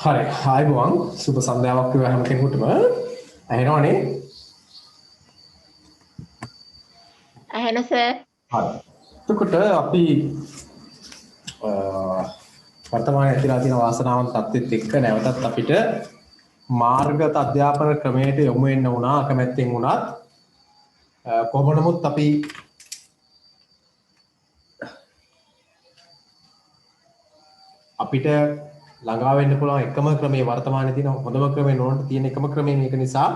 හරි ආයිබෝවන් සුබ සන්ධ්‍යාවක් වේවා හැම කෙනෙකුටම ඇහෙනවනේ ඇහෙන සර්. හරි එතකොට අපි වර්තමානයේ ඇතිලා තියෙන වාසනාවන්ත තත්ත්වෙත් එක්ක නැවතත් අපිට මාර්ගගත අධ්‍යාපන ක්‍රමයට යොමු වෙන්න වුණා අකමැත්තෙන් වුණත් කොහොම නමුත් අපි අපිට ළඟා වෙන්න පුළුවන් එකම ක්‍රමයේ වර්තමානයේ තියෙන හොඳම ක්‍රමේ නෝනට තියෙන එකම ක්‍රමේ මේක නිසා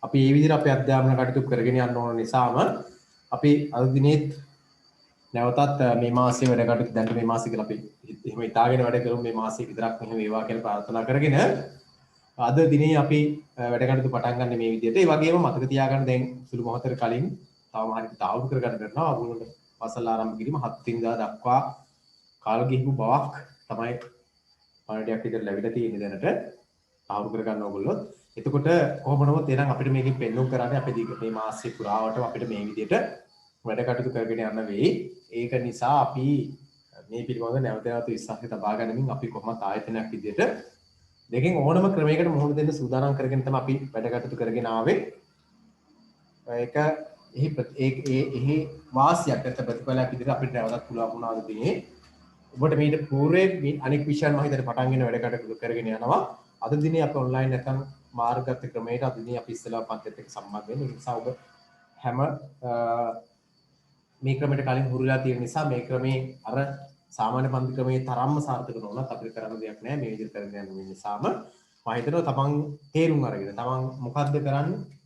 අපි මේ විදිහට අපේ අධ්‍යාපන කටයුතු කරගෙන යන්න ඕන නිසාම අපි අද දිනෙත් නැවතත් මේ මාසයේ වැඩ කටයුතු දැන් මේ මාසෙ කියලා අපි එහෙම හිතාගෙන වැඩ කරමු මේ මාසෙ විතරක් මෙහෙම වේවා කියලා ප්‍රාර්ථනා කරගෙන අද දිනේ අපි වැඩ කටයුතු පටන් ගන්න මේ විදිහට ඒ වගේම මතක තියාගන්න දැන් සුළු මොහොතකට කලින් තවම හරියට තාවුරු කරගන්න කරනවා අගොල්ලන්ට පසල් ආරම්භ කිරීම 7 වෙනිදා දක්වා කාල ගිහිපු බවක් තමයි පණිඩයක් විතර ලැබිලා තියෙන්නේ දැනට තාවුරු කරගන්න ඕගොල්ලෝ. එතකොට කොහොම නමුත් එහෙනම් අපිට මේකෙන් පෙන්වුම් කරන්නේ අපි මේ මාසෙ පුරාවටම අපිට මේ විදිහට වැඩ කටයුතු කරගෙන යන්න වෙයි. ඒක නිසා අපි මේ පිළිබඳව නැවත නැවත විශ්වාසය තබා ගනිමින් අපි කොහොමද ආයතනයක් විදිහට දෙකෙන් ඕනම ක්‍රමයකට මුහුණ දෙන්න සූදානම් කරගෙන තමයි අපි වැඩ කටයුතු කරගෙන ආවේ. ඒක එහි වාසියක් නැත්නම් ප්‍රතිඵලයක් විදිහට අපිට නැවතත් පුළුවන් වුණාද මේ ඔබට මේට පූර්වයේ අනෙක් විෂයන් මම හිතන්නේ පටන් ගෙන වැඩ කටයුතු කරගෙන යනවා. අද දිනේ අපි ඔන්ලයින් නැත්නම් මාර්ගගත ක්‍රමයට අද දිනේ අපි ඉස්සෙල්ලා පන්තිත් එක්ක සම්බන්ධ වෙන්නේ. ඒ නිසා ඔබ හැම මේ ක්‍රමයට කලින් හුරුලා තියෙන නිසා මේ ක්‍රමේ අර සාමාන්‍ය පන්ති ක්‍රමයේ තරම්ම සාර්ථක නොවුනත් අපිට කරන්න දෙයක් නැහැ. මේ විදිහට කරගෙන යන නිසාම මම හිතනවා තමන් තේරුම් අරගෙන තමන් මොකද්ද කරන්නේ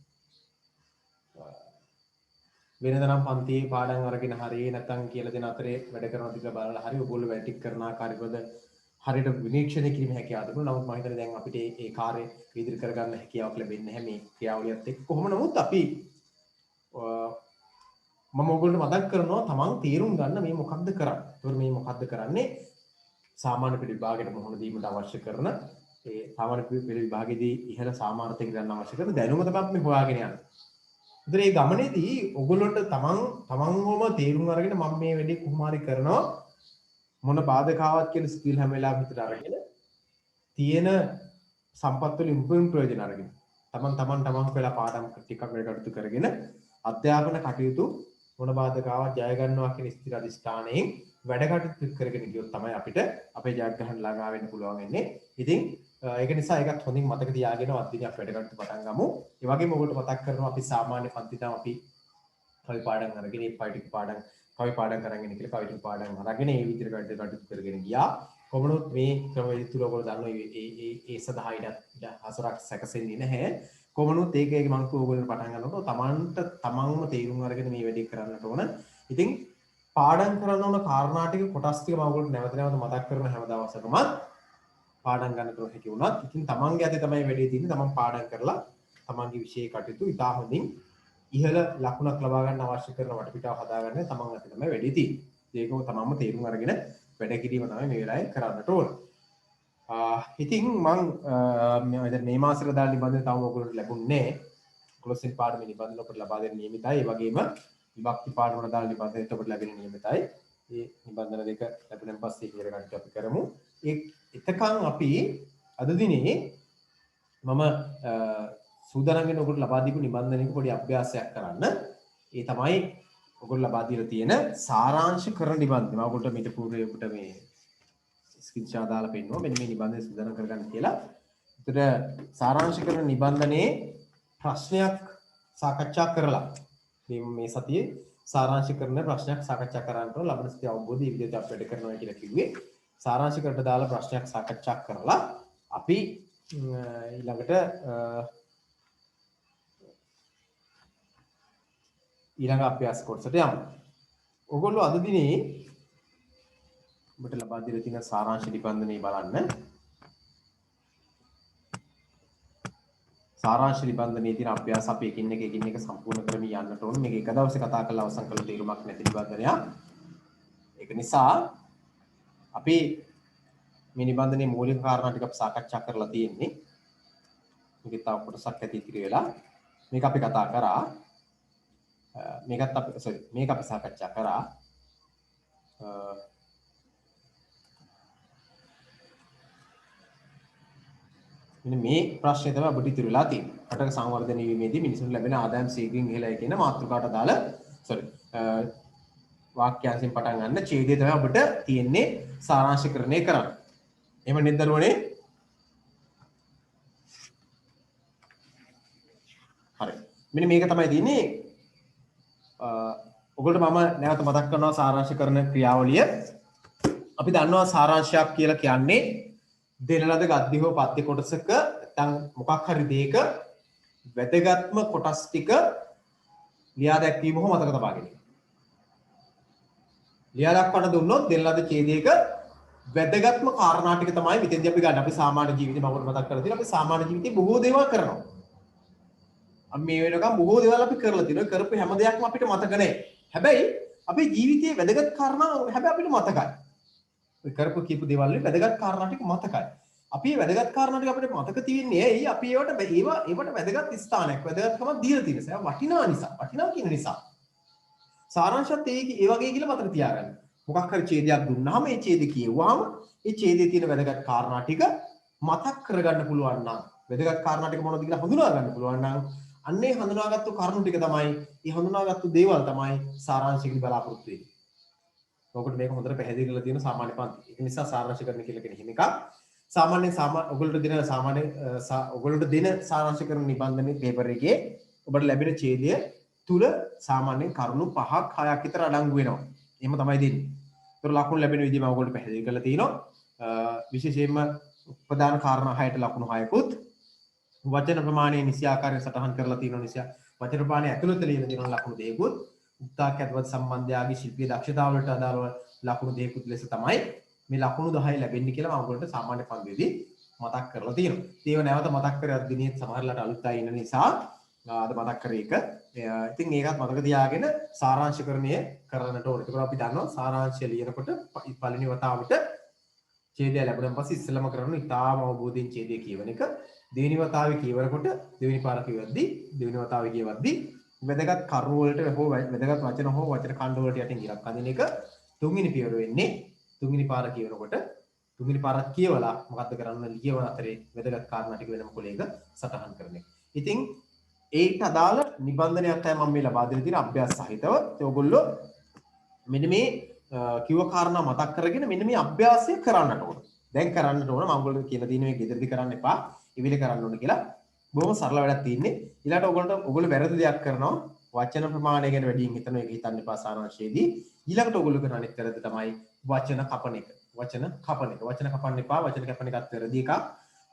වෙනදනම් පන්තියේ පාඩම් අරගෙන හරිය නැත්නම් කියලා දෙන අතරේ වැඩ කරනවා කියලා බලලා හරිය ඔයගොල්ලෝ වැඩ ටික කරන ආකාරයකද හරියට විනිශ්චය කිරීම හැකියාව තිබුණා. නමුත් මම හිතන්නේ දැන් අපිට ඒ කාර්යය ඉදිරි කරගන්න හැකියාවක් ලැබෙන්නේ නැහැ මේ ක්‍රියාවලියත් එක්ක. කොහොම නමුත් අපි මම ඔයගොල්ලන්ට මතක් කරනවා තමන් තීරුම් ගන්න මේ මොකක්ද කරන්නේ. ඒතකොට මේ මොකක්ද කරන්නේ? සාමාන්‍ය පෙළ විභාගයට මුහුණ දීමට අවශ්‍ය කරන ඒ සාමාන්‍ය පෙළ විභාගයේදී ඉහළ සාමාර්ථයක ගන්න අවශ්‍ය කරන දැනුම තමයි මේ හොයාගෙන යන්නේ. ඒතර මේ ගමනේදී ඔයගොල්ලන්ට තමන්වම තීරුම් අරගෙන මම මේ වැඩේ කොහොම හරි කරනවා මොන බාධකාවක් කියන ස්කිල් හැම වෙලාවෙම හිතට අරගෙන තියෙන සම්පත් වලින් ප්‍රයෝජන අරගෙන තමන් වෙලා පාඩම් ටිකක් වැඩ කටයුතු කරගෙන අධ්‍යාපන කටයුතු මොන බාධකාවක් ජය ගන්නවා කියන ස්ථිර අධිෂ්ඨානයෙන් වැඩ කටයුතු කරගෙන ගියොත් තමයි අපිට අපේ ජයග්‍රහණ ළඟා වෙන්න පුළුවන් වෙන්නේ. ඉතින් ඒක නිසා ඒකත් හොඳින් මතක තියාගෙන අත්දිනයක් වැඩ කටයුතු පටන් ගමු. ඒ වගේම ඔයගොල්ලෝ මතක් කරනවා අපි සාමාන්‍ය පන්තිතම අපි කවි පාඩම් අරගෙන ඒ පයිටික පාඩම් කවි පාඩම් කරගෙන කියලා කවි ටික පාඩම් අරගෙන ඒ විදිහට කටයුතු කරගෙන ගියා. කොහොමනොත් මේ ක්‍රමවේද තුල ඔයගොල්ලෝ දන්නවා ඒ සඳහා ඉඩ හසරක් සැකසෙන්නේ නැහැ. කොහොමනොත් ඒකේ මම ඔයගොල්ලෝ පටන් ගන්නකොට තමන්ම තීරුම් අරගෙන මේ වැඩේ කරන්නට ඕන. ඉතින් පාඩම් කරන්න ඕන කාරණා ටික කොටස් ටික මම ඔයගොල්ලෝ නැවත මතක් කරන හැම දවසකම පාඩම් ගන්න කර හැකි වුණත් ඉතින් තමන්ගේ අතේ තමයි වැඩේ තියෙන්නේ. තමන් පාඩම් කරලා තමන්ගේ විෂය කටයුතු ඉතා හොඳින් ඉහළ ලකුණක් ලබා ගන්න අවශ්‍ය කරන වටපිටාව හදාගන්න තමන් අතේ තමයි වැඩේ තියෙන්නේ. ඒකම තමන්ම තීරුම් අරගෙන වැඩ කිරීම තමයි මේ වෙලාවේ කරන්නට ඕන. ඉතින් මම මේ මාසෙට දාලා නිබන්ධන තවම ඔයගොල්ලන්ට ලැබුණේ නැහැ. 11 වෙනි පාඩමේ නිබන්ධන ඔබට ලබා දෙන්න නියමිතයි. ඒ වගේම විභක්ති පාඩමකට දාලා නිබන්ධනත් ඔබට ලැබෙන්න නියමිතයි. මේ නිබන්ධන දෙක ලැබුණෙන් පස්සේ ඉතින් කටයුතු අපි කරමු. එතකන් අපි අද දිනේ මම සූදානම් වෙන ඔයගොල්ලෝ ලබා දීපු නිබන්ධනයක පොඩි අභ්‍යාසයක් කරන්න. ඒ තමයි ඔයගොල්ලෝ ලබා දීලා තියෙන සාරාංශකරණ නිබන්ධනය. මම ඔයගොල්ලන්ට මීට පූර්වයේ ඔබට මේ ස්ක්‍රීන්ෂොට් දාලා පෙන්නනවා. මෙන්න මේ නිබන්ධනය සූදානම් කරගන්න කියලා. ඒතර සාරාංශකරණ නිබන්ධනයේ ප්‍රශ්නයක් සාකච්ඡා කරලා මේ සතියේ සාරාංශකරණ ප්‍රශ්නයක් සාකච්ඡා කරන්න ඕන. ලබන සතිය අවබෝධය විදිහට අපි වැඩ කරනවා කියලා කිව්වේ. සාරාංශකරණට දාලා ප්‍රශ්නයක් සාකච්ඡා කරලා අපි ඊළඟට ඊළඟ අභ්‍යාස කොටසට යමු. ඔයගොල්ලෝ අද දිනේ ඔබට ලබා දීලා තියෙන සාරාංශ නිබන්ධනය බලන්න. සාරාංශ නිබන්ධනයේ තියෙන අභ්‍යාස අපි එකින් එක සම්පූර්ණ කරමින් යන්නට ඕනේ. මේක එක දවසේ කතා කරලා අවසන් කළ තීරුමක් නැති නිබන්ධනයක්. ඒක නිසා අපි මේ නිබන්ධනයේ මූලික කාරණා ටික අපි සාකච්ඡා කරලා තියෙන්නේ. මේකේ තව කොටසක් ඇති ඉතිරි වෙලා. මේක අපි කතා කරා. මේක අපි සාකච්ඡා කරා. මෙන්න මේ ප්‍රශ්නේ තමයි ඔබට ඉතුරු වෙලා තියෙන්නේ. රටක සංවර්ධනය වීමේදී මිනිසුන්ට ලැබෙන ආදායම් ශීඝ්‍රයෙන් ඉහළයි කියන මාතෘකාවට අදාළ වාක්‍යාංශයෙන් පටන් ගන්න ඡේදය තමයි ඔබට තියෙන්නේ සාරාංශකරණය කරන්න. එහෙම නේද දරුවනේ? හරි. මෙන්න මේක තමයි තියෙන්නේ. ඔයගොල්ලෝ මම නැවත මතක් කරනවා සාරාංශකරණ ක්‍රියාවලිය. අපි දන්නවා සාරාංශයක් කියලා කියන්නේ දෙන ලද ගද්‍ය හෝ පද්‍ය කොටසක නැත්නම් මොකක් හරි දෙයක වැදගත්ම කොටස් ටික ලියා දැක්වීම හෝ මතක තබා ගැනීම. ලියා දක්වන්න දුන්නොත් දෙන ලද ඡේදයක වැදගත්ම කාරණා ටික තමයි මෙතෙන්දී අපි ගන්න. අපි සාමාන්‍ය ජීවිතේ මම මතක් කරලා තියෙනවා. අපි සාමාන්‍ය ජීවිතේ බොහෝ දේවල් කරනවා. අපි මේ වෙනකම් බොහෝ දේවල් අපි කරලා තියෙනවා. කරපු හැම දෙයක්ම අපිට මතක නැහැ. හැබැයි අපේ ජීවිතයේ වැදගත් කාරණා හැබැයි අපිට මතකයි. ඔය කරපු කියපු දේවල් වල වැදගත් කාරණා ටික මතකයි. අපි මේ වැදගත් කාරණා ටික අපිට මතක තියෙන්නේ ඇයි? අපි ඒවට වැදගත් ස්ථානයක් වැදගත්කමක් දීලා තියෙන නිසා. වටිනා නිසා. වටිනා කියන නිසා. සාරාංශයත් ඒ වගේ කියලා මතක තියාගන්න. මොකක් හරි ඡේදයක් දුන්නාම ඒ ඡේදය කියුවාම ඒ ඡේදයේ තියෙන වැදගත් කාරණා ටික මතක් කරගන්න පුළුවන් නම් වැදගත් කාරණා ටික මොනවද කියලා හඳුනා ගන්න පුළුවන් නම් අන්නේ හඳුනාගත්තු කරුණු ටික තමයි මේ හඳුනාගත්තු දේවල් තමයි සාරාංශිකව බලාපොරොත්තු වෙන්නේ. ඔකට මේක හොඳට පැහැදිලි කරලා තියෙන සාමාන්‍ය පන්ති. ඒක නිසා සාරාංශකරණ කියලා කියන හිම එකක්. ඔයගොල්ලන්ට දෙන සාරාංශකරණ නිබන්ධනයේ පේපර් එකේ ඔබට ලැබෙන ඡේදය තුල සාමාන්‍යයෙන් කරුණු 5ක් 6ක් විතර අඩංගු වෙනවා. එහෙම තමයි දෙන්නේ. ඒතර ලකුණු ලැබෙන විදිහ මම ඔයගොල්ලන්ට පැහැදිලි කරලා තියෙනවා. විශේෂයෙන්ම ප්‍රධාන කාරණා 6ට ලකුණු 6කුත් වචන ප්‍රමාණය නිසි ආකාරයෙන් සටහන් කරලා තියෙනවා. නිසා වචන ප්‍රමාණය ඇතුළත ලියලා තියෙන ලකුණු 2කුත් උත්සාහකත්වත් සම්බන්ධයාගේ ශිල්පීය දක්ෂතාවලට අදාළව ලකුණු 2කුත් ලෙස තමයි මේ ලකුණු 10 ලැබෙන්නේ කියලා මම ඔයගොල්ලන්ට සාමාන්‍ය පන්තියේදී මතක් කරලා තියෙනවා. ඒව නැවත මතක් කරලා දිනේ සමහරලාට අලුත් අය ඉන්න නිසා අද මතක් කරේ එක. ඉතින් ඒකත් මතක තියාගෙන සාරාංශකරණය කරන්නට ඕනේ. ඒක අපි දන්නවා සාරාංශය ලියනකොට පළවෙනි වතාවට ඡේදය ලැබුණාන් පස්සේ ඉස්සෙල්ලම කරන ඉතාම අවබෝධයෙන් ඡේදය කියවන එක. දෙවෙනි වතාවේ කියවනකොට දෙවෙනි පාර දෙවෙනි වතාවේ කියවද්දී වැදගත් කරුණු වලට හෝ වැදගත් වචන හෝ වචන ඛණ්ඩ වලට යටින් ඉලක්ක අඳින එක තුන්වෙනි පියවර වෙන්නේ. තුන්වෙනි පාර කියවනකොට තුන්වෙනි පාරත් කියවලා මොකද්ද කරන්න ලියවන අතරේ වැදගත් කාරණා ටික වෙනම කොලේක සටහන් කරන එක. ඉතින් ඒකට අදාළ නිබන්ධනයක් තමයි මම මේ ලබා දෙන්න තියෙන අභ්‍යාස සහිතව. ඔයගොල්ලෝ මෙන්න මේ කිව්ව කාරණා මතක් කරගෙන මෙන්න මේ අභ්‍යාසය කරන්නට ඕන. දැන් කරන්නට ඕන. මම ඔයගොල්ලෝ කියලා දින මේ ගෙදරදී කරන්න එපා. ඉවිල කරන්න ඕන කියලා. බොහොම සරල වැඩක් තියෙන්නේ. ඊළඟට ඔයගොල්ලෝ වැරදි දෙයක් කරනවා. වචන ප්‍රමාණය ගැන වැඩියෙන් හිතන එක හිතන්න එපා සාරාංශයේදී. ඊළඟට ඔයගොල්ලෝ කරන අනිත් වැරද්ද තමයි වචන කපන එක. වචන කපන්න එපා. වචන කැපන එකත් වැරදි එකක්.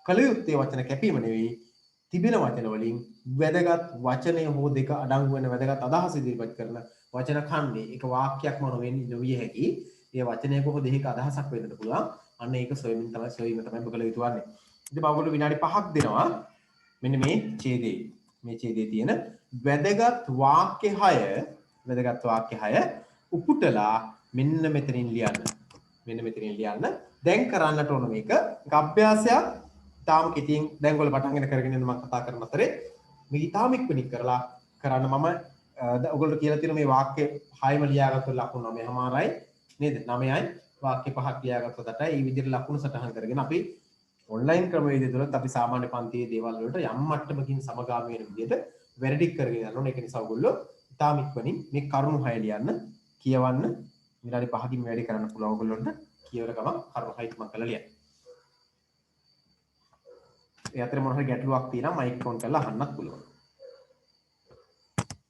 කල යුත්තේ වචන කැපීම නෙවෙයි. තිබෙන වචන වලින් වැදගත් වචනය හෝ දෙක අඩංගු වෙන වැදගත් අදහස් ඉදිරිපත් කරන වචන ඛණ්ඩේ එක වාක්‍යයක්ම නොවිය හැකි. ඒ වචනයක හෝ දෙකක අදහසක් වෙන්නත් පුළුවන්. අන්න ඒක සොයවීම තමයි ඔබ කළ යුතු වන්නේ. ඉතින් මම ඔයගොල්ලෝ විනාඩි 5ක් දෙනවා. මෙන්න මේ ඡේදයේ තියෙන වැදගත් වාක්‍ය 6 උපුටලා මෙන්න මෙතනින් ලියන්න. දැන් කරන්නට ඕන මේක. ඒක අභ්‍යාසයක්. තාම කෙටියෙන් දැන් ඔයගොල්ලෝ පටන් ගන්න කරගෙන යන මම කතා කරන අතරේ මේක ඊටාම ඉක්මනින් කරලා කරන්න මම ඔයගොල්ලෝ කියලා තියෙන මේ වාක්‍ය 6ම ලියාගත්ත ලකුණු 9මාරයි නේද? 9යි වාක්‍ය 5ක් ලියාගත්තට මේ විදිහට ලකුණු සටහන් කරගෙන අපි ඔන්ලයින් ක්‍රමවේදය තුලත් අපි සාමාන්‍ය පන්තියේ දේවල් වලට යම් මට්ටමකින් සමගාමී වෙන විදිහට වැඩි කරගෙන යන්න ඕනේ. ඒක නිසා ඔයගොල්ලෝ ඊටාම ඉක්මනින් මේ කරුණු 6 ලියන්න කියවන්න විනාඩි 5කින් වැඩි කරන්න පුළුවන් ඔයගොල්ලන්ට කියවර ගමන් කරුණු 6 මම කරලා ලියන්න. ඒ අතර මොන හරි ගැටලුවක් තියෙනවා මයික් ඔන් කරලා අහන්නත් පුළුවන්.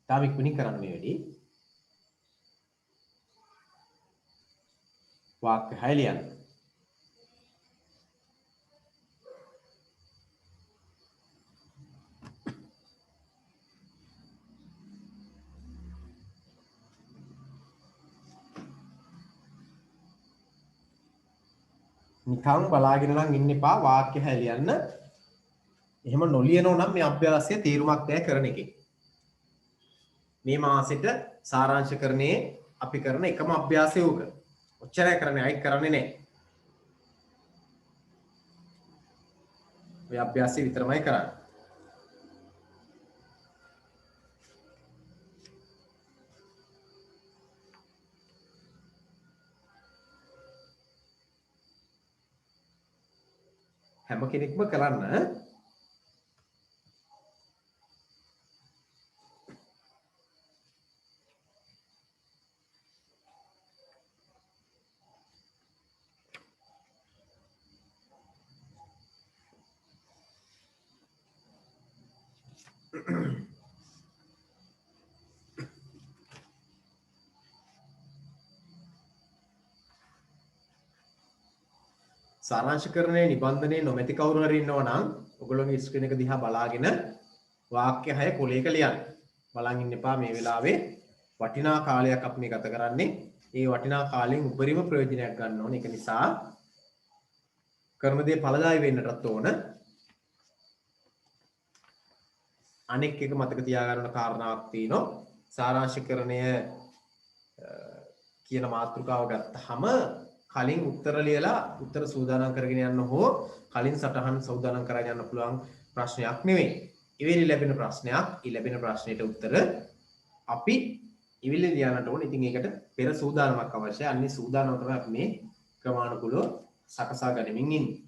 තාම ඉක්මනින් කරන්න මේ වැඩි. වාක්‍ය 6 ලියන්න. නිකන් බලාගෙන නම් ඉන්න එපා වාක්‍ය 6 ලියන්න. එහෙම නොලියනෝ නම් මේ අභ්‍යාසය තීරුමක් නැහැ කරන එකේ. මේ මාසෙට සාරාංශකරණයේ අපි කරන එකම අභ්‍යාසය උක. ඔච්චරයි කරන්නේ අයිත් කරන්නේ නැහැ. මේ අභ්‍යාසය විතරමයි කරන්නේ. හැම කෙනෙක්ම කරන්න සාරාංශකරණයේ නිබන්ධනයේ නොමැති කවුරු හරි ඉන්නවා නම් ඔයගොල්ලෝගේ ස්ක්‍රීන් එක දිහා බලාගෙන වාක්‍ය 6 කොලයක ලියන්න. බලන් ඉන්න එපා මේ වෙලාවේ වටිනා කාලයක් අපි මේ ගත කරන්නේ. ඒ වටිනා කාලයෙන් උපරිම ප්‍රයෝජනයක් ගන්න ඕනේ. ඒක නිසා කරන දේ ඵලදායී වෙන්නටත් ඕන. අනෙක් එක මතක තියාගන්න කාරණාවක් තියෙනවා. සාරාංශකරණය කියන මාතෘකාව ගත්තාම කලින් උත්තර ලියලා උත්තර සූදානම් කරගෙන යන්න හෝ කලින් සටහන් සූදානම් කරගෙන යන්න පුළුවන් ප්‍රශ්නයක් නෙවෙයි. ඉවෙලි ලැබෙන ප්‍රශ්නයක්, ඊ ලැබෙන ප්‍රශ්නෙට උත්තර අපි ඉවෙලි ලියන්නට ඕනේ. ඉතින් ඒකට පෙර සූදානමක් අවශ්‍යයි. අන්නේ සූදානම තමයි අපි මේ ක්‍රමානුකූලව සකසා ගනිමින් ඉන්නේ.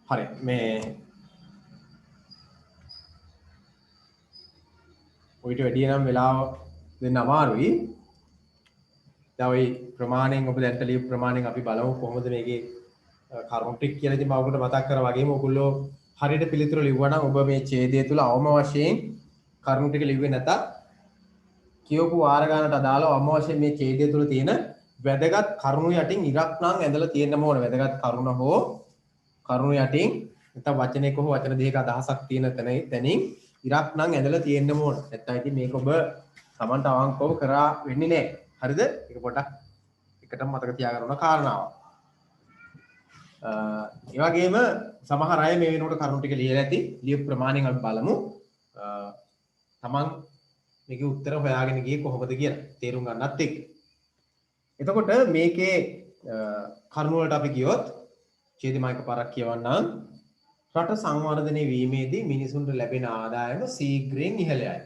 හරි මේ ඔයිට වැඩිය නම් වෙලාව දෙන්න අමාරුයි. දැන් ওই ප්‍රමාණයෙන් ඔබ දැන්ට ලියපු ප්‍රමාණයෙන් අපි බලමු කොහොමද මේකේ කරුණු ටික කියලා. ඉතින් මම ඔබට මතක් කරා වගේම ඔයගොල්ලෝ හරියට පිළිතුරු ලිව්වා නම් ඔබ මේ ඡේදය තුල අවම වශයෙන් කරුණු ටික ලිව්වේ නැතත් කියවපු වාර ගන්නට අදාළව අවම වශයෙන් මේ ඡේදය තුල තියෙන වැදගත් කරුණු යටින් ඉරක් නම් ඇඳලා තියෙන්න ඕන. වැදගත් කරුණ හෝ කරුණු යටින් නැත්නම් වචනයක හෝ වචන දෙකක අදහසක් තියෙන තැනින් ඉරක් නම් ඇදලා තියෙන්න ඕන. නැත්නම් ඉතින් මේක ඔබ Tamanට අවංකව කරා වෙන්නේ නැහැ. හරිද? ඒක පොඩ්ඩක් එකටම මතක තියාගන්න ඕන කාරණාවක්. ඒ වගේම සමහර අය මේ වෙනකොට කරුණු ටික ලියලා ඇති. ලියපු ප්‍රමාණයෙන් අපි බලමු. Taman මේකේ උත්තර හොයාගෙන ගියේ කොහොමද කියලා තේරුම් ගන්නත් එක්ක. එතකොට මේකේ කරුණු වලට අපි ගියොත් ඡේදය මම එකපාරක් කියවන්නම්. රට සංවර්ධනය වීමේදී මිනිසුන්ට ලැබෙන ආදායම ශීඝ්‍රයෙන් ඉහළ යයි.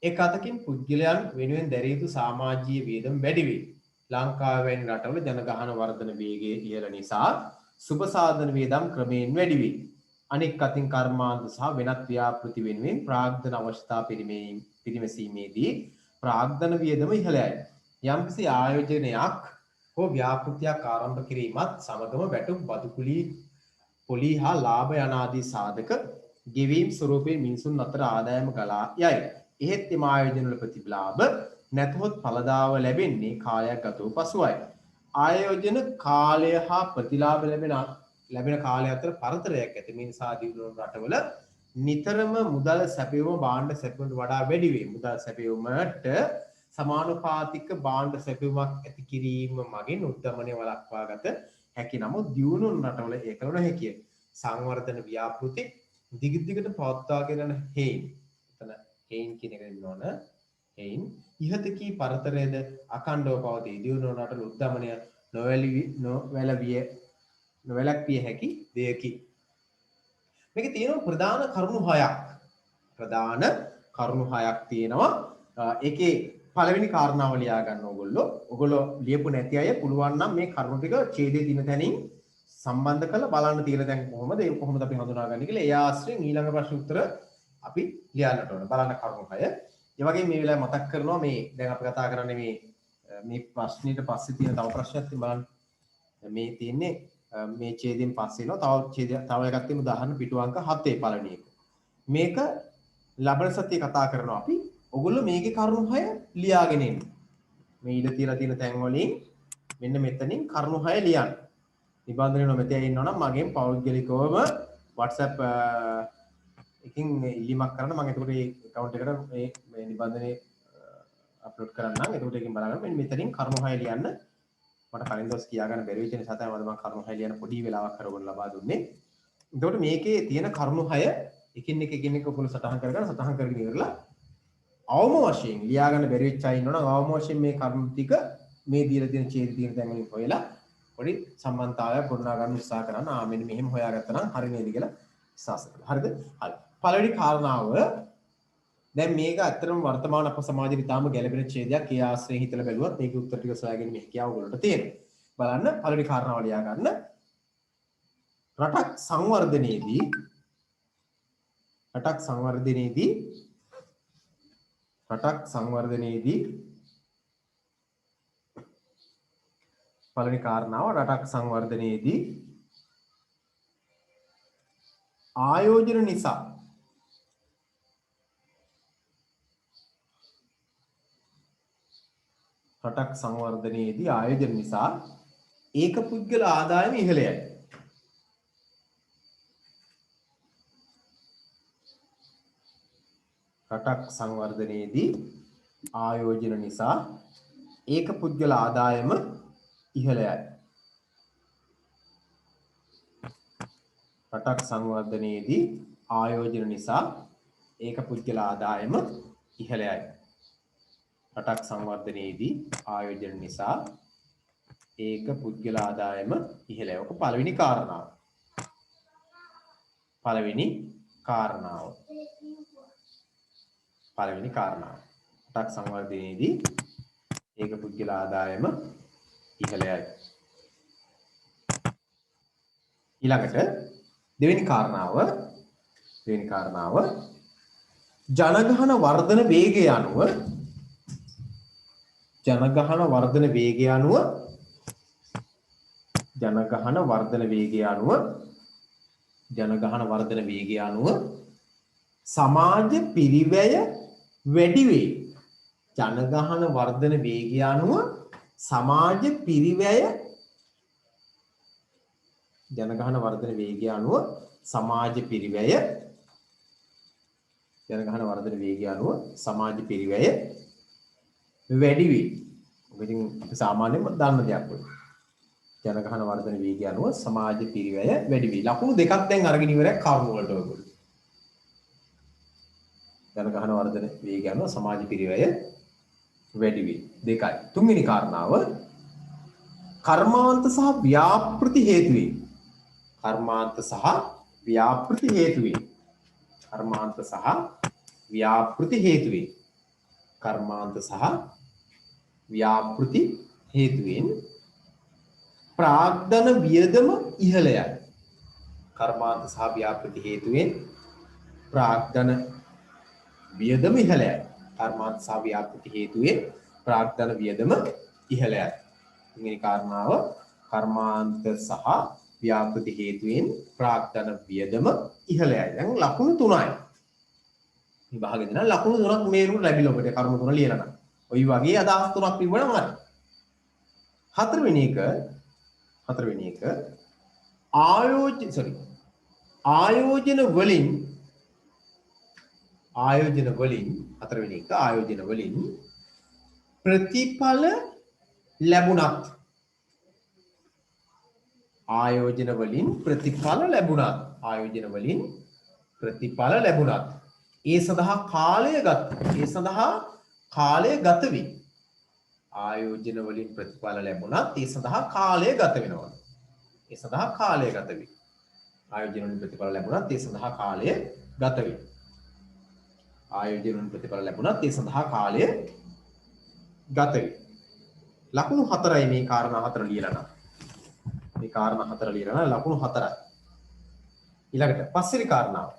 එක් අතකින් පුද්ගලයන් වෙනුවෙන් දැරිය යුතු සමාජීය වියදම් වැඩි වේ. ලංකාව වැනි රටවල ජනගහන වර්ධන වේගය ඉහළ නිසා සුබ සාධන වියදම් ක්‍රමයෙන් වැඩි වේ. අනෙක් අතින් කර්මාන්ත සහ වෙනත් ව්‍යාපෘති වෙනුවෙන් ප්‍රාග්ධන අවශ්‍යතා පිරිමැසීමේදී ප්‍රාග්ධන වියදම ඉහළ යයි. යම්කිසි ආයෝජනයක් හෝ ව්‍යාපෘතියක් ආරම්භ කිරීමත් සමගම වැටුප් බදු පොලී හා ලාභ යනාදී සාධක ගෙවීම් ස්වරූපයෙන් මිනිසුන් අතර ආදායම ගලා යයි. එහෙත් එම ආයෝජනවල ප්‍රතිලාභ නැතහොත් ඵලදාව ලැබෙන්නේ කාලයක් ගත වූ පසුවයි. ආයෝජන කාලය හා ප්‍රතිලාභ ලැබෙන කාලය අතර පරතරයක් ඇති. මේ නිසා දියුණු රටවල නිතරම මුදල් සැපයුම භාණ්ඩ සැපයුමට වඩා වැඩි වේ. මුදල් සැපයුමට සමානුපාතික භාණ්ඩ සැපයුමක් ඇති කිරීම මගින් උද්දමනය වළක්වා ගත හැකි. නමුත් දියුණු රටවල ඒක නොහැකිය. සංවර්ධන ව්‍යාපෘති දිගට පවත්වාගෙන යන හේයින් එතන හේයින් කියන එක දෙන්න ඕන. හේයින් ඉහත කී පරතරයද අඛණ්ඩව පවතී. දියුණු රටවල උද්දමනය නොවැළක්විය හැකි දෙයකි. මේකේ තියෙනවා ප්‍රධාන කරුණු 6ක්. ප්‍රධාන කරුණු 6ක් තියෙනවා. ඒකේ පළවෙනි කාරණාව ලියා ගන්න ඕගොල්ලෝ. ඕගොල්ලෝ ලියපු නැති අය පුළුවන් නම් මේ කරුණු ටික ඡේදයේ දින තැනින් සම්බන්ධ කරලා බලන්න තියෙන දැන් කොහොමද ඒක කොහොමද අපි හඳුනාගන්නේ කියලා ඒ ආශ්‍රයෙන් ඊළඟ ප්‍රශ්න උත්තර අපි ලියන්නට ඕන. බලන්න කරුණු 6. ඒ වගේම මේ වෙලාවේ මතක් කරනවා මේ දැන් අපි කතා කරන්නේ මේ ප්‍රශ්නෙට පස්සේ තියෙන තව ප්‍රශ්නයක් බලන්න. මේ තියෙන්නේ මේ ඡේදයෙන් පස්සේ එනවා තව එකක් තියෙන උදාහරණ පිටු අංක 7 පළවෙනි එක. මේක ලබන සතියේ කතා කරනවා අපි. ඔගොල්ලෝ මේකේ කරුණු 6 ලියාගෙන ඉන්න. මේ ඉඳ තියලා තියෙන තැන් වලින් මෙන්න මෙතනින් කරුණු 6 ලියන්න. නිබන්ධනය නොමැතිව ඉන්නවනම් මගෙන් පෞද්ගලිකවම WhatsApp එකකින් ඉල්ලීමක් කරන්න. මම එතකොට මේ account එකට මේ නිබන්ධනේ අප්ලෝඩ් කරන්නම්. එතකොට එකකින් බලන්න මෙන්න මෙතනින් කරුණු 6 ලියන්න. මට කලින් දවස් කියා ගන්න බැරි වෙච්ච නිසා තමයි මම කරුණු 6 ලියන්න පොඩි වෙලාවක් කරගෙන ලබා දුන්නේ. එතකොට මේකේ තියෙන කරුණු 6 එකින් එක ඔයගොල්ලෝ සටහන් කරගෙන ඉවරලා අවම වශයෙන් ලියා ගන්න බැරි වෙච්ච අය ඉන්නවනම් අවම වශයෙන් මේ කරුණු ටික මේ දීලා තියෙන ඡේද තියෙන තැන් වලින් හොයලා පොඩි සම්බන්ධතාවයක් ගොඩනගා ගන්න උත්සාහ කරන්න. මෙන්න මෙහෙම හොයාගත්තා නම් හරි නේද කියලා විශ්වාස කරලා. හරිද? හරි. පළවෙනි කාරණාව දැන් මේක ඇත්තටම වර්තමාන අප සමාජයේ ඉතාම ගැළපෙන ඡේදයක්. ඒ ආශ්‍රයෙන් හිතලා බැලුවත් මේකේ උත්තර ටික සොයාගෙන මේ කියාව ඔයගොල්ලන්ට තියෙනවා. බලන්න පළවෙනි කාරණාව ලියා ගන්න. රටක් සංවර්ධනයේදී පළවෙනි කාරණාව රටක් සංවර්ධනයේදී ආයෝජන නිසා ඒක පුද්ගල ආදායම ඉහළ යයි. රටක් සංවර්ධනයේදී ආයෝජන නිසා ඒක පුද්ගල ආදායම ඉහළ යයි. රටක් සංවර්ධනයේදී ආයෝජන නිසා ඒක පුද්ගල ආදායම ඉහළ යයි. රටක් සංවර්ධනයේදී ආයෝජන නිසා ඒක පුද්ගල ආදායම ඉහළ යයි. ඔක පළවෙනි කාරණාව. රටක් සංවර්ධනයේදී ඒක පුද්ගල ආදායම ඉහළ යයි. ඊළඟට දෙවෙනි කාරණාව ජනගහන වර්ධන වේගය අනුව සමාජ පිරිවැය වැඩි වේ. ජනගහන වර්ධන වේගය අනුව සමාජ සමාජ පිරිවැය ජනගහන වර්ධන වේගය අනුව සමාජ පිරිවැය වැඩි වේ. ඔබ ඉතින් අපි සාමාන්‍යයෙන් දන්න දෙයක් වගේ. ජනගහන වර්ධන වේගය අනුව සමාජ පිරිවැය වැඩි වේ. ලකුණු දෙකක් දැන් අරගෙන ඉවරයක් කරුණු වලට ඔයගොල්ලෝ. ජනගහන වර්ධන වේගය අනුව සමාජ පිරිවැය වැඩි වේ. දෙකයි. තුන්වෙනි කාරණාව කර්මාන්ත සහ ව්‍යාපෘති හේතු වේ. කර්මාන්ත සහ ව්‍යාපෘති හේතු වේ. කර්මාන්ත සහ ව්‍යාපෘති හේතු වේ. කර්මාන්ත සහ ව්‍යාපෘති හේතුවෙන් ප්‍රාග්ධන වියදම ඉහළයයි. කර්මාන්ත සහ ව්‍යාපෘති හේතුවෙන් ප්‍රාග්ධන වියදම ඉහළයයි. කර්මාන්ත සහ ව්‍යාපෘති හේතුවෙන් ප්‍රාග්ධන වියදම ඉහළයයි. තුන්වෙනි කාරණාව කර්මාන්ත සහ ව්‍යාපෘති හේතුවෙන් ප්‍රාග්ධන වියදම ඉහළයයි. දැන් ලකුණු 3යි. මේ භාගෙදී නම් ලකුණු 3ක් මේරුම් ලැබිලා ඔබට කරුණු 3 ලියලා නම්. ඔය වගේ අදහස් 3ක් තිබුණාම හරි. හතරවෙනි එක ආයෝජන වලින් හතරවෙනි එක ආයෝජන වලින් ප්‍රතිඵල ලැබුණත් ඒ සඳහා කාලය ගත වේ. ආයෝජන වලින් ප්‍රතිඵල ලැබුණත් ඒ සඳහා කාලය ගත වෙනවා. ආයෝජන වලින් ප්‍රතිඵල ලැබුණත් ඒ සඳහා කාලය ගත වේ. ලකුණු 4යි මේ කාරණා 4 ලියලා නම්. ලකුණු 4යි. ඊළඟට පස්වෙනි කාරණාව.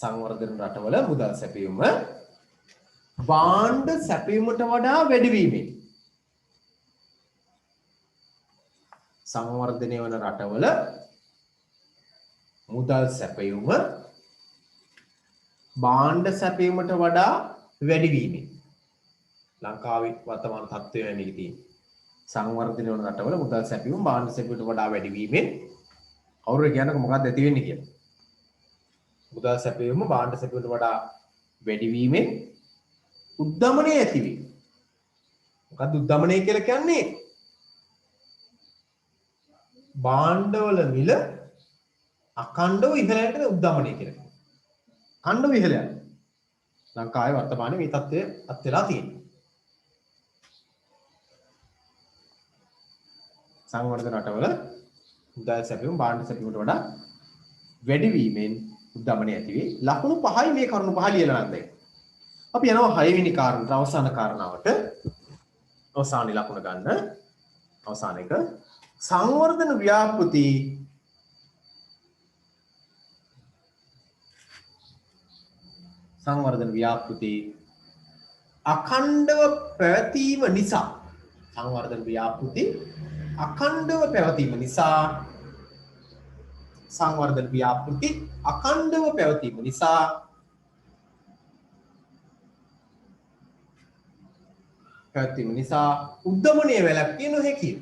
සංවර්ධනය වන රටවල මුදල් සැපයුම භාණ්ඩ සැපයුමට වඩා වැඩි වීමෙන් සංවර්ධනය වන රටවල මුදල් සැපයුම භාණ්ඩ සැපයුමට වඩා වැඩි වීමෙන් ලංකාවේ වර්තමාන තත්ත්වය මේක තියෙන්නේ. සංවර්ධනය වන රටවල මුදල් සැපයුම භාණ්ඩ සැපයුමට වඩා වැඩි වීමෙන් කවුරු කියනක මොකක්ද ඇති වෙන්නේ කියලා. මුදල් සැපයුම භාණ්ඩ සැපයුමට වඩා වැඩි වීමෙන් උද්ධමනය ඇති වේ. මොකක්ද උද්ධමනය කියලා කියන්නේ? භාණ්ඩවල මිල අඛණ්ඩව ඉහළට උද්ධමනය කියලා කියනවා. අඛණ්ඩව ඉහළ යන. ලංකාවේ වර්තමානයේ මේ තත්ත්වය අත් වෙලා තියෙනවා. සංවර්ධන රටවල මුදල් සැපයුම භාණ්ඩ සැපයුමට වඩා වැඩි වීමෙන් උද්ධමනය ඇති වේ. ලකුණු 5යි මේ කරුණු 5 ලියලා නම් දැන්. අපි යනවා 6 වෙනි කාරණාවට අවසාන කාරණාවට. අවසානයේ ලකුණ ගන්න. අවසාන එක සංවර්ධන ව්‍යාපෘති අඛණ්ඩව පැවතීම නිසා උද්ධමනය වැළැක්විය නොහැකිය.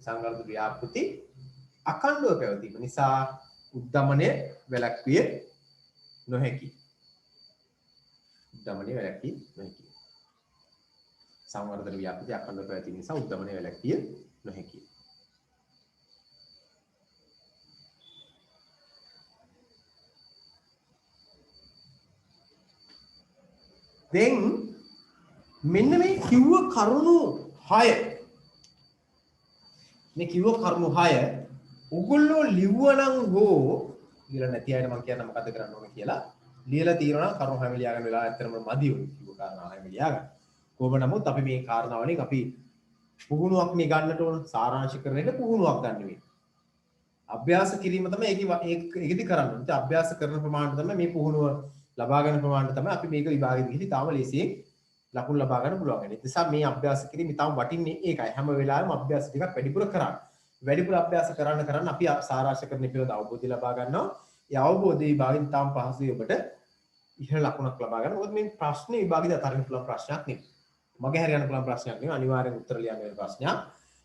සංවර්ධන ව්‍යාපෘති අඛණ්ඩව පැවතීම නිසා උද්ධමනය වැළැක්විය නොහැකිය. සංවර්ධන ව්‍යාපෘති අඛණ්ඩව පැවතීම නිසා උද්ධමනය වැළැක්විය නොහැකිය. දැන් මෙන්න මේ කිව්ව කරුණු 6 ඔගොල්ලෝ ලිව්වනම් හෝ ලියලා නැති අයට මම කියන්න මොකද කරන්න ඕන කියලා ලියලා තියෙනවා නම් කරුණු 6 ලියා ගන්න වෙලාව ඇත්තටම මදි උන් කිව්ව කාරණා 6 ලියා ගන්න. කොහොම නමුත් අපි මේ කාරණා වලින් අපි පුහුණුවක් මේ ගන්නට ඕන සාරාංශිකරණයට පුහුණුවක් ගන්න වෙන්නේ. අභ්‍යාස කිරීම තමයි ඒකෙදි කරන්න ඕනේ. අභ්‍යාස කරන ප්‍රමාණය තමයි මේ පුහුණුව ලබා ගන්න ප්‍රමාණය තමයි අපි මේක විභාගෙදි ගිහින් තාම ලේසියෙන් ලකුණු ලබා ගන්න පුළුවන් වෙන. ඒ නිසා මේ අභ්‍යාස කිරීම ඉතාම වටින්නේ ඒකයි. හැම වෙලාවෙම අභ්‍යාස ටිකක් වැඩිපුර කරන්න. වැඩිපුර අභ්‍යාස කරන්න අපි සාරාංශකරණය පිළිබඳ අවබෝධය ලබා ගන්නවා. ඒ අවබෝධය විභාගෙන් ඉතාම පහසුයි ඔබට ඉහළ ලකුණක් ලබා ගන්න. මොකද මේ ප්‍රශ්නේ විභාගෙදී අතරින් පුළුවන් ප්‍රශ්නයක් නෙමෙයි. මගේ හරියන්න පුළුවන් ප්‍රශ්නයක් නෙමෙයි. අනිවාර්යෙන් උත්තර ලියන්න වෙන ප්‍රශ්නයක්.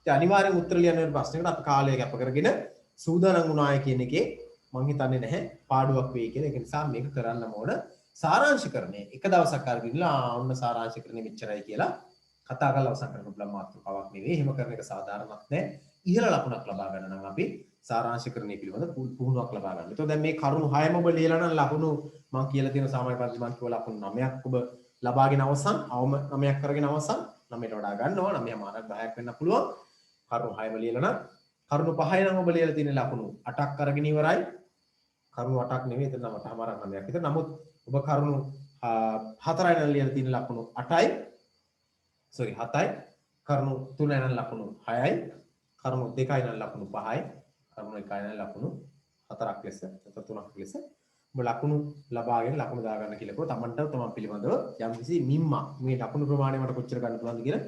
ඒ අනිවාර්යෙන් උත්තර ලියන්න වෙන ප්‍රශ්නයකට අපි කාලය කැප කරගෙන සූදානම් වුණාය කියන එකේ මම හිතන්නේ නැහැ පාඩුවක් වෙයි කියලා. ඒක නිසා මේක කරන්නම ඕන. සාරාංශකරණය එක දවසක් අරගෙනලා ඔන්න සාරාංශකරණය මෙච්චරයි කියලා කතා කරලා අවසන් කරන්න පුළුවන් මාතෘකාවක් නෙවෙයි. එහෙම කරන එක සාධාරණක් නැහැ. ඉහළ ලකුණක් ලබා ගන්න නම් අපි සාරාංශකරණය පිළිබඳ පුහුණුවක් ලබා ගන්න. ඒතකොට දැන් මේ කරුණු 6ම ඔබ ලියලා නම් ලකුණු මම කියලා තියෙන සාමාන්‍ය පරිදි මම කිව්ව ලකුණු 9ක් ඔබ ලබාගෙන අවසන් අවම 9ක් කරගෙන අවසන් 9ට වඩා ගන්නවා 9 මානක් 10ක් වෙන්න පුළුවන්. කරුණු 6ම ලියලා නම් කරුණු 5 නම් ඔබ ලියලා තියෙන ලකුණු 8ක් අරගෙන ඉවරයි. කරුණු 8ක් නෙවෙයි එතන 9මාරක් 9ක් විතර. නමුත් ඔබ කරුණු 4යි නම් ලියලා තියෙන ලකුණු 8යි. sorry 7යි. කරුණු 3යි නම් ලකුණු 6යි. කරුණු 2යි නම් ලකුණු 5යි. කරුණු 1යි නම් ලකුණු 4ක් ලෙස නැත්නම් 3ක් ලෙස ඔබ ලකුණු ලබාගෙන ලකුණු දා ගන්න කියලා තමන්ට තමන් පිළිබඳව යම්කිසි මිම්මක් මේ ලකුණු ප්‍රමාණය මට කොච්චර ගන්න පුළුවන්ද කියලා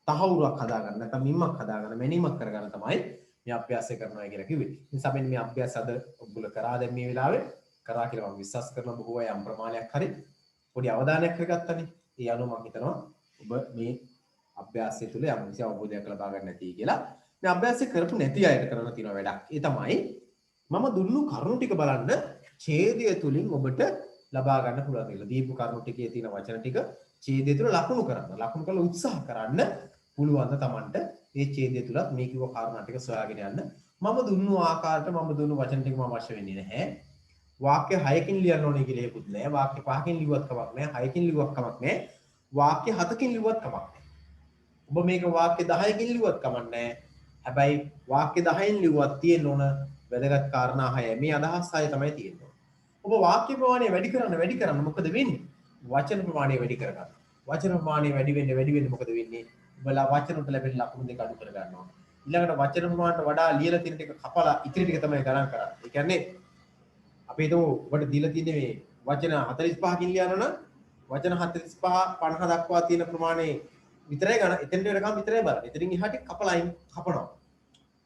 තහවුරුවක් හදා ගන්න නැත්නම් මිම්මක් හදා ගන්න මැනීමක් කර ගන්න තමයි මේ අභ්‍යාසය කරනවා කියලා කිව්වේ. ඒ නිසා මෙන්න මේ අභ්‍යාස අද ඔයගොල්ලෝ කරා දැන් මේ වෙලාවේ කරා කියලා මම විශ්වාස කරන බොහෝ අය යම් ප්‍රමාණයක් හරි පොඩි අවධානයක් කරගත්තනේ. ඒ අනුව මම හිතනවා ඔබ මේ අභ්‍යාසය තුළ යම්කිසි අවබෝධයක් ලබා ගන්න නැති කියලා. මේ අභ්‍යාසය කරපු නැති අයට කරන්න තියෙන වැඩක්. ඒ තමයි මම දුන්නු කරුණු ටික බලන්න ඡේදය තුලින් ඔබට ලබා ගන්න පුළුවන් කියලා. දීපු කරුණු ටිකේ තියෙන වචන ටික ඡේදය තුල ලකුණු කරන්න. ලකුණු කරලා උත්සාහ කරන්න පුළුවන් ද Tamanට මේ ඡේදය තුලත් මේ කිව්ව කාරණා ටික සොයාගෙන යන්න. මම දුන්නු ආකාරයට මම දුන්නු වචන ටික මම අවශ්‍ය වෙන්නේ නැහැ. වාක්‍ය 6කින් ලියන්න ඕනේ කියලා හේකුත් නැහැ. වාක්‍ය 5කින් ලිව්වත් කමක් නැහැ. 6කින් ලිව්වත් කමක් නැහැ. වාක්‍ය 7කින් ලිව්වත් කමක් නැහැ. ඔබ මේක වාක්‍ය 10කින් ලිව්වත් කමක් නැහැ. හැබැයි වාක්‍ය 10න් ලිව්වත් තියෙන්න ඕන වැදගත් කාරණා 6. මේ අදහස් 6 තමයි තියෙන්නේ. ඔබ වාක්‍ය ප්‍රමාණය වැඩි කරන්න මොකද වෙන්නේ? වචන ප්‍රමාණය වැඩි කරගන්න. වචන ප්‍රමාණය වැඩි වෙන්නේ මොකද වෙන්නේ? ඔබලා වචන වලට ලැබෙන ලකුණු දෙක අඩු කර ගන්නවා. ඊළඟට වචන ප්‍රමාණයට වඩා ලියලා තියෙන ටික කපලා ඉතිරි ටික තමයි ගණන් කරන්නේ. ඒ කියන්නේ අපි හිතමු ඔබට දීලා තියෙන්නේ මේ වචන 45කින් ලියනවා නම් වචන 45 50 දක්වා තියෙන ප්‍රමාණය විතරයි ගන්න. එතෙන්ට වෙනකම් විතරයි බලන්න. එතනින් එහාට කපනවා.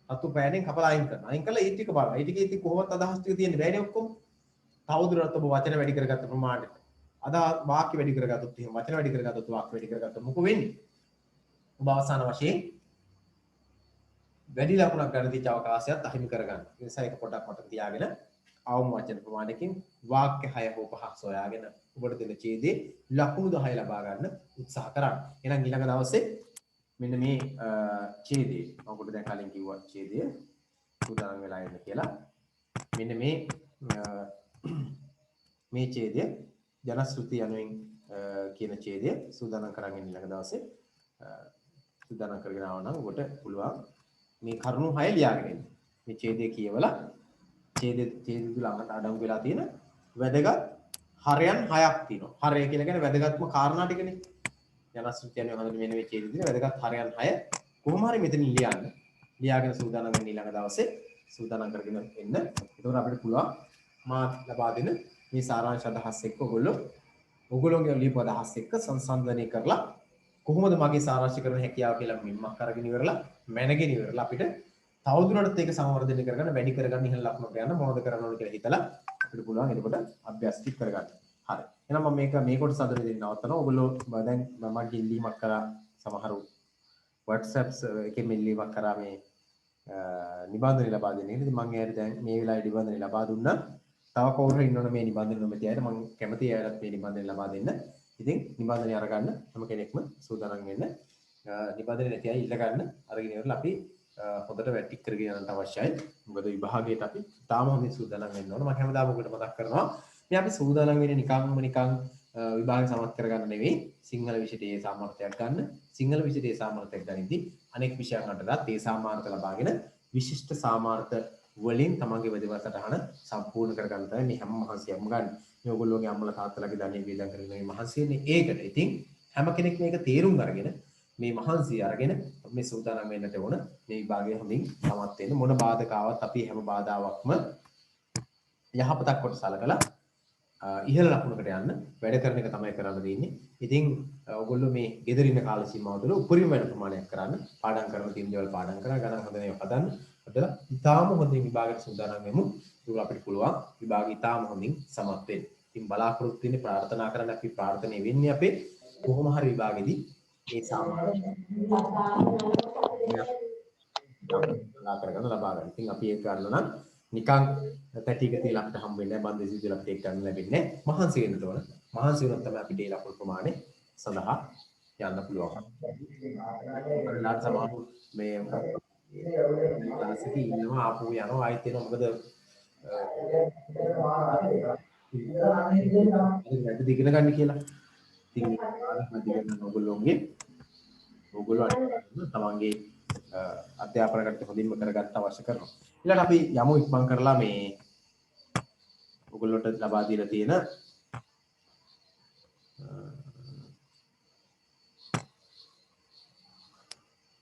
අතු පෑනෙන් කපලා අයින් කරනවා. අයින් කළා ඒ ටික බලන්න. ඒ ටිකේ ඉතින් කොහොමවත් අදහස් ටික තියෙන්නේ බෑනේ ඔක්කොම. තවදුරටත් ඔබ වචන වැඩි කරගත්ත ප්‍රමාණයට වාක්‍ය වැඩි කරගත්තොත් එහෙම වචන වැඩි කරගත්තොත් වාක්‍ය වැඩි කරගත්තොත් මොකෝ වෙන්නේ? ඔබ අවසාන වශයෙන් වැඩි ලකුණක් ගන්න තියෙච්ච අවකාශයත් අහිමි කරගන්න. ඒ නිසා ඒක පොඩ්ඩක් මතක තියාගෙන අවම වචන ප්‍රමාණයකින් වාක්‍ය 6 හෝ 5ක් සොයාගෙන ඔබට දෙන ඡේදයේ ලකුණු 10 ලබා ගන්න උත්සාහ කරන්න. එහෙනම් ඊළඟ දවසේ මෙන්න මේ ඡේදයේ මම ඔබට දැන් කලින් කිව්වා ඡේදය උදාහරණ වෙලා ඉන්න කියලා. මෙන්න මේ ඡේදය ජනශ්‍රුති යනුවෙන් කියන ඡේදය සූදානම් කරගෙන ඊළඟ දවසේ සූදානම් කරගෙන ආව නම් ඔබට පුළුවන් මේ කරුණු 6 ලියාගෙන ඉන්න. මේ ඡේදය කියවලා ඡේදය තුල අඩංගු වෙලා තියෙන වැදගත් හරයන් 6ක් තියෙනවා. හරය කියලා කියන්නේ වැදගත්ම කාරණා ටිකනේ. ජනශ්‍රුති යනුවෙන් හඳුන්වන මේ ඡේදයේ තියෙන වැදගත් හරයන් 6 කොහොම හරි මෙතනින් ලියන්න. ලියාගෙන සූදානම් වෙන්න ඊළඟ දවසේ සූදානම් කරගෙන එන්න. එතකොට අපිට පුළුවන් මා ලබා දෙන මේ සාරාංශ අදහස් එක්ක ඔයගොල්ලෝගේ ලියපු අදහස් එක්ක සංසන්දනය කරලා කොහොමද මගේ සාරාංශ කරන හැකියාව කියලා මිම්මක් අරගෙන ඉවරලා මැනගෙන ඉවරලා අපිට තවදුරටත් ඒක සංවර්ධනය කරගන්න වැඩි කරගන්න ඉහළ ලකුණට යන්න මොනවද කරන්න ඕන කියලා හිතලා අපිට පුළුවන් එතකොට අභ්‍යාස ටික කරගන්න. හරි. එහෙනම් මම මේ කොටස අද මෙතන නවත්තනවා. ඔයගොල්ලෝ දැන් මම ගිල්ලීමක් කරා සමහරු WhatsApp එකේ මෙල්ලීමක් කරා මේ නිබන්ධන ලබා දෙන්න. ඉතින් මම එයාට දැන් මේ වෙලාවේ නිබන්ධන ලබා දුන්නා. තව කවුරු හරි ඉන්නවනේ මේ නිබන්ධන නොමැති අයට මම කැමති අයලත් මේ නිබන්ධන ලබා දෙන්න. ඉතින් නිබන්ධනය අරගන්න හැම කෙනෙක්ම සූදානම් වෙන්න. නිබන්ධනය නැති අය ඉල්ල ගන්න අරගෙන ඉවරලා අපි හොඳට වැටික් කරගෙන යන්න අවශ්‍යයි. මොකද විභාගයට අපි තාම හොඳින් සූදානම් වෙන්න ඕන. මම හැමදාම ඔකට මතක් කරනවා. මේ අපි සූදානම් වෙන්නේ නිකන් විභාගය සමත් කරගන්න නෙවෙයි. සිංහල විෂයට ඒ සාමර්ථයක් ගන්න. සිංහල විෂයට ඒ සාමර්ථයක් ගනිද්දී අනෙක් විෂයන් වලටත් ඒ සාමර්ථය ලබාගෙන විශිෂ්ට සාමර්ථ වලින් තමන්ගේ වැඩසටහන සම්පූර්ණ කරගන්න තමයි මේ හැම මහන්සියක්ම ගන්න. මේ ඔයගොල්ලෝගේ අම්මලා තාත්තලාගේ ධනෙ වේදම් කරගෙන මේ මහන්සියනේ ඒකට. ඉතින් හැම කෙනෙක් මේක තේරුම් අරගෙන මේ මහන්සිය අරගෙන මේ සූදානම් වෙන්නට ඕන. මේ විභාගය හොඳින් සමත් වෙන්න මොන බාධකාවක් අපි හැම බාධාවක්ම යහපතක් කොට සලකලා ඉහළ ලකුණකට යන්න වැඩ කරන එක තමයි කරන්න තියෙන්නේ. ඉතින් ඔයගොල්ලෝ මේ ගෙදර ඉන්න කාල සීමාව තුළ උපරිම වැඩ ප්‍රමාණයක් කරන්න, පාඩම් කරන තියෙන දේවල් පාඩම් කරලා ගණන් හදන ඒවා හදන්න. හදලා ඉතාම හොඳින් විභාගයට සූදානම් වෙමු. ඒක අපිට පුළුවන් විභාගය ඉතාම හොඳින් සමත් වෙන්න. ඉතින් බලාපොරොත්තු වෙන්නේ ප්‍රාර්ථනා කරන්න අපි ප්‍රාර්ථනා වෙන්නේ අපේ කොහොම හරි විභාගෙදී ඒ සාමාන්‍ය කරගන්න ලබා ගන්න. ඉතින් අපි ඒක ගන්න නම් නිකන් තැටික තියලා අපිට හම්බ වෙන්නේ නැහැ. බන්දේසි තියලා අපිට ඒක ගන්න ලැබෙන්නේ නැහැ. මහන්සි වෙන්න ඕන. මහන්සි වුණොත් තමයි අපිට ඒ ලකුණු ප්‍රමාණය සඳහා යන්න පුළුවන්. අරලාට සමහරු මේ ක්ලාස් එකේ ඉන්නවා ආපහු යනවා ආයෙත් එනවා. මොකද වැඩි ඉගෙන ගන්න කියලා. ඉතින් ඉගෙන ඔයගොල්ලෝගේ තමන්ගේ අධ්‍යාපන කටයුතු හොඳින්ම කරගන්න අවශ්‍ය කරනවා. ඊළඟට අපි යමු ඉක්මන් කරලා මේ ඔයගොල්ලොන්ට ලබා දීලා තියෙන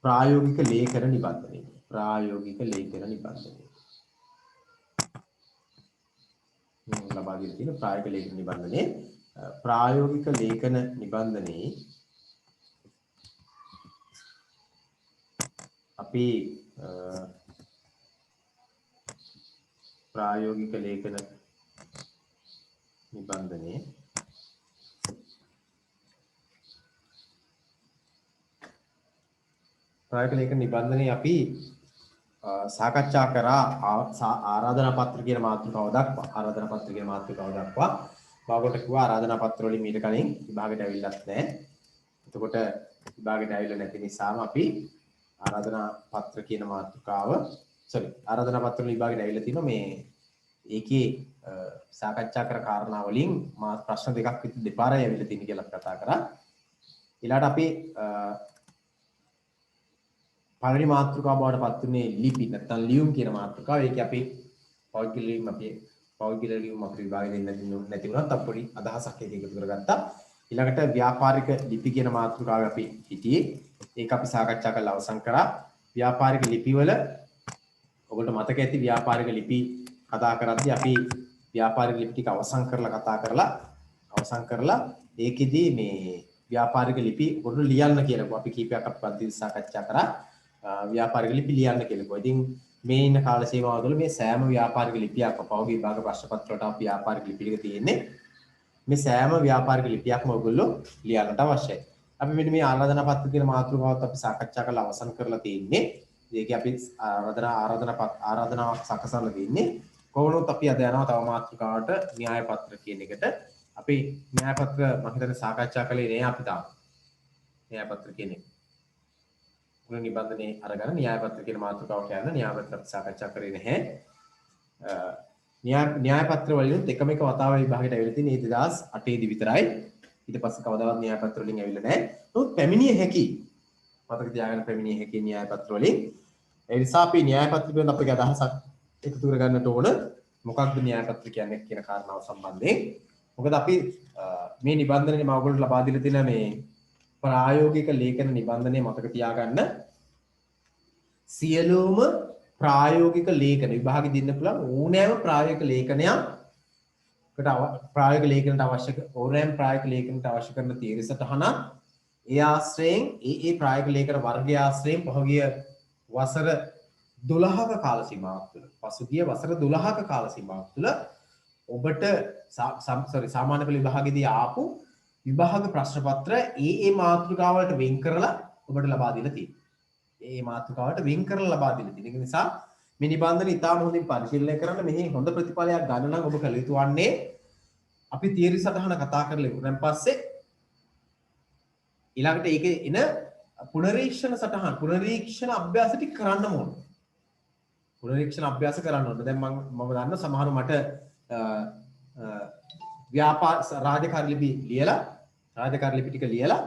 ප්‍රායෝගික ලේඛන නිබන්ධනය. ප්‍රායෝගික ලේඛන නිබන්ධනය. ලබා දීලා තියෙන ප්‍රායෝගික ලේඛන නිබන්ධනයේ ප්‍රායෝගික ලේඛන නිබන්ධනයේ අපි ප්‍රායෝගික ලේඛන නිබන්ධනයේ ප්‍රායෝගික ලේඛන නිබන්ධනයේ අපි සාකච්ඡා කරා ආරාධනා පත්‍ර කියන මාතෘකාව දක්වා ආරාධනා පත්‍ර කියන මාතෘකාව දක්වා බාගොට කිව්වා ආරාධනා පත්‍ර වලින් මීට කලින් විභාගයට ඇවිල්ලත් නැහැ. එතකොට විභාගයට ඇවිල්ලා නැති නිසාම අපි ආරාධනා පත්‍ර කියන මාතෘකාව ආරාධනා පත්‍ර වල විභාගයට ඇවිල්ලා තිනවා මේ ඒකේ සාකච්ඡා කර කාරණා වලින් මා ප්‍රශ්න දෙකක් විතර දෙපාරයි ඇවිල්ලා තියෙන කියලා කතා කරා. ඊළාට අපි පළවෙනි මාතෘකාව බවට පත් වුණේ ලිපි නැත්නම් ලියුම් කියන මාතෘකාව. ඒක අපි පෞද්ගලික ලියුම් අපේ විභාගෙ දෙන්න නැති වුණත් අපොඩි අදහසක් එක එකතු කරගත්තා. ඊළඟට ව්‍යාපාරික ලිපි කියන මාතෘකාව අපි හිටියේ. ඒක අපි සාකච්ඡා කරලා අවසන් කරා. ව්‍යාපාරික ලිපි වල ඔයගොල්ලෝ මතක ඇති ව්‍යාපාරික ලිපි කතා කරද්දී අපි ව්‍යාපාරික ලිපි ටික අවසන් කරලා ඒකෙදී මේ ව්‍යාපාරික ලිපි ඔයගොල්ලෝ ලියන්න කියලා අපි කීපයක් අපි පන්ති සාකච්ඡා කරා. ව්‍යාපාරික ලිපි ලියන්න කියලා. ඉතින් මේ ඉන්න කාල සීමාව තුළ මේ සෑම ව්‍යාපාරික ලිපියක් පහුගිය විභාග ප්‍රශ්න පත්‍ර වලට අපි ව්‍යාපාරික ලිපි ටික තියෙන්නේ. මේ සෑම ව්‍යාපාරික ලිපියක්ම ඔයගොල්ලෝ ලියන්නට අවශ්‍යයි. අපි මෙන්න මේ ආරාධනා පත්‍ර කියන මාතෘකාවත් අපි සාකච්ඡා කරලා අවසන් කරලා තියෙන්නේ. ඒකේ අපි ආරාධනාවක් සකසන්න තියෙන්නේ. කොහොමද අපි අද යනවා තව මාතෘකාවට න්‍යාය පත්‍ර කියන එකට. අපි න්‍යාය පත්‍ර මම හිතන්නේ සාකච්ඡා කළේ නෑ අපි තාම. න්‍යාය පත්‍ර කියන්නේ ගුණ නිබන්ධනයේ අරගෙන න්‍යාය පත්‍ර කියන මාතෘකාවට යන න්‍යාය පත්‍ර සාකච්ඡා කරේ නැහැ. න්‍යාය පත්‍ර වලින් එකම එක වතාව විභාගයට ඇවිල්ලා තියෙන්නේ 2008 දී විතරයි. ඊට පස්සේ කවදාවත් න්‍යාය පත්‍ර වලින් ඇවිල්ලා නැහැ. නමුත් පැමිණිය හැකි. මතක තියාගන්න පැමිණිය හැකි න්‍යාය පත්‍ර වලින්. ඒ නිසා අපි න්‍යාය පත්‍ර පිළිබඳ අපේ අදහසක් එකතු කරගන්නට ඕන. මොකක්ද න්‍යාය පත්‍ර කියන්නේ කියන කාරණාව සම්බන්ධයෙන්. මොකද අපි මේ නිබන්ධනයේ මම ඔයගොල්ලන්ට ලබා දීලා තියෙන මේ ප්‍රායෝගික ලේඛන නිබන්ධනය මතක තියාගන්න. සියලුම ප්‍රායෝගික ලේඛන විභාගෙ දෙන්න පුළුවන් ඕනෑම ප්‍රායෝගික ලේඛනයකට ප්‍රායෝගික ලේඛනට අවශ්‍ය ඕනෑම ප්‍රායෝගික ලේඛනට අවශ්‍ය කරන තීර සටහන ඒ ආශ්‍රයෙන් ඒ ප්‍රායෝගික ලේඛන වර්ගය ආශ්‍රයෙන් පහුගිය වසර 12ක කාල සීමාවක් තුළ පසුගිය වසර 12ක කාල සීමාවක් තුළ ඔබට සාමාන්‍ය පෙළ විභාගෙදී ආපු විභාග ප්‍රශ්න පත්‍ර ඒ මාතෘකාවලට වෙන් කරලා ඔබට ලබා දීලා තියෙනවා. ඒ මාතෘකාවට වෙන් කරලා ලබා දීලා තියෙන. ඒ නිසා මේ නිබන්ධන ඉතාම හොඳින් පරිශීලනය කරන්න මෙහි හොඳ ප්‍රතිඵලයක් ගන්න නම් ඔබ කළ යුතු වන්නේ අපි තියරි සටහන කතා කරලා ඉවරන් පස්සේ ඊළඟට ඒකේ එන පුනරීක්ෂණ සටහන් පුනරීක්ෂණ අභ්‍යාස ටික කරන්න ඕන. පුනරීක්ෂණ අභ්‍යාස කරන්න ඕන. දැන් මම දන්න සමහර මට ව්‍යාපාර රාජකාරී ලිපි ටික ලියලා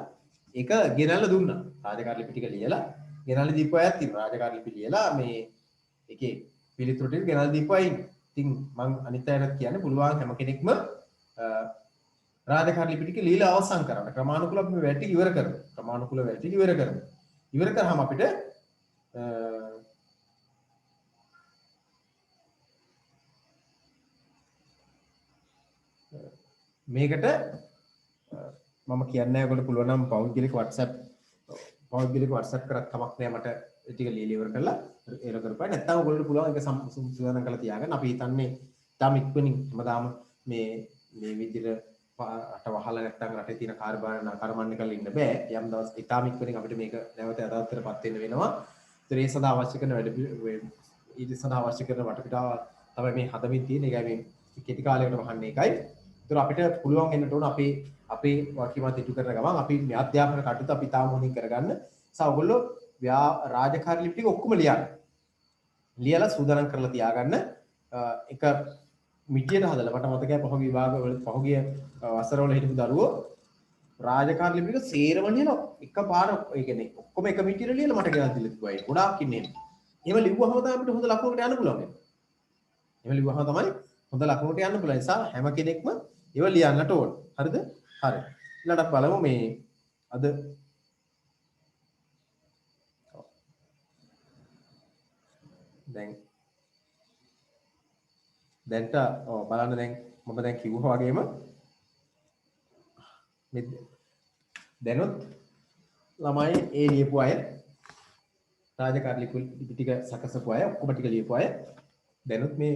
ඒක ගෙනල්ලා දුන්නා. රාජකාරී ලිපි ටික ලියලා ගෙනල්ලා දීපු අයත් ඉන්නවා. රාජකාරී ලිපි ලියලා මේ ඒකේ පිළිතුරු ටික ගෙනල්ලා දීපු අය ඉන්නවා. ඉතින් මම අනිත් අයටත් කියන්නේ පුළුවන් හැම කෙනෙක්ම රාජකාරී ලිපි ටික ලියලා අවසන් කරන්න. ක්‍රමානුකූලව අපි වැඩ ටික ඉවර කරමු. ඉවර කරාම අපිට මේකට මම කියන්නේ ඔයගොල්ලෝ පුළුවන් නම් පෞද්ගලික WhatsApp කරත් කමක් නෑ මට ඒ ටික ලියලා ඉවර කරලා ඒල කරපුවා නැත්නම් ඔයගොල්ලෝ පුළුවන් ඒක සූදානම් කරලා තියාගන්න අපි හිතන්නේ තාම ඉක්මනින් හැමදාම මේ විදිහට රට වහලා නැත්නම් රටේ තියෙන කාර්යභාර නකරමන්නේ කරලා ඉන්න බෑ යම් දවසක තාම ඉක්මනින් අපිට මේක නැවත යථාර්ථයටපත් වෙන්න වෙනවා ඒතර ඒ සඳහා අවශ්‍ය කරන ඊට සඳහා අවශ්‍ය කරන වටපිටාව තමයි මේ හදමින් තියෙන්නේ ඒකයි මේ කෙටි කාලයකට වහන්නේ එකයි ඒතර අපිට පුළුවන් වෙන්නට ඕන අපේ වකිමත් ඉටු කරන ගමන් අපි මේ අධ්‍යාපන කටයුතු අපි තාම හොඳින් කරගන්න ඔයගොල්ලෝ රාජකාරී ලිපි ටික ඔක්කොම ලියලා සූදානම් කරලා තියාගන්න එක මිටියට හදලා මට මතකයි පහුගිය විභාග වල පහුගිය වසරවල හිටපු දරුවෝ රාජකාරී ලිපි ටික සේරම ලියලා එකපාර ඒ කියන්නේ ඔක්කොම එක මිටියට ලියලා මට ගෙනත් දීලා තිබුණා ඒ ගොඩාක් ඉන්නේ එහෙම ලිව්වහම තමයි අපිට හොඳ ලකුණකට යන්න පුළුවන් එහෙම ලිව්වහම තමයි හොඳ ලකුණකට යන්න පුළුවන් නිසා හැම කෙනෙක්ම ඒව ලියන්නට ඕන හරිද හරි ඊළඟට බලමු මේ අද දැන්ට බලන්න දැන් මම දැන් කිව්වා වගේම මේ දැනුත් ළමයි ඒ ලියපු අය රාජකාරී ලිපි ටික සකසපු අය ඔක්කොම ටික ලියපු අය දැනුත් මේ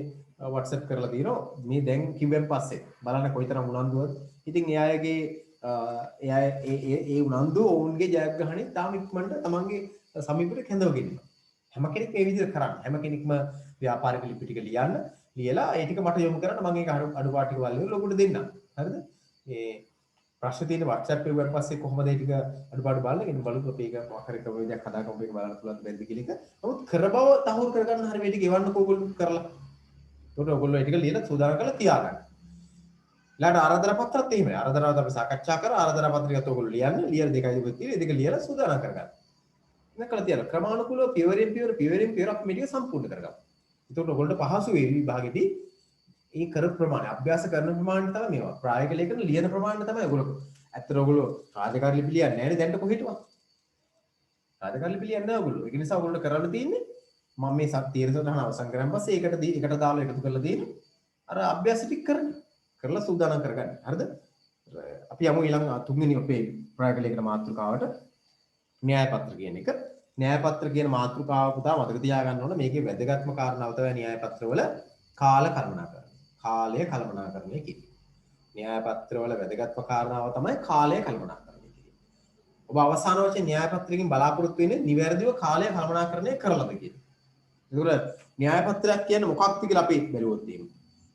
WhatsApp කරලා තියෙනවා මේ දැන් කිව්වෙන් පස්සේ බලන්න කොයිතරම් උනන්දුවද ඉතින් ඒ අයගේ ඒ උනන්දුව ඔවුන්ගේ ජයග්‍රහණය තාම ඉක්මනට තමන්ගේ සමීපයට කැඳවගෙන ඉන්නවා හැම කෙනෙක් මේ විදිහට කරන්න හැම කෙනෙක්ම ව්‍යාපාරික ලිපි ටික ලියලා ඒ ටික මට යොමු කරන්න මම ඒක අඩුපාඩු ටික වලින් ඔයගොල්ලෝ දෙන්නම් හරිද මේ ප්‍රශ්න තියෙන WhatsApp එකෙන් පස්සේ කොහොමද ඒ ටික අඩුපාඩු බලන්න ඉතින් බලමු අපි ඒක මොකක් හරි ක්‍රමවේදයක් හදාගමු මේක බලන්න පුළුවන් බැරිද කියලා එක නමුත් කර බව තහවුරු කරගන්න හරිය මේ ටික එවන්නකෝ ඔයගොල්ලෝ කරලා ඒකට ඔයගොල්ලෝ ඒ ටික ලියලා සූදානම් කරලා තියාගන්න ඊළඟ ආරාධනා පත්‍රත් එහෙමයි ආරාධනාවත් අපි සාකච්ඡා කරා ආරාධනා පත්‍රිකත් ඔයගොල්ලෝ ලියන්න ලියලා දෙකයි දෙකක් තියෙන ඒ දෙක ලියලා සූදානම් කරගන්න මේකලා තියලා ක්‍රමානුකූලව පියවරෙන් පියවර අපි මේ ටික සම්පූර්ණ කරගමු එතකොට ඔයගොල්ලෝ පහසු වේ විභාගෙදී ඒ කර ප්‍රමාණය අභ්‍යාස කරන ප්‍රමාණය තමයි මේවා ප්‍රායෝගික ලේඛන ලියන ප්‍රමාණය තමයි ඔයගොල්ලෝ ඇත්තට ඔයගොල්ලෝ රාජකාරී ලිපි ලියන්නේ නැහැ නේ දැන්ට කොහෙටවත් රාජකාරී ලිපි ලියන්නේ නැහැ ඔයගොල්ලෝ ඒක නිසා ඔයගොල්ලෝ කරන්න තියෙන්නේ මම මේ තීරණ සටහන අවසන් කරන් පස්සේ ඒකට දාලා එකතු කරලා දෙන්නේ අර අභ්‍යාස ටික කරලා සූදානම් කරගන්න හරිද අපි යමු ඊළඟ තුන්වෙනි අපේ ප්‍රායෝගික ලේඛන මාතෘකාවට න්‍යාය පත්‍ර කියන එක න්‍යාය පත්‍ර කියන මාතෘකාව පුතා මතක තියාගන්න ඕන මේකේ වැදගත්ම කාරණාව තමයි න්‍යාය පත්‍රවල කාලය කළමනාකරණය කියන්නේ න්‍යාය පත්‍රවල වැදගත්ම කාරණාව තමයි කාලය කළමනාකරණය කියන්නේ ඔබ අවසාන වශයෙන් න්‍යාය පත්‍රයෙන් බලාපොරොත්තු වෙන්නේ නිවැරදිව කාලය කළමනාකරණය කරලාද කියන්නේ ඒකට න්‍යාය පත්‍රයක් කියන්නේ මොකක්ද කියලා අපි බැලුවොත් එහෙම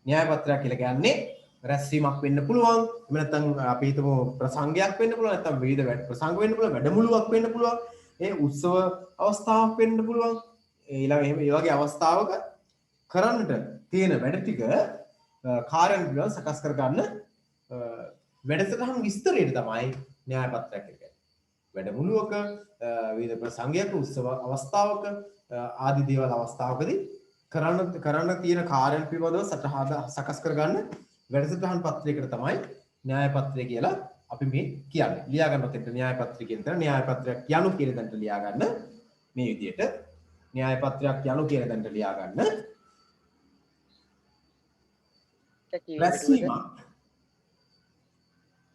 න්‍යාය පත්‍රයක් කියලා කියන්නේ රැස්වීමක් වෙන්න පුළුවන් එහෙම නැත්නම් අපි හිතමු ප්‍රසංගයක් වෙන්න පුළුවන් නැත්නම් විවිධ ප්‍රසංග වෙන්න පුළුවන් වැඩමුළුවක් වෙන්න පුළුවන් ඒ උත්සව අවස්ථාවක් වෙන්න පුළුවන් ඊළඟ එහෙම ඒ වගේ අවස්ථාවක කරන්නට තියෙන වැඩ ටික කාර්යයන් පිළිබඳව සකස් කර ගන්න වැඩසටහන් විස්තරයට තමයි න්‍යාය පත්‍රයක් කියන්නේ වැඩමුළුවක විවිධ ප්‍රසංගයක උත්සව අවස්ථාවක ආදී දේවල් අවස්ථාවකදී කරන්න තියෙන කාර්යයන් පිළිබඳව සකස් කර ගන්න වැඩසටහන් පත්‍රයකට තමයි න්‍යාය පත්‍රය කියලා අපි මේ කියන්නේ. ලියා ගන්නත් එක්ක න්‍යාය පත්‍රය කියන තැන න්‍යාය පත්‍රයක් යනු කියන තැනට ලියා ගන්න මේ විදිහට න්‍යාය පත්‍රයක් යනු කියන තැනට ලියා ගන්න.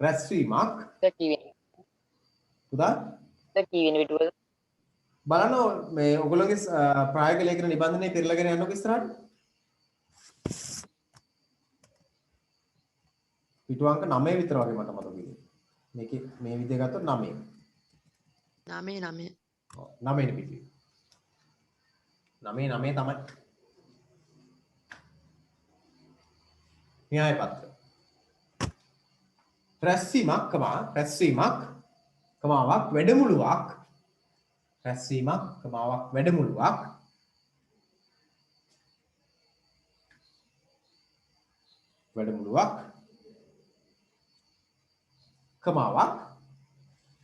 රැස්වීමක් පුතා බලන්න මේ ඔයගොල්ලෝගේ ප්‍රායෝගික ලේඛන නිබන්ධනයේ පෙරලගෙන යනකො ඉස්සරහට පිටු අංක 9 විතර වගේ මට මතකයි. මේකේ මේ විදිහ ගත්තොත් 9. 9 ඔව් 9 නේ පිටුවේ. 9 තමයි. න්‍යාය පත්‍ර. රැස්වීමක් කමාවක් වැඩමුළුවක් රැස්වීමක් කමාවක් වැඩමුළුවක් කමාවක්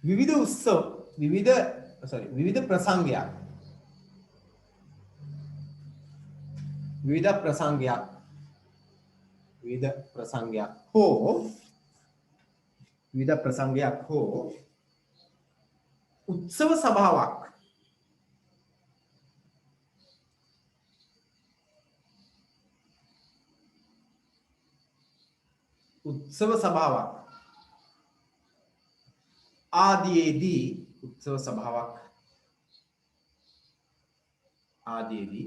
විවිධ උත්සව විවිධ ප්‍රසංගයක් හෝ උත්සව සභාවක් උත්සව සභාවක් ආදීයේදී උත්සව සභාවක් ආදීයේදී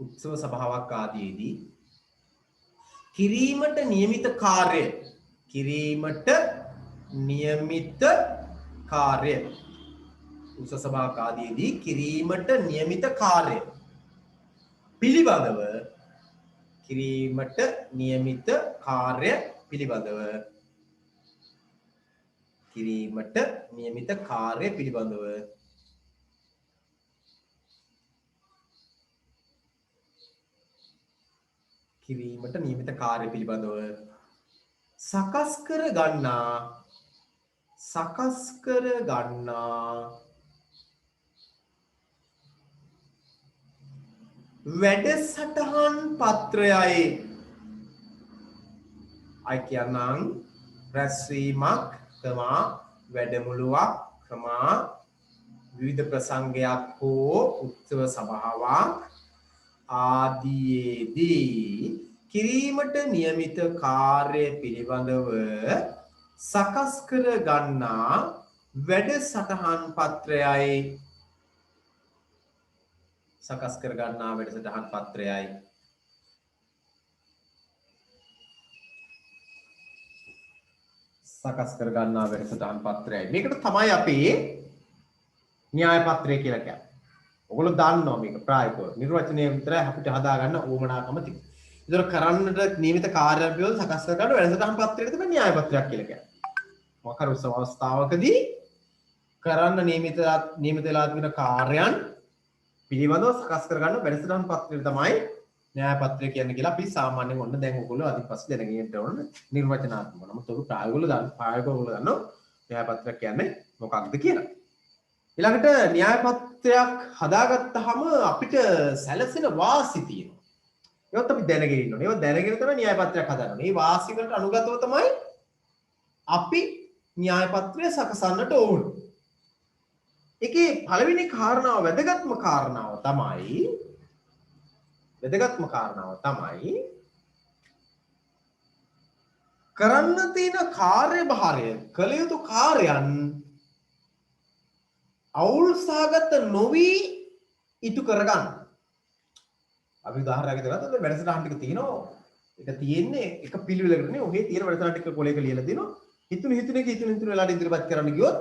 උත්සව සභාවක් ආදීයේදී කිරීමට නියමිත කාර්ය උත්සව සභාවක් ආදීයේදී කිරීමට නියමිත කාර්ය පිළිබඳව සකස් කර ගන්නා වැඩසටහන් පත්‍රයයි අය කියනනම් රැස්වීමක් තමා වැඩමුළුවක් තමා විවිධ ප්‍රසංගයක් හෝ උත්සව සභාවක් ආදීයේදී කිරීමට නියමිත කාර්ය පිළිබඳව සකස් කර ගන්නා වැඩසටහන් පත්‍රයයි මේකට තමයි අපි න්‍යාය පත්‍රය කියලා කියන්නේ. ඔයගොල්ලෝ දන්නවා මේක ප්‍රායෝගිකව නිර්වචනය විතරයි අපිට හදාගන්න ඕමනාකම තියෙනවා. ඒතර කරන්නට නියමිත කාර්යයක් පිළිබඳව සකස් කර ගන්න වැඩසටහන් පත්‍රයකට තමයි න්‍යාය පත්‍රයක් කියලා කියන්නේ. මොකක් හරි උත්සව අවස්ථාවකදී කරන්න නියමිත වෙලා තිබෙන කාර්යයන් පිළිබඳව සකස් කර ගන්න වැඩසටහන් පත්‍රය තමයි න්‍යාය පත්‍රය කියන්නේ කියලා අපි සාමාන්‍යයෙන් ඔන්න දැන් ඔයගොල්ලෝ අදින් පස්සේ දැනගෙන ඕන නිර්වචනාත්මක. නමුත් ඔයගොල්ලෝ ප්‍රායෝගිකව දන්නෝ න්‍යාය පත්‍රයක් කියන්නේ මොකක්ද කියලා. ඊළඟට න්‍යාය පත්‍රයක් හදාගත්තාම අපිට සැලසෙන වාසි තියෙනවා. ඒවත් අපි දැනගෙන ඉන්න ඕනේ. ඒවා දැනගෙන තමයි න්‍යාය පත්‍රයක් හදන්න ඕනේ. මේ වාසි වලට අනුගතව තමයි අපි න්‍යාය පත්‍රය සකසන්නට ඕන. ඒකේ පළවෙනි කාරණාව වැදගත්ම කාරණාව තමයි කරන්න තියෙන කාර්යභාරය කළ යුතු කාර්යයන් අවුල් සහගත නොවි ඉටු කරගන්න. අපි උදාහරණයක් ගත්තොත් වැඩසටහන් ටික තියෙනවා. ඒක තියෙන්නේ එක පිළිවෙලකට නේ. ඔහේ තියෙන වැඩසටහන් ටික කොලයක ලියලා දෙනවා. හිතුන වෙලාවට ඉදිරිපත් කරන්න ගියොත්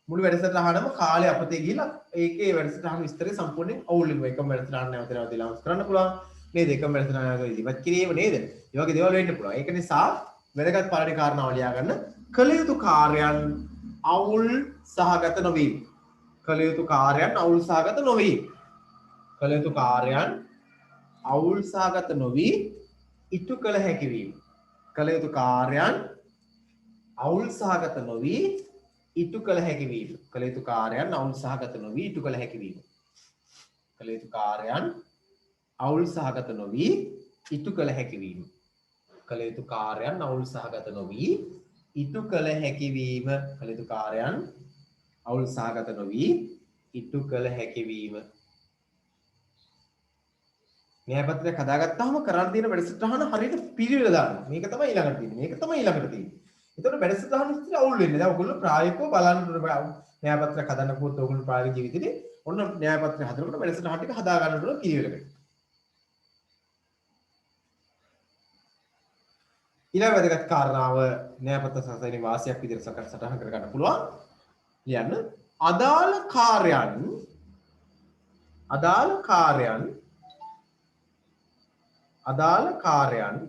මුළු වැඩසටහනම කාලය අපතේ ගිහිලා ඒකේ වැඩසටහන විස්තරය සම්පූර්ණයෙන් අවුල් වෙනවා. එකම වැඩසටහන නැවත ලාන්ච් කරන්න පුළුවන් නේද? එකම වැඩසටහන නැවත ඉදිරිපත් කිරීම නේද? ඒ වගේ දේවල් වෙන්න පුළුවන්. ඒක නිසා වැදගත් පළවෙනි කාරණාව ලියා ගන්න. කළ යුතු කාර්යයන් අවුල් සහගත නොවීම. ඉටු කළ හැකි වීම. ඉටු කළ හැකි වීම. න්‍යාය පත්‍රයක් හදාගත්තාම කරන්න තියෙන වැඩසටහන හරියට පිළිවෙල දාන්න. මේක තමයි ඊළඟට තියෙන්නේ. එතකොට වැඩසටහන ඉස්සර අවුල් වෙන්නේ. දැන් ඔයගොල්ලෝ ප්‍රායෝගිකව බලන්න න්‍යාය පත්‍රයක් හදන්න පුරුත් ඔයගොල්ලෝ ප්‍රායෝගික ජීවිතේදී ඔන්න න්‍යාය පත්‍රය හදනකොට වැඩසටහන ටික හදා ගන්න ඕන පිළිවෙලකට. ඊළඟ වැදගත් කාරණාව න්‍යාය පත්‍ර සාසනයේ වාසියක් විදිහට සටහන් කර ගන්න පුළුවන්. ලියන්න අදාළ කාර්යයන් අදාළ කාර්යයන්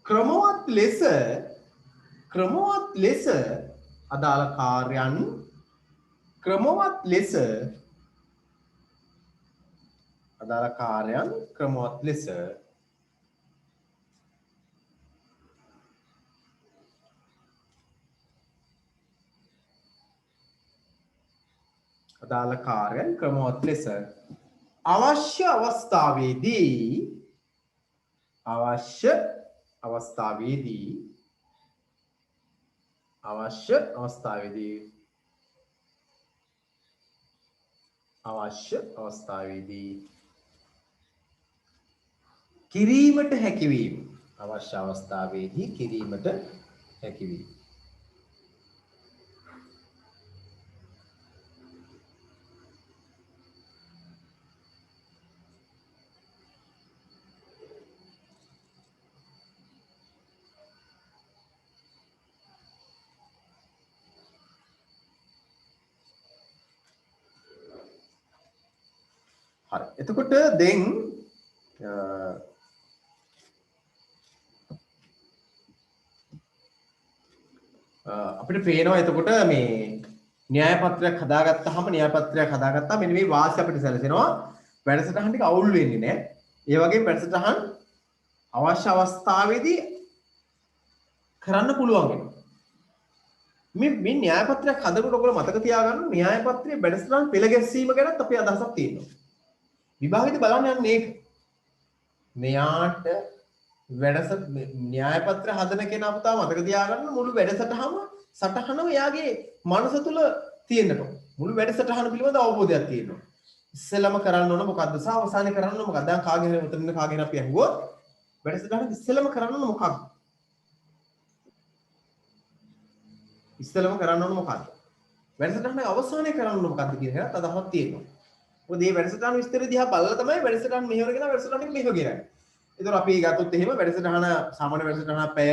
ක්‍රමවත් ලෙස අදාළ කාර්යයන් ක්‍රමවත් ලෙස අවශ්‍ය අවස්ථාවේදී අවශ්‍ය අවස්ථාවේදී කිරීමට හැකිවීම අවශ්‍ය අවස්ථාවේදී කිරීමට හැකිවීම හරි එතකොට දැන් අපිට පේනවා එතකොට මේ න්‍යාය පත්‍රයක් හදාගත්තාම මෙන්න මේ වාසිය අපිට සැලසෙනවා වැඩසටහන් ටික අවුල් වෙන්නේ නැහැ. ඒ වගේම වැඩසටහන් අවශ්‍ය අවස්ථාවේදී කරන්න පුළුවන් වෙනවා. මේ න්‍යාය පත්‍රයක් හදනකොට ඔයගොල්ලෝ මතක තියාගන්න න්‍යාය පත්‍රයේ වැඩසටහන් පෙළ ගැස්වීම ගැනත් අපේ අදහසක් තියෙනවා. විභාගෙදි බලන්න යන්නේ ඒක. මෙයාට න්‍යාය පත්‍ර හදන කෙනා පුතා මතක තියාගන්න මුළු සටහනම එයාගේ මනස තුල තියෙන්නට මුළු වැඩසටහන පිළිබඳ අවබෝධයක් තියෙනවා. ඉස්සෙල්ලම කරන්න ඕන මොකද්ද සහ අවසානයේ කරන්න ඕන මොකක්ද? දැන් කාගෙන උතරින් කාගෙන අපි අහුවොත් වැඩසටහන ඉස්සෙල්ලම කරන්න ඕන මොකක්ද? වැඩසටහන අවසානයේ කරන්න ඕන මොකද්ද කියන එකත් අදහසක් තියෙනවා. මොකද මේ වැඩසටහන විස්තර දිහා බලලා තමයි වැඩසටහන මෙහෙවරගෙන වැඩසටහන එක මෙහෙවගෙන. ඒතර අපි ගත්තොත් එහෙම වැඩසටහන සාමාන්‍ය වැඩසටහන පැය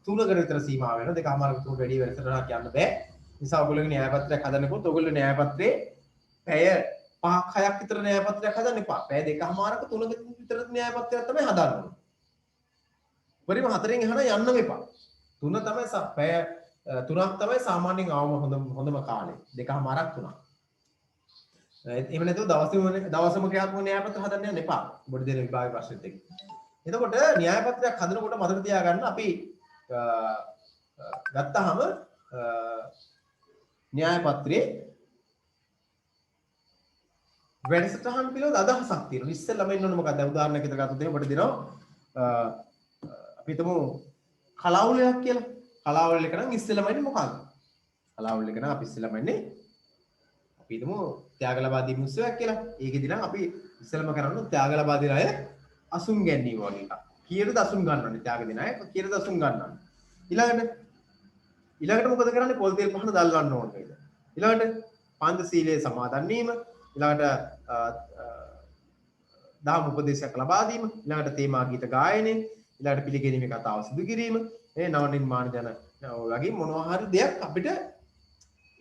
3කට විතර සීමා වෙනවා. දෙකමාරකට උඩ වැඩි වැඩසටහනක් යන්න බෑ. නිසා ඔයගොල්ලෝගේ න්‍යාය පත්‍රයක් හදනකොට ඔයගොල්ලෝ න්‍යාය පත්‍රයේ පැය 5ක් 6ක් විතර න්‍යාය පත්‍රයක් හදන්න එපා. පැය දෙකමාරක 3ක විතර න්‍යාය පත්‍රයක් තමයි හදන්න ඕනේ. පරිම 4න් එහාට යන්නම එපා. 3 තමයි පැය 3ක් තමයි සාමාන්‍යයෙන් ආවම හොඳම කාලේ. දෙකමාරක් 3ක්. එහෙම නැතුව දවසම ක්‍රියාත්මක න්‍යාය පත්‍ර හදන්න යන්න එපා. බොඩි දෙන විභාග ප්‍රශ්නෙත් එක්ක. එතකොට න්‍යාය පත්‍රයක් හදනකොට මතක තියාගන්න අපි ගත්තාම න්‍යාය පත්‍රයේ වැඩසටහන් පිළිබඳ අදහසක් තියෙනවා. ඉස්සෙල්ලාම ඉන්න ඕනේ මොකක්ද? උදාහරණයක් විතර ගත්තොත් එහෙම ඔබට දෙනවා අපි හිතමු කලාවුලයක් කියලා. කලාවුල එක නම් ඉස්සෙල්ලාම ඉන්නේ මොකක්ද? කලාවුල එක නම් අපි ඉස්සෙල්ලාම ඉන්නේ අපි හිතමු ත්‍යාග ලබා දීම උත්සවයක් කියලා. ඒකෙදි නම් අපි ඉස්සෙල්ලාම කරන්නේ ත්‍යාග ලබා දෙන අය අසුන් ගැනීම වගේ එකක්. කීයටද අසුන් ගන්නවන්නේ ත්‍යාග දෙන අය කීයටද අසුන් ගන්නවන්නේ. ඊළඟට මොකද කරන්නේ? පොල් තෙල් පහන දැල්වන්න ඕනේ. ඊළඟට පංචශීලයේ සමාදන් වීම, ඊළඟට දහම් උපදේශයක් ලබා දීම, ඊළඟට තේමා ගීත ගායනය, ඊළඟට පිළිගැනීමේ කතාව සිදු කිරීම, මේ නව නිර්මාණ ජන වගේ මොනවා හරි දෙයක් අපිට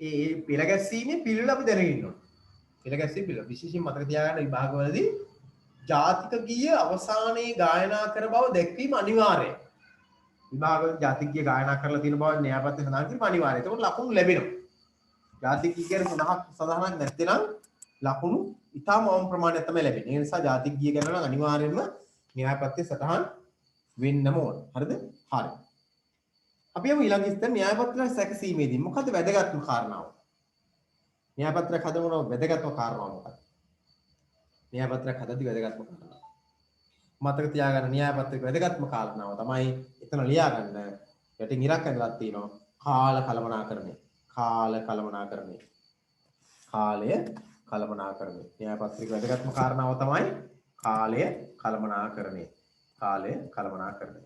ඒ පෙළගැස්වීමේ පිළිවෙල අපි දැනගෙන ඉන්න ඕනේ. පෙළගැස්වීම පිළිවෙල විශේෂයෙන් මතක තියාගන්න විභාගවලදී ජාතික ගීය අවසානයේ ගායනා කර බව දැක්වීම අනිවාර්යයි. විභාගවල ජාතික ගීය ගායනා කරලා තියෙන බව න්‍යාය පත්‍රයේ සඳහන් කිරීම අනිවාර්යයි. ඒකට ලකුණු ලැබෙනවා. ජාතික ගීය ගැන සඳහනක් නැත්නම් ලකුණු ඉතාම අවම ප්‍රමාණයක් තමයි ලැබෙන්නේ. ඒ නිසා ජාතික ගීය ගැන නම් අනිවාර්යයෙන්ම න්‍යාය පත්‍රයේ සටහන් වෙන්නම ඕන. හරිද? හරි. අපි යමු ඊළඟ ස්තර න්‍යාය පත්‍රය සැකසීමේදී මොකද වැදගත්ම කාරණාව? න්‍යාය පත්‍රයක් හදනකොට වැදගත්ම කාරණාව මොකක්ද? න්‍යාය පත්‍රයක් හදද්දී වැදගත්ම කාරණාව. මතක තියාගන්න න්‍යාය පත්‍රයක වැදගත්ම කාරණාව තමයි එතන ලියා ගන්න යටින් ඉරක් ඇඳලා තියෙනවා කාල කළමනාකරණය. කාලය කළමනාකරණය. න්‍යාය පත්‍රයක වැදගත්ම කාරණාව තමයි කාලය කළමනාකරණය. කාලය කළමනාකරණය.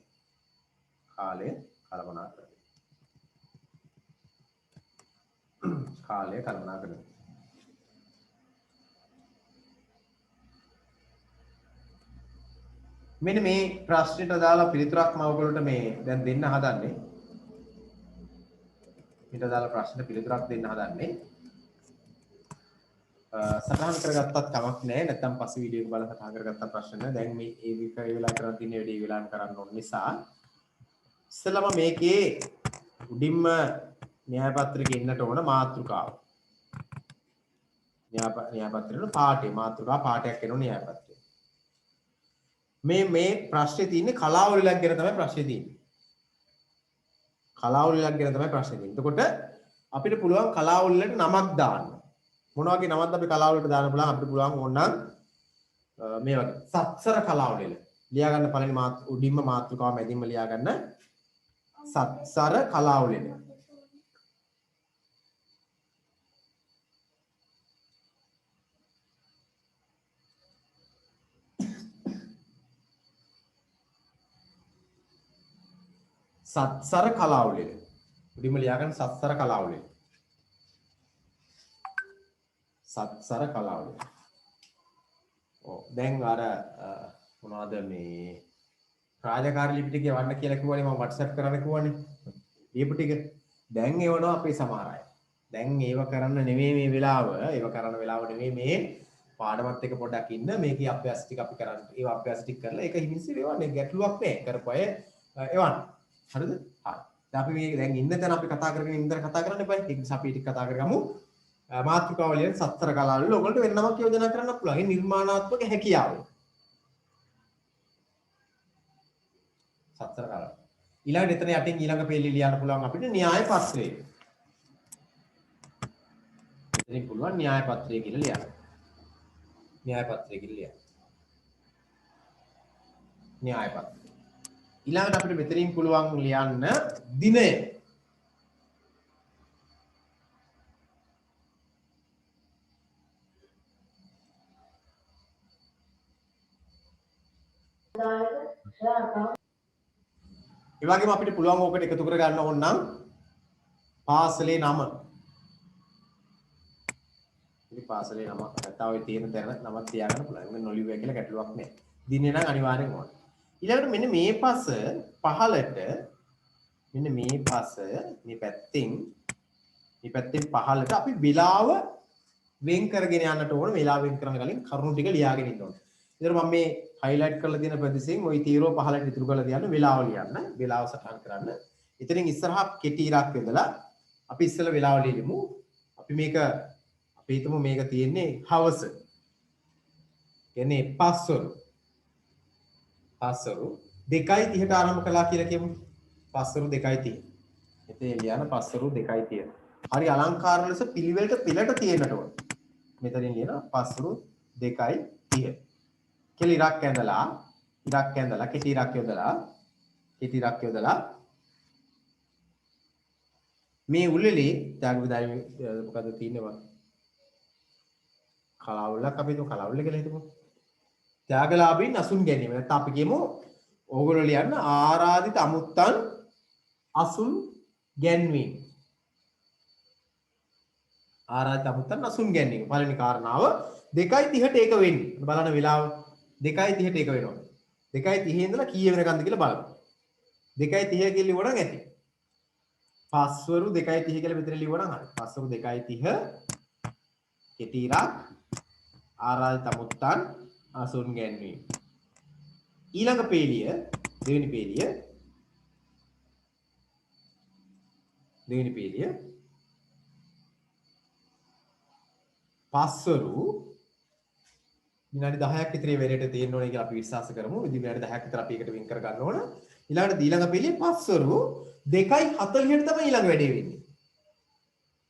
මෙන්න මේ ප්‍රශ්නෙට දාලා පිළිතුරක් මම ඔයගොල්ලන්ට මේ දැන් දෙන්න හදන්නේ. ඊට දාලා ප්‍රශ්නෙට පිළිතුරක් දෙන්න හදන්නේ. සටහන් කරගත්තත් කමක් නැහැ. නැත්නම් පස්සේ වීඩියෝ එක බලලා සටහන් කරගත්ත ප්‍රශ්න නැහැ. දැන් මේ ඒ වෙලාව කරන් තියෙන වැඩේ වෙලාම කරන්න ඕන නිසා ඉස්සෙල්ලාම මේකේ උඩින්ම න්‍යාය පත්‍රයේ ඉන්නට ඕන මාතෘකාව. න්‍යාය පත්‍රයේ පාඩේ මාතෘකා පාඩයක් එනවා න්‍යාය පත්‍රයේ. මේ ප්‍රශ්නේ තියෙන්නේ කලාවලියක් ගැන තමයි ප්‍රශ්නේ තියෙන්නේ. එතකොට අපිට පුළුවන් කලාවලියට නමක් දාන්න. මොන වගේ නමක්ද අපි කලාවලියට දාන්න පුළුවන්? අපිට පුළුවන් ඕනනම් මේ වගේ සත්සර කලාවලිය. ලියා ගන්න පළවෙනි උඩින්ම මාතෘකාව මැදින්ම ලියා ගන්න සත්සර කලාවලිය. සත්සර කලාවලිය. උඩින්ම ලියාගන්න සත්සර කලාවලිය. සත්සර කලාවලිය. ඔව් දැන් අර මොනවද මේ රාජකාරී ලිපි ටික යවන්න කියලා කිව්වනේ මම WhatsApp කරන්න කිව්වනේ. ලිපි ටික දැන් එවනවා අපේ සමහර අය. දැන් ඒව කරන්න නෙමෙයි මේ වෙලාව. ඒව කරන්න වෙලාව නෙමෙයි මේ පාඩමත් එක පොඩ්ඩක් ඉන්න මේකේ අභ්‍යාස ටික අපි කරන්න. ඒව අභ්‍යාස ටික කරලා ඒක හිමින්සි වේවන්නේ ගැටලුවක් නෑ. කරපුවය එවන්න. හරිද? හරි. දැන් අපි මේ දැන් ඉන්න තැන අපි කතා කරගෙන ඉන්න තැන කතා කරන්න එපා. ඒක නිසා අපි ටික කතා කරගමු. මාතෘකාවලියෙන් සතර කලාවලිය ඔයගොල්ලෝ වෙන නමක් යෝජනා කරන්න පුළුවන්. ඒ නිර්මාණාත්මක හැකියාව. සතර කලාව. ඊළඟට එතන යටින් ඊළඟ පෙළේ ලියන්න පුළුවන් අපිට න්‍යාය පත්‍රය. එතනින් පුළුවන් න්‍යාය පත්‍රය කියලා ලියන්න. न्याय पत्र के लिए न्याय पत्र ඊළඟට අපිට මෙතනින් පුළුවන් ලියන්න දිනය ඒ වගේම අපිට පුළුවන් ඕකට එකතු කර ගන්න ඕන නම් පාසලේ නම පාසලේ නම නැත්නම් ඔය තියෙන තැන නමක් තියාගන්න පුළුවන්. ඒක නොලියුවා කියලා ගැටලුවක් නැහැ. දිනේ නම් අනිවාර්යෙන් ඕන. ඊළඟට මෙන්න මේ පස පහලට මෙන්න මේ පස මේ පැත්තෙන් පහලට අපි වෙලාව වෙන් කරගෙන යන්නට ඕන. වෙලාව වෙන් කරන කලින් කරුණු ටික ලියාගෙන ඉන්න ඕන. ඒතර මම මේ highlight කරලා තියෙන ප්‍රදේශයෙන් ওই තීරෝ පහලට ඉතුරු කරලා තියන්න වෙලාව ලියන්න. වෙලාව සටහන් කරන්න. එතනින් ඉස්සරහා කෙටි ඉරක් යොදලා අපි ඉස්සෙල්ලා වෙලාව ලියමු. අපි මේක හිතමු මේක තියෙන්නේ හවස. කියන්නේ පස්වරු 2:30ට ආරම්භ කළා කියලා කියමු. පස්වරු 2:30. එතේ ලියන පස්වරු 2:30. හරි අලංකාර ලෙස පිළිවෙලට පිළට තියෙන්නට ඕන. මෙතනින් ලියන පස්වරු 2:30. කියලා ඉරක් ඇඳලා කෙටි ඉරක් යොදලා මේ උල්ලේ ත්‍යාග විදාය මොකද තියෙන්නේ කලාවුල්ලක් අපි හිතමු කලාවුල්ල කියලා හිතමු. ත්‍යාගලාභීන් අසුන් ගැනීම. නැත්නම් අපි කියමු ඕගොල්ලෝ ලියන්න ආරාධිත අමුත්තන් අසුන් ගැන්වීම. ආරාධිත අමුත්තන් අසුන් ගැන්වීම. පළවෙනි කාරණාව 2:30ට ඒක වෙන්නේ. බලන්න වෙලාව 2:30ට ඒක වෙනවා. 2:30 ඉඳලා කීය වෙනකන්ද කියලා බලමු. 2:30 කියලා ලිව්වනම් ඇති. පස්වරු 2:30 කියලා මෙතන ලිව්වනම් හරි. පස්වරු 2:30 කෙටි ඉරක් ආරාධිත අමුත්තන් අසුන් ගැන්වීම. ඊළඟ පේලිය දෙවෙනි පේලිය පස්වරු විනාඩි 10ක් විතර වෙලට තියෙන්න ඕනේ කියලා අපි විශ්වාස කරමු. විනාඩි 10ක් විතර අපි ඒකට වින් කර ගන්න ඕන. ඊළඟ පේලිය පස්වරු 2:40ට තමයි ඊළඟ වැඩේ වෙන්නේ.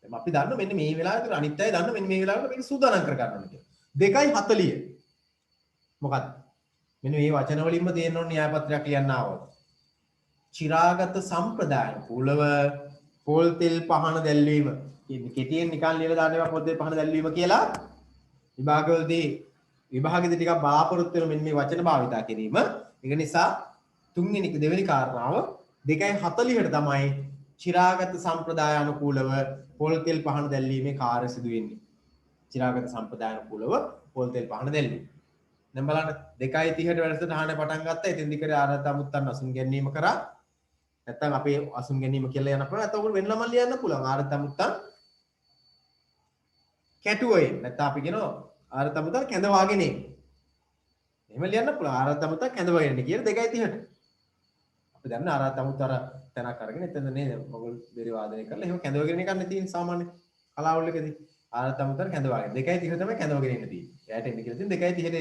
දැන් අපි දන්න මෙන්න මේ වෙලාවට අනිත් අය දන්න මෙන්න මේ වෙලාවට මේක සූදානම් කර ගන්න ඕනේ කියලා. 2:40 මොකක්ද? මෙන්න මේ වචන වලින්ම තියෙන්න ඕනේ න්‍යාය පත්‍රයක් ලියන්න ආවොත්. චිරාගත සම්ප්‍රදාය කුලව පොල් තෙල් පහන දැල්වීම. කෙටියෙන් නිකන් ලියලා දාන්නවා පොල් තෙල් පහන දැල්වීම කියලා. විභාගවලදී විභාගෙදි ටිකක් බලාපොරොත්තු වෙන මෙන්න මේ වචන භාවිතා කිරීම. ඒක නිසා දෙවෙනි කාරණාව 2:40ට තමයි චිරාගත සම්ප්‍රදාය අනුකූලව පොල් තෙල් පහන දැල්වීමේ කාර්ය සිදු වෙන්නේ. චිරාගත සම්ප්‍රදාය අනුකූලව පොල් තෙල් පහන දැල්වීම. දැන් බලන්න 2:30ට වැඩසටහන පටන් ගත්තා. ඉතින් දිකර ආරාධිත අමුත්තන් අසුන් ගැනීම කරා. නැත්තම් අපේ අසුන් ගැනීම කියලා යන පුළුවන්. නැත්නම් ඔයගොල්ලෝ වෙන ළමන් ලියන්න පුළුවන්. ආරාධිත අමුත්තන් කැටුවේ. නැත්නම් අපි කියනවා ආරාධිත අමුත්තන් කැඳවාගෙන එන්නේ. එහෙම ලියන්න පුළුවන්. ආරාධිත අමුත්තන් කැඳවාගෙන එන්නේ කියලා 2:30ට. අපි දන්න ආරාධිත අමුත්තර තැනක් අරගෙන එතන නේද මොගල් බෙරි වාදනය කරලා එහෙම කැඳවගෙන යන්න තියෙන සාමාන්‍ය කලාවලකදී ආරාධිත අමුත්තන් කැඳවාගෙන 2:30 තමයි කැඳවගෙන ඉන්න තියෙන්නේ. එයාට එන්න කියලා තියෙන 2:30ට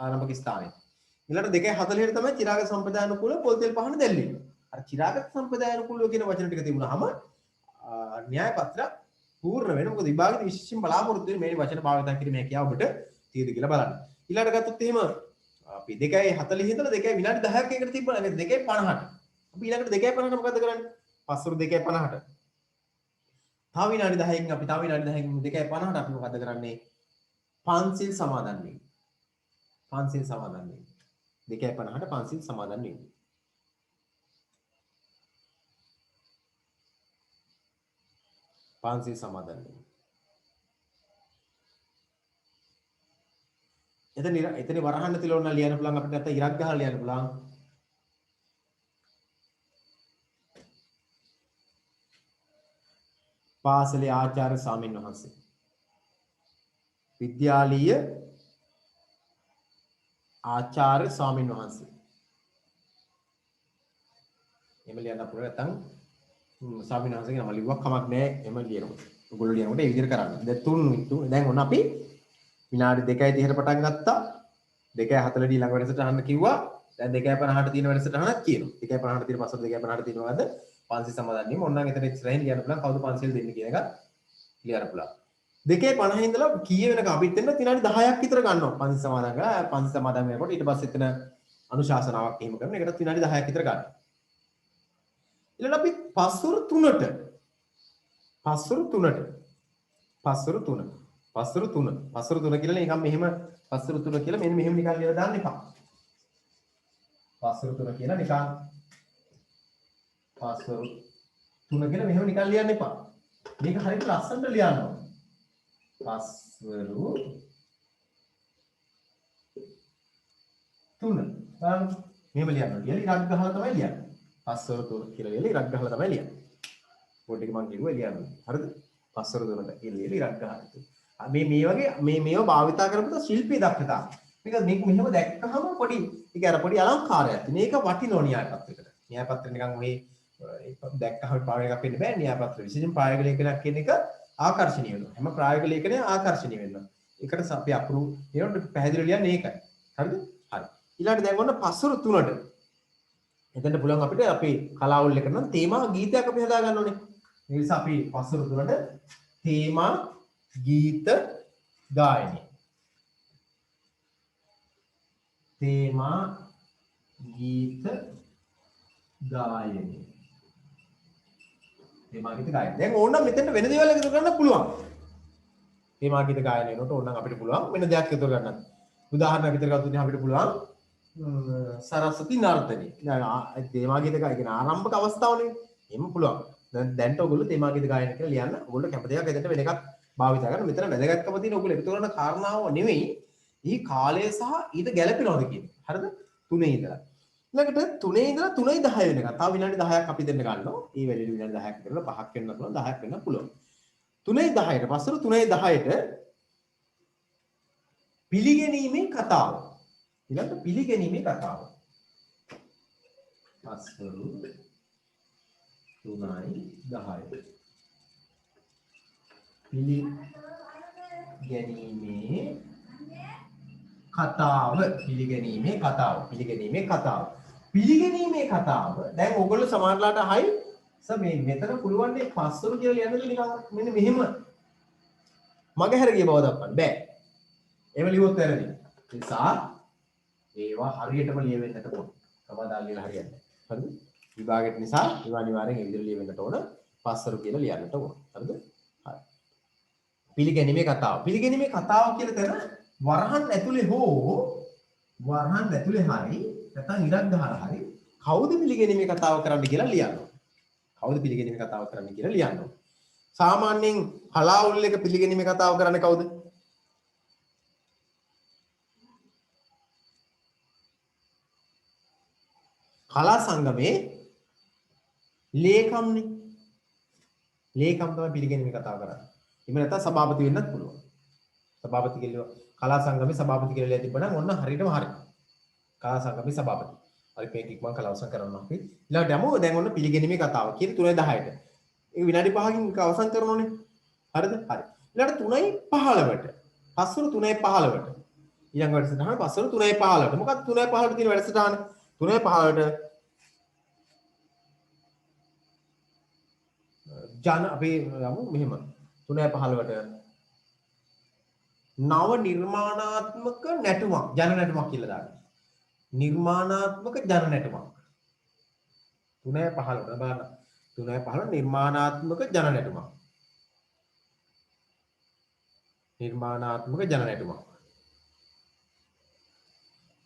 ආරම්භක ස්ථානයේ. ඊළඟට 2:40ට තමයි චිරාගත සම්ප්‍රදාය අනුකූල පොල් තෙල් පහන දැල්වීම. අර චිරාගත සම්ප්‍රදාය අනුකූලව කියන වචන ටික තිබුණාම න්‍යාය පත්‍ර පූර්ණ වෙන. මොකද විභාගෙදී විශේෂයෙන් බලාපොරොත්තු වෙන මේ වචන භාවිත කිරීමේ හැකියාව ඔබට තියෙද කියලා බලන්න. ඊළඟට ගත්තොත් එහෙම අපි 2:40 ඉඳලා 2 විනාඩි 10ක් එකට තිබ්බා නේද 2:50ට. අපි ඊළඟට 2:50ට මොකද කරන්නේ? පස්වරු 2:50ට. තව විනාඩි 10කින් අපි 2:50ට අපි මොකද කරන්නේ? පන්සිල් සමාදන් වෙන්නේ. පන්සිල් සමාදන් වෙන්නේ. 2:50ට පන්සිල් සමාදන් වෙන්නේ. පන්සිල් සමාදන් වීම. එතන වරහන් ඇතුළේ ඕන ලියන්න පුළුවන් අපිට නැත්නම් ඉරක් ගහලා ලියන්න පුළුවන්. පාසලේ ආචාර්ය ස්වාමීන් වහන්සේ. විද්‍යාලීය ආචාර්ය ස්වාමීන් වහන්සේ. එහෙම ලියන්න පුළුවන් නැත්නම් ස්වාමීන් වහන්සේගේ නම ලිව්වක් කමක් නැහැ. එහෙම ලියනකොට. ඔයගොල්ලෝ ලියනකොට ඒ විදිහට කරන්න. දැන් ඔන්න අපි විනාඩි 2:30ට පටන් ගත්තා. 2:40 ඊළඟ වැඩසටහන කිව්වා. දැන් 2:50ට තියෙන වැඩසටහනක් කියනවා. 2:50ට තියෙන පස්සට 2:50ට තියෙනවාද? පන්සිල් සමාදන් වීම. ඕනනම් එතන ඉස්සරහින් ලියන්න පුළුවන්. කවුද පන්සිල් දෙන්නේ කියන එක ලියන්න පුළුවන්. 2:50 ඉඳලා කීය වෙනකම් අපිත් එන්න විනාඩි 10ක් විතර ගන්නවා. පන්සිල් සමාදන් කරලා පන්සිල් සමාදන් වෙනකොට ඊට පස්සේ එතන අනුශාසනාවක් එහෙම කරන එකට විනාඩි 10ක් විතර ගන්නවා. ඊළඟ අපි පස්වරු 3ට පස්වරු 3 කියලා නිකන් මෙහෙම පස්වරු 3 කියලා මෙන්න මෙහෙම නිකන් ලියලා දාන්න එපා. පස්වරු 3 කියලා නිකන් පස්වරු 3 කියලා මෙහෙම නිකන් ලියන්න එපා. මේක හරියට ලස්සනට ලියන්න ඕනේ. පස්වරු 3 බලන්න මෙහෙම ලියන්න ඕනේ. ලියලා ඉරක් ගහලා තමයි ලියන්නේ. පස්වරු 3 කියලා ලියලා ඉරක් ගහලා තමයි ලියන්නේ. බෝඩ් එක මම කිව්වා ලියන්න. හරිද? පස්වරු 3ට ලියලා ඉරක් ගහලා. මේ වගේ මේව භාවිතා කරපුවා ශිල්පී දක්ෂතාව. මේක මෙහෙම දැක්කහම පොඩි ඒක අර පොඩි අලංකාරයක්. මේක වටිනෝ න්‍යාය පත්‍රයකට. න්‍යාය පත්‍රය නිකන් මේ දැක්කහම පාඩයක් අපෙන්න බෑ න්‍යාය පත්‍ර. විශේෂයෙන් ප්‍රායෝගික ලේඛනයක් කියන එක ආකර්ෂණීය වෙනවා. හැම ප්‍රායෝගික ලේඛනය ආකර්ෂණීය වෙනවා. ඒකට අපි අකුරු ඒනොත් පැහැදිලිව ලියන්නේ ඒකයි. හරිද? හරි. ඊළඟට දැන් ඔන්න පස්වරු 3ට. එතෙන්ට පුළුවන් අපිට අපි කලාවල් එක නම් තේමා ගීතයක් අපි හදා ගන්න ඕනේ. ඒ නිසා අපි පස්වරු 3ට තේමා ගීත ගායනය. තේමා ගීත ගායනය. තේමා ගීත ගායනය. දැන් ඕනනම් මෙතෙන්ට වෙන දේවල් එකතු කරන්න පුළුවන්. තේමා ගීත ගායනය නෝට ඕනනම් අපිට පුළුවන් වෙන දෙයක් එකතු කරගන්න. උදාහරණයක් විතර ගත්තොත් අපිට පුළුවන් සරස්වති නර්තනය. තේමා ගීත ගායන ආරම්භක අවස්ථාවනේ. එහෙම පුළුවන්. දැන්ට ඔයගොල්ලෝ තේමා ගීත ගායන කියලා ලියන්න. ඔයගොල්ලෝ කැමති දේවල් එතනට වෙන එකක් භාවිත කරන. මෙතන වැදගත්කම තියෙන ඔයගොල්ලෝ එකතු කරන කාරණාව නෙවෙයි. ඊ කාලය සහ ඊට ගැළපෙනවද කියන එක. හරිද? 3 ඉඳලා. ඊළඟට 3 ඉඳලා 3:10 වෙනකම්. තව විනාඩි 10ක් අපි දෙන්න ගන්නවා. ඒ වෙලෙදි විනාඩි 10ක් විතර 5ක් වෙන්න පුළුවන් 10ක් වෙන්න පුළුවන්. 3:10ට පස්සට 3:10ට පිළිගැනීමේ කතාව. ඊළඟට පිළිගැනීමේ කතාව. පස්වරු 3:10 පිළිගැනීමේ කතාව. පිළිගැනීමේ කතාව. පිළිගැනීමේ කතාව. පිළිගැනීමේ කතාව. දැන් ඔයගොල්ලෝ සමහරලාට අහයි මේ මෙතන පුළුවන් නේ පස්වරු කියලා ලියන්නද නිකන් මෙන්න මෙහෙම මගහැර ගිය බව දක්වන්න බෑ. එහෙම ලියුවොත් වැරදි. ඒ නිසා ඒවා හරියටම ලියවෙන්නට ඕන. සමාදාන ලියලා හරියන්නේ. හරිද? විභාගෙට නිසා ඒවා අනිවාර්යෙන් ඒ විදිහට ලියවෙන්නට ඕන. පස්වරු කියලා ලියන්නට ඕන. හරිද? හරි. පිළිගැනීමේ කතාව. පිළිගැනීමේ කතාව කියලා තැන වරහන් ඇතුලේ හෝ වරහන් ඇතුලේ හරි නැත්නම් ඉරක් ගහලා හරි කවුද පිළිගැනීමේ කතාව කරන්න කියලා ලියන්න ඕන. කවුද පිළිගැනීමේ කතාව කරන්න කියලා ලියන්න ඕන. සාමාන්‍යයෙන් හලාවුල් එක පිළිගැනීමේ කතාව කරන්නේ කවුද? කලා සංගමේ ලේකම්නේ. ලේකම් තමයි පිළිගැනීමේ කතාව කරන්නේ. එහෙම නැත්නම් සභාපති වෙන්නත් පුළුවන්. සභාපති කියලා කලා සංගමේ සභාපති කියලා ලියලා තිබ්බනම් ඔන්න හරියටම හරි. කලා සංගමේ සභාපති. හරි මේක ඉක්මන් කලා අවසන් කරනවා අපි. ඊළඟට යමු දැන් ඔන්න පිළිගැනීමේ කතාව. කියන 3:10ට. ඒක විනාඩි 5කින් අවසන් කරනෝනේ. හරිද? හරි. ඊළඟට 3:15ට. පස්වරු 3:15ට. ඊළඟ වැඩසටහන පස්වරු 3:15ට. මොකක්ද 3:15ට තියෙන වැඩසටහන? 3:15ට ජන අපි යමු මෙහෙම 3:15ට නව නිර්මාණාත්මක නැටුමක් ජන නැටුමක් කියලා දාන්න. නිර්මාණාත්මක ජන නැටුමක් 3:15ට බලන්න 3:15 නිර්මාණාත්මක ජන නැටුමක්. නිර්මාණාත්මක ජන නැටුමක්.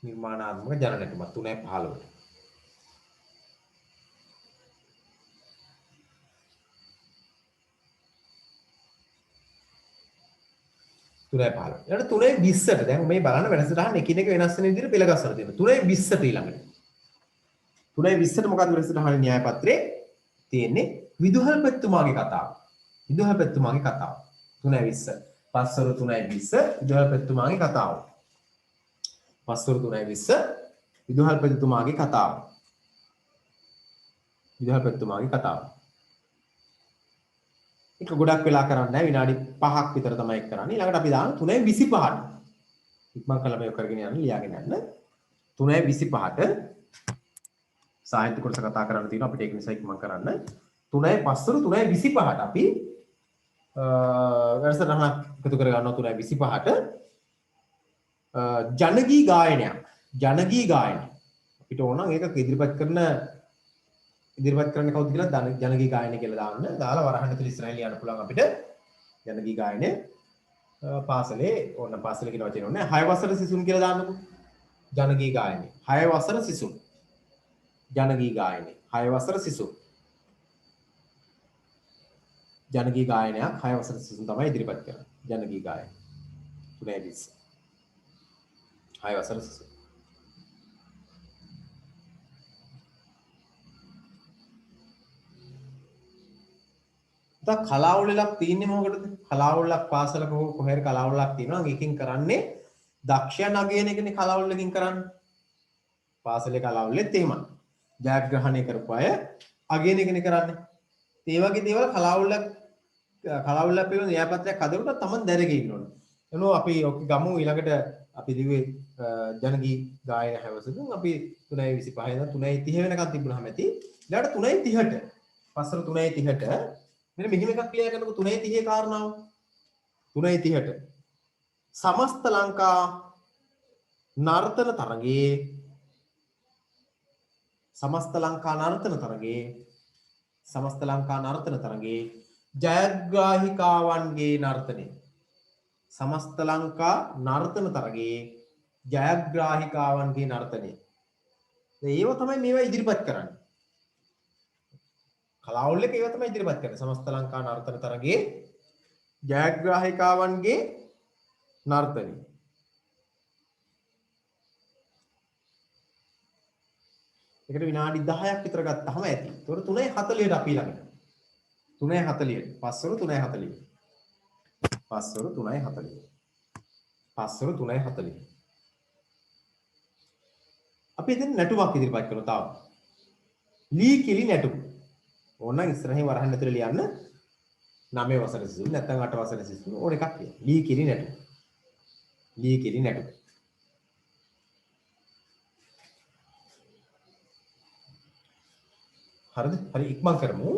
නිර්මාණාත්මක ජන නැටුමක් 3:15ට. 3:15. ඊළඟට 3:20ට දැන් මේ බලන්න වෙනසටහන එකිනෙක වෙනස් වෙන විදිහට පෙළ ගස්සලා තියෙනවා. 3:20ට ඊළඟට. 3:20ට මොකක්ද වෙනසටහනේ න්‍යාය පත්‍රයේ තියෙන්නේ විදුහල්පතිතුමාගේ කතාව. විදුහල්පතිතුමාගේ කතාව. 3:20. පස්වරු 3:20 විදුහල්පතිතුමාගේ කතාව. පස්වරු 3:20 විදුහල්පතිතුමාගේ කතාව. විදුහල්පතිතුමාගේ කතාව. ඒක ගොඩක් වෙලා කරන්නේ නැහැ විනාඩි 5ක් විතර තමයි කරන්නේ. ඊළඟට අපි දාන 3:25ට. ඉක්මන් කළා මේක කරගෙන යන්න ලියාගෙන යන්න. 3:25ට සාහිත්‍ය කොටස කතා කරන්න තියෙනවා අපිට ඒක නිසා ඉක්මන් කරන්න. 3:05 3:25ට අපි වැඩසටහන එකතු කර ගන්නවා 3:25ට ජනගී ගායනයක්. ජනගී ගායනය. අපිට ඕන නම් ඒක ඉදිරිපත් කරන්න කවුද කියලා ජනගී ගායනය කියලා දාන්න. දාලා වරහන් ඇතුළේ ඉස්සරහින් ලියන්න පුළුවන් අපිට ජනගී ගායනය. පාසලේ ඕන පාසල කියන වචනේ ඕනේ 6 වසර සිසුන් කියලා දාන්නකො. ජනගී ගායනය 6 වසර සිසුන්. ජනගී ගායනය 6 වසර සිසුන්. ජනගී ගායනයක් 6 වසර සිසුන් තමයි ඉදිරිපත් කරන්නේ. ජනගී ගායනය 3:20 6 වසර සිසුන්. කලාවුලක් තියෙන්නේ මොකටද? කලාවුලක් පාසලක කොහේර කලාවුලක් තියෙනවා. ඒකෙන් කරන්නේ දක්ෂයන් අගයන එකනේ කලාවුලකින් කරන්නේ. පාසලේ කලාවුලෙත් එහෙමයි. ජයග්‍රහණය කරපු අය අගයන එකනේ කරන්නේ. ඒ වගේ දේවල් කලාවුලක් පිළිබඳ න්‍යායපත්‍රයක් හදනකොට තමන් දැනගෙන ඉන්න ඕනේ. එනෝ අපි ඔක ගමු ඊළඟට අපි දිවේ ජනගී ගායන හැවසකින් අපි 3:25 ඉඳන් 3:30 වෙනකන් තිබුණාම ඇති. ඊළඟට 3:30ට පස්වර 3:30ට මෙන්න මෙහිම එකක් ක්ලියර් කරනකො 3:30 කාරණාව 3:30ට සමස්ත ලංකා නර්තන තරගයේ සමස්ත ලංකා නර්තන තරගයේ ජයග්‍රාහිකාවන්ගේ නර්තනය සමස්ත ලංකා නර්තන තරගයේ ජයග්‍රාහිකාවන්ගේ නර්තනය ඒව තමයි මේවා ඉදිරිපත් කරන්නේ කලාවුල් එක ඒව තමයි ඉදිරිපත් කරන්නේ සමස්ත ලංකා නර්තන තරගයේ ජයග්‍රාහිකාවන්ගේ නර්තනය ඒකට විනාඩි 10ක් විතර ගත්තාම ඇති. ඒතකොට 3:40ට අපි ළඟට 3:40ට පස්වරු 3:40 පස්වරු 3:40 පස්වරු 3:40 අපි දැන් නැටුමක් ඉදිරිපත් කරනවා තාම. ලී කිලි නැටුම. ඕනනම් ඉස්සරහින් වරහන් ඇතුලේ ලියන්න 9 වසර සිසුන් නැත්නම් 8 වසර සිසුන් ඕන එකක් ලියන්න. ලී කිලි නැටුම. ලී කිලි නැටුම. හරිද? හරි ඉක්මන් කරමු.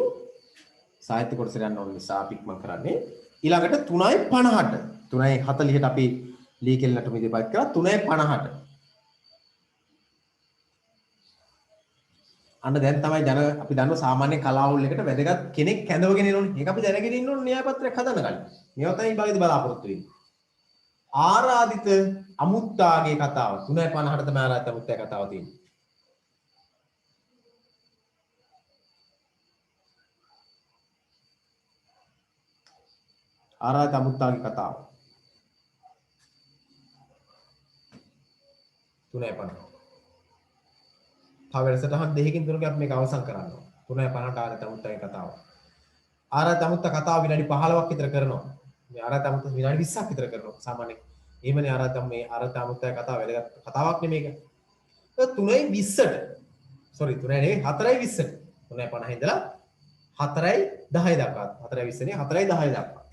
සාහිත්‍ය කොටසට යන්න ඕන නිසා අපි ඉක්මන් කරන්නේ. ඊළඟට 3:50ට 3:40ට අපි ලී කිලි නැටුම ඉදිරිපත් කරා 3:50ට. අන්න දැන් තමයි අපි දන්නවා සාමාන්‍ය කලාවුල් එකට වැදගත් කෙනෙක් කැඳවගෙන ඉන්නෝනේ. ඒක අපි දැනගෙන ඉන්න ඕනේ න්‍යාය පත්‍රයක් හදන්න කලින්. මේවා තමයි විභාගෙදී බලාපොරොත්තු වෙන්නේ. ආරාධිත අමුත්තාගේ කතාව 3:50ට තමයි ආරාධිත අමුත්තාගේ කතාව තියෙන්නේ. ආරාධිත අමුත්තාගේ කතාව 3:50. තව වැඩසටහන් දෙකකින් තුනකින් අපි මේක අවසන් කරන්න ඕන. 3:50ට ආරාධිත අමුත්තාගේ කතාව. ආරාධිත අමුත්තා කතාව විනාඩි 15ක් විතර කරනවා. මේ ආරාධිත අමුත්තා විනාඩි 20ක් විතර කරනවා සාමාන්‍යයෙන්. එහෙමනේ ආරාධිත අමුත්තාගේ කතාව වැදගත් කතාවක් නෙමේක. 3:20ට sorry 3 නෙවෙයි 4:20ට 3:50 ඉඳලා 4:10 දක්වා 4:20 නේ 4:10 දක්වා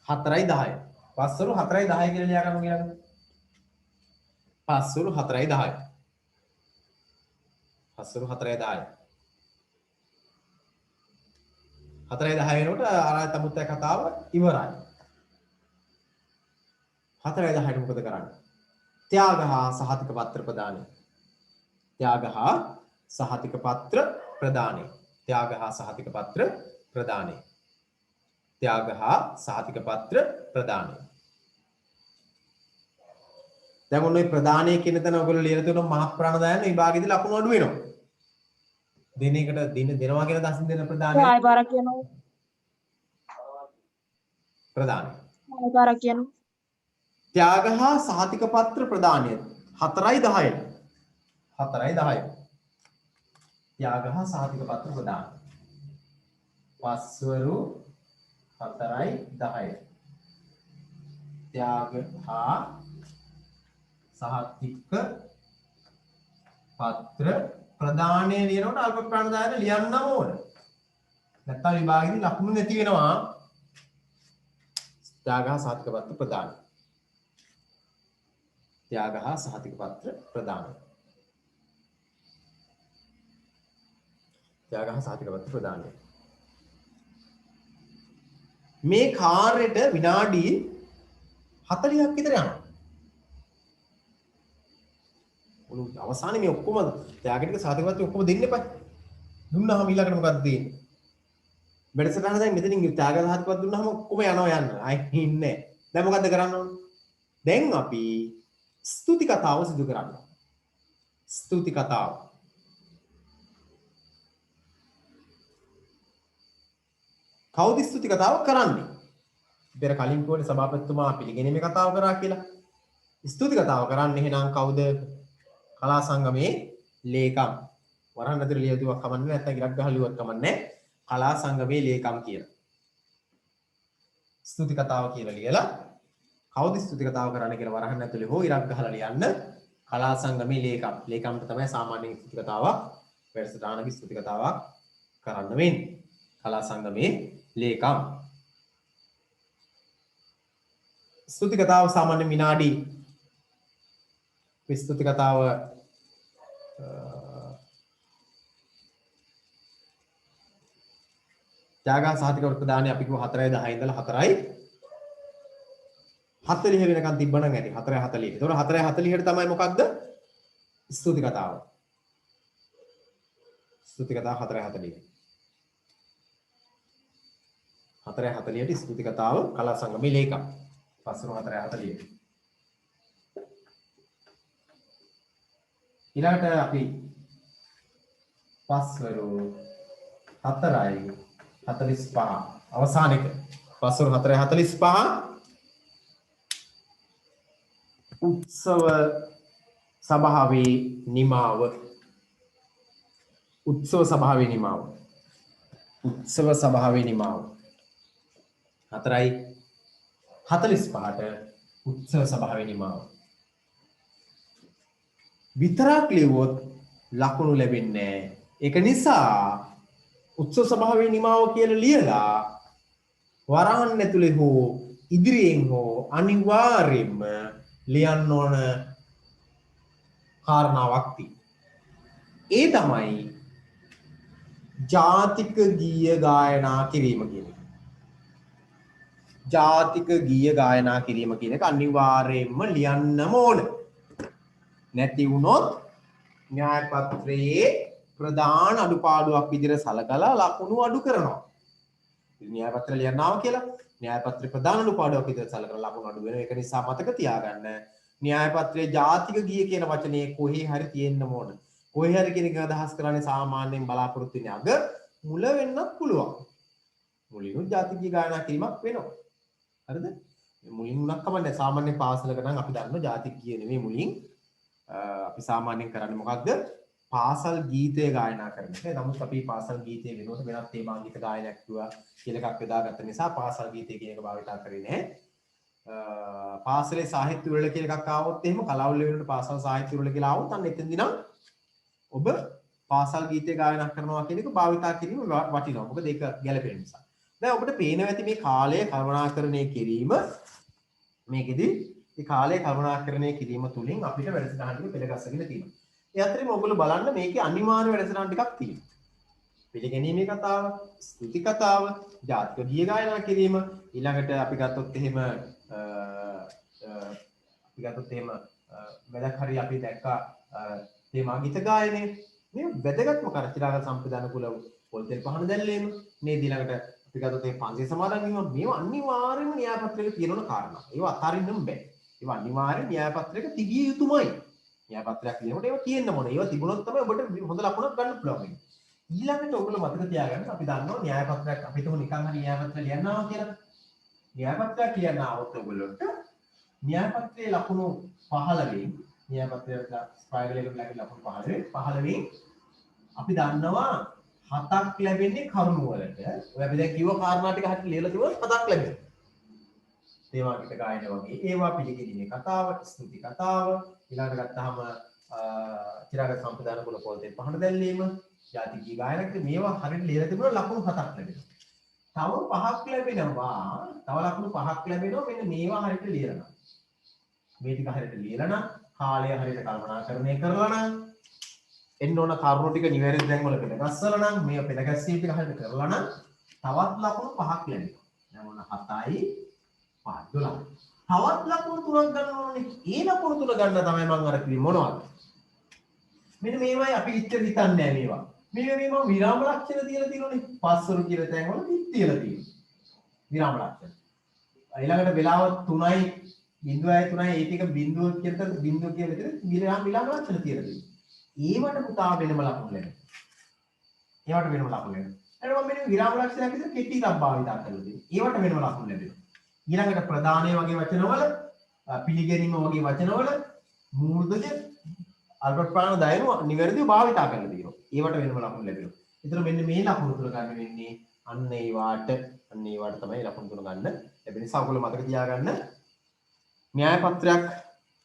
4:10 පස්වරු 4:10 කියලා ලියා ගන්න කියලා. පස්වරු 4:10 පස්වරු 4:10 4:10 වෙනකොට ආරාධිත අමුත්තාගේ කතාව ඉවරයි. 4:10ට මොකද කරන්නේ? ත්‍යාග හා සහතික පත්‍ර ප්‍රදානය. ත්‍යාග හා සහතික පත්‍ර ප්‍රදානය. ත්‍යාග හා සහතික පත්‍ර ප්‍රදානය. ත්‍යාග හා සහතික පත්‍ර ප්‍රදානය. දැන් ඔන්න ඔය ප්‍රදානය කියන තැන ඔයගොල්ලෝ ලියලා තියෙනවා මහ ප්‍රාණදායන විභාගෙදී ලකුණු අඩු වෙනවා. දින එකට දෙනවා කියන දසින් දෙන ප්‍රදානය. ආයෙ පාරක් කියනවා. ප්‍රදානය. ආයෙ පාරක් කියනවා. ත්‍යාග හා සහතික පත්‍ර ප්‍රදානය 4:10. 4:10. ත්‍යාග හා සහතික පත්‍ර ප්‍රදාන. පස්වරු 4:10. ත්‍යාග හා සහතික පත්‍ර ප්‍රදානය ලියනකොට අල්ප ප්‍රාණදායන ලියන්නම ඕන. නැත්තම් විභාගෙදී ලකුණු නැති වෙනවා. ත්‍යාග හා සහතික පත්‍ර ප්‍රදාන. ත්‍යාග හා සහතික පත්‍ර ප්‍රදාන. ත්‍යාග හා සහතික පත්‍ර ප්‍රදානය. මේ කාර්යයට විනාඩි 40ක් විතර යනවා. උණු අවසානයේ මේ ඔක්කොම ත්‍යාග ටික සහතික පත්‍ර ඔක්කොම දෙන්න එපා. දුන්නාම ඊළඟට මොකක්ද තියෙන්නේ? වැඩසටහන දැන් මෙතනින් ත්‍යාග සහතික පත්‍ර දුන්නාම ඔක්කොම යනවා යන්න. ආයි ඉන්නේ. දැන් මොකද්ද කරන්න ඕන? දැන් අපි ස්තුති කතාව සිදු කරන්න. ස්තුති කතාව. කවුද ස්තුති කතාව කරන්නේ? පෙර කලින් කිව්වනේ සභාපතිතුමා පිළිගැනීමේ කතාව කරා කියලා. ස්තුති කතාව කරන්නේ එහෙනම් කවුද? කලා සංගමේ ලේකම්. වරහන් ඇතුළේ ලියුවක් කමන්නේ නැත්නම් ඉරක් ගහලා ලියුවක් කමන්නේ කලා සංගමේ ලේකම් කියලා. ස්තුති කතාව කියලා ලියලා කවුද ස්තුති කතාව කරන්න කියලා වරහන් ඇතුළේ හෝ ඉරක් ගහලා ලියන්න කලා සංගමේ ලේකම්. ලේකම්ට තමයි සාමාන්‍යයෙන් ස්තුති කතාවක් වැඩසටහනක ස්තුති කතාවක් කරන්න වෙන්නේ. කලා සංගමේ ලේකම්. ස්තුති කතාව සාමාන්‍ය විනාඩි ස්තුති කතාව ත්‍යාග සහතික ප්‍රදානය අපි කිව්ව 4:10 ඉඳලා 4:40 වෙනකන් තිබ්බනම් ඇති 4:40. ඒතකොට 4:40ට තමයි මොකක්ද? ස්තුති කතාව. ස්තුති කතාව 4:40. 4:40ට ස්තුති කතාව කලා සංගමේ ලේකම්. පස්වරු 4:40. ඊළඟට අපි පස්වරු 4:45 අවසාන එක. පස්වරු 4:45 උත්සව සභාවේ නිමාව. උත්සව සභාවේ නිමාව. උත්සව සභාවේ නිමාව. 4:45ට උත්සව සභාවේ නිමාව. විතරක් ලියුවොත් ලකුණු ලැබෙන්නේ නැහැ. ඒක නිසා උත්සව සභාවේ නිමාව කියලා ලියලා වරහන් ඇතුලේ හෝ ඉදිරියෙන් හෝ අනිවාර්යයෙන්ම ලියන්න ඕන කාරණාවක් තියෙනවා. ඒ තමයි ජාතික ගීය ගායනා කිරීම කියන එක. ජාතික ගීය ගායනා කිරීම කියන එක අනිවාර්යයෙන්ම ලියන්නම ඕන. නැති වුණොත් න්‍යාය පත්‍රයේ ප්‍රධාන අඩුපාඩුවක් විදිහට සලකලා ලකුණු අඩු කරනවා. න්‍යාය පත්‍රය ලියන්නාම කියලා න්‍යාය පත්‍රයේ ප්‍රධාන අඩුපාඩුවක් විදිහට සලකලා ලකුණු අඩු වෙනවා. ඒක නිසා මතක තියාගන්න න්‍යාය පත්‍රයේ ජාතික ගීය කියන වචනේ කොහේ හරි තියෙන්න ඕන. කොහේ හරි කියන එක අදහස් කරන්නේ සාමාන්‍යයෙන් බලාපොරොත්තු වෙන්නේ අග මුල වෙන්නත් පුළුවන්. මුලිනුත් ජාතික ගීය ගායනා කිරීමක් වෙනවා. හරිද? මුලින් උනක් කමන්නේ සාමාන්‍ය පාසලක නම් අපි දන්න ජාතික ගීය නෙමෙයි මුලින් අපි සාමාන්‍යයෙන් කරන්නේ මොකක්ද? පාසල් ගීතය ගායනා කරන එක. නමුත් අපි පාසල් ගීතය වෙනුවට වෙනත් තේමාංගික ගායනයක් කියලා එකක් යොදාගත්ත නිසා පාසල් ගීතය කියන එක භාවිතා කරේ නැහැ. පාසලේ සාහිත්‍ය උළෙල කියලා එකක් ආවොත් එහෙම කලාවුල වෙනුවට පාසල් සාහිත්‍ය උළෙල කියලා ආවොත් අන්න එතෙන්දී නම් ඔබ පාසල් ගීතය ගායනා කරනවා කියන එක භාවිතා කිරීම වටිනවා. මොකද ඒක ගැළපෙන නිසා. දැන් ඔබට පේනවා ඇති මේ කාලය කළමනාකරණය කිරීම මේකෙදි මේ කාලය කළමනාකරණය කිරීම තුලින් අපිට වැඩසටහන් ටික පෙළගස්සගෙන තියෙනවා. ඒ අතරේ ඔයගොල්ලෝ බලන්න මේකේ අනිවාර්ය වැඩසටහන් ටිකක් තියෙනවා. පිළිගැනීමේ කතාව, ස්තුති කතාව, ජාතික ගීය ගායනා කිරීම, ඊළඟට අපි ගත්තොත් එහෙම වැඩක් හරි අපි දැක්කා තේමා ගීත ගායනය. මේ වැදගත්ම කරචිරාගත සම්ප්‍රදාන කුල පොල්තෙල් පහන දැල්ලීම නේද? ඊළඟට අපි ගත්තොත් මේ පන්සිල් සමාදන් වීම මේවා අනිවාර්යයෙන්ම න්‍යාය පත්‍රයක තියෙන කාරණා. ඒවා අතාරින්නම බෑ. ඒවා අනිවාර්යෙන් න්‍යාය පත්‍රයක තිබිය යුතුමයි. න්‍යාය පත්‍රයක් ලියනකොට ඒවා තියෙන්න ඕනේ. ඒවා තිබුණොත් තමයි ඔබට හොඳ ලකුණක් ගන්න පුළුවන් වෙන්නේ. ඊළඟට ඔයගොල්ලෝ මතක තියාගන්න අපි දන්නවා න්‍යාය පත්‍රයක් අපි තුමු නිකන් හරි න්‍යාය පත්‍රය ලියන්නවා කියලා. න්‍යාය පත්‍රයක් ලියන්න આવොත් ඔයගොල්ලොන්ට න්‍යාය පත්‍රයේ ලකුණු 15 න්‍යාය පත්‍රයේ ප්‍රායෝගික ලකුණු 15 අපි දන්නවා 7ක් ලැබෙන්නේ කරුණු වලට. ඔය අපි දැන් කිව්ව කාරණා ටික හරියට ලියලා තිබුණොත් 7ක් ලැබෙනවා. තේමාගීත ගායන වගේ ඒවා පිළිගැනීමේ කතාව, ස්තුති කතාව, ඊළඟට ගත්තාම චිරාගත සම්ප්‍රදාන කුල පොල්තෙන් පහන දැල්වීම, ජාතිකී ගායනක මේවා හරියට ලියලා තිබුණොත් ලකුණු 7ක් ලැබෙනවා. තව 5ක් ලැබෙනවා. තව ලකුණු 5ක් ලැබෙනවා මෙන්න මේවා හරියට ලියලා නම්. මේ ටික හරියට ලියලා නම් කාලය හරියට කල්පනාකරණය කරලා නම් එන්න ඕන කරුණු ටික නිවැරදි තැන් වල පෙළගස්සලා නම් මේ පෙළගැස්වීම ටික හරියට කරලා නම් තවත් ලකුණු 5ක් ලැබෙනවා. දැන් ඔන්න 7යි 5 12. තවත් ලකුණු 3ක් ගන්න ඕනේ. ඒ ලකුණු 3 ගන්න තමයි මම අර කිව්වේ මොනවද? මෙන්න මේවයි අපි ඉච්චර හිතන්නේ නැහැ මේවා. මේ මම විරාම ලක්ෂණ තියලා තියෙනනේ. පස්වරු කියලා තැන් වල තියලා තියෙනවා. විරාම ලක්ෂණ. ඊළඟට වෙලාව 3යි 0.3යි ඒ ටික බිඳුව කියලා බිඳුව කියලා විතර විරාම ලක්ෂණ තියලා තියෙනවා. ඒවට පුතා වෙනම ලකුණු ලැබෙනවා. ඒවට වෙනම ලකුණු ලැබෙනවා. එතකොට මම මෙන්න විරාම ලක්ෂණයක් විතර කෙටි එකක් භාවිතා කරලා තියෙනවා. ඒවට වෙනම ලකුණු ලැබෙනවා. ඊළඟට ප්‍රධානය වගේ වචනවල පිළිගැනීම වගේ වචනවල මූර්ධජ අල්බර්ට් ප්‍රාණ දයනු නිවැරදිව භාවිතා කරලා තියෙනවා. ඒවට වෙනම ලකුණු ලැබෙනවා. ඒතර මෙන්න මේ ලකුණු තුන ගන්න වෙන්නේ අන්න ඒවට තමයි ලකුණු තුන ගන්න ලැබෙන නිසා ඔයගොල්ලෝ මතක තියාගන්න න්‍යාය පත්‍රයක්